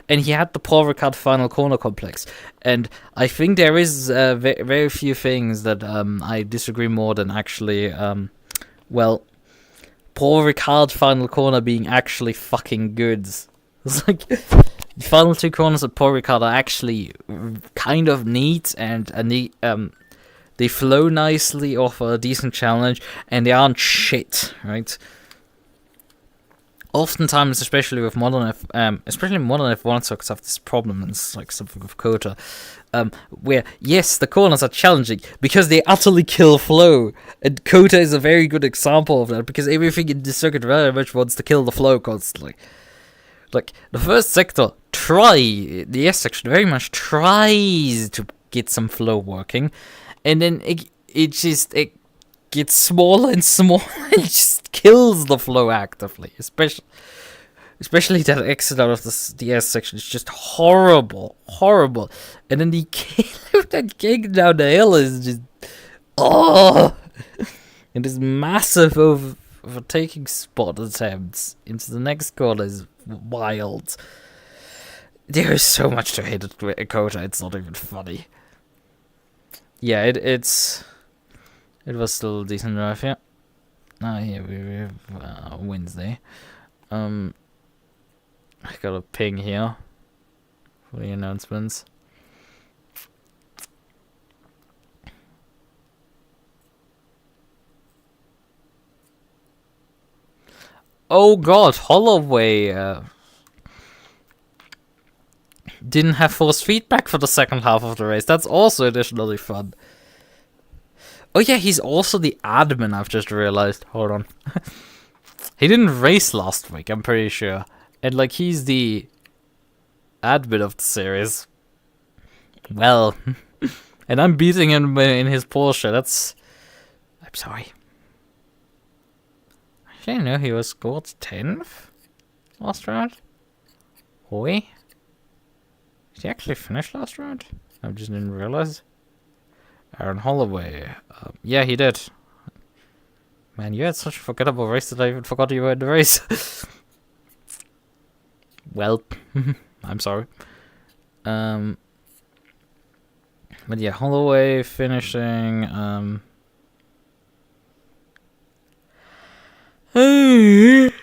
and he had the Paul Ricard final corner complex, and I think there is very few things that I disagree more than actually well, Paul Ricard final corner being actually fucking good. It's like the final 2 corners of Paul Ricard are actually kind of neat and they flow nicely, offer a decent challenge, and they aren't shit, right? Oftentimes, especially with modern F1 circuits have this problem, and it's like something with COTA, where, yes, the corners are challenging, because they utterly kill flow, and COTA is a very good example of that, because everything in this circuit very much wants to kill the flow constantly. Like, the first sector, the S section very much tries to get some flow working, and then it gets smaller and smaller and just kills the flow actively. Especially that exit out of the S section is just horrible. And then the kick down the hill is just... Oh! And this massive overtaking spot attempts into the next corner is wild. There is so much to hate at COTA, it's not even funny. Yeah, it was still a decent drive, yeah. Here we have Wednesday. I got a ping here for the announcements. Oh god, Holloway didn't have forced feedback for the second half of the race. That's also additionally fun. Oh yeah, he's also the admin, I've just realized. Hold on. He didn't race last week, I'm pretty sure. And like, he's the admin of the series. Well, and I'm beating him in his Porsche, that's... I'm sorry. I didn't know he was scored 10th last round. Oi. Did he actually finish last round? I just didn't realize. Aaron Holloway. Yeah, he did. Man, you had such a forgettable race that I even forgot you were in the race. Well, I'm sorry. But yeah, Holloway finishing. 10th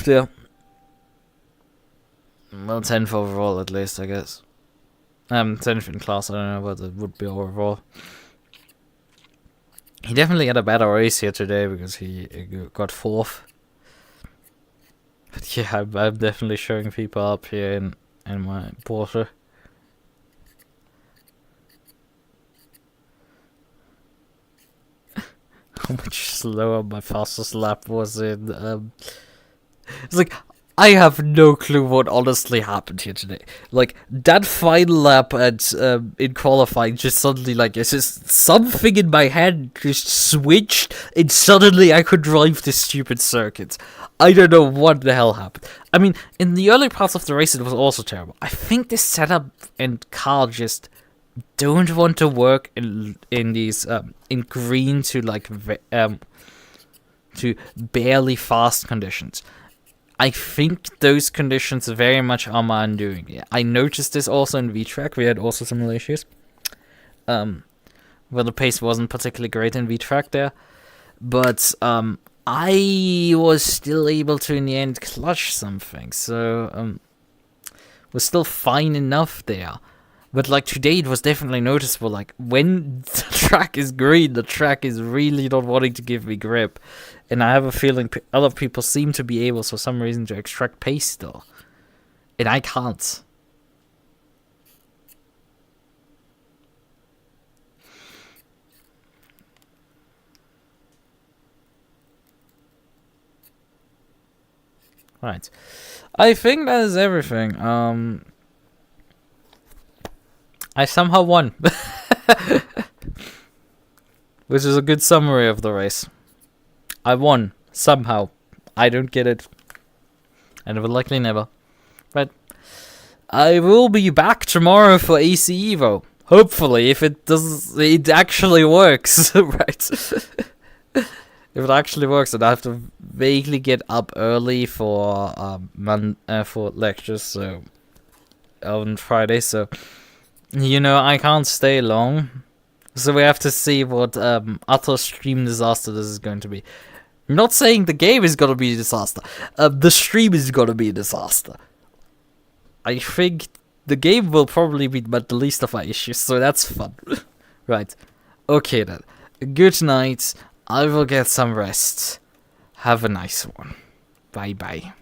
there. Well, 10th overall at least, I guess. 10th in class, I don't know what it would be overall. He definitely had a better race here today because he got 4th. But yeah, I'm definitely showing people up here in my Porsche. How much slower my fastest lap was in, it's like, I have no clue what honestly happened here today. Like, that final lap at, in qualifying just suddenly, like, it's just something in my head just switched, and suddenly I could drive this stupid circuit. I don't know what the hell happened. I mean, in the early parts of the race, it was also terrible. I think this setup and car just don't want to work in these, in green to, like, to barely fast conditions. I think those conditions very much are my undoing. I noticed this also in V-Track. We had also similar issues. Where the pace wasn't particularly great in V-Track there. But I was still able to, in the end, clutch something. So, was still fine enough there. But, like, today it was definitely noticeable. Like, when the track is green, the track is really not wanting to give me grip. And I have a feeling other people seem to be able, for some reason, to extract pace still. And I can't. Right. I think that is everything. I somehow won. Which is a good summary of the race. I won. Somehow. I don't get it. And will likely never. But I will be back tomorrow for AC Evo. Hopefully, if it does, it actually works. Right. If it actually works, then I have to vaguely get up early for for lectures, so on Friday, so you know, I can't stay long. So we have to see what utter stream disaster this is going to be. I'm not saying the game is gonna be a disaster. The stream is gonna be a disaster. I think the game will probably be but the least of my issues, so that's fun. Right. Okay then. Good night. I will get some rest. Have a nice one. Bye bye.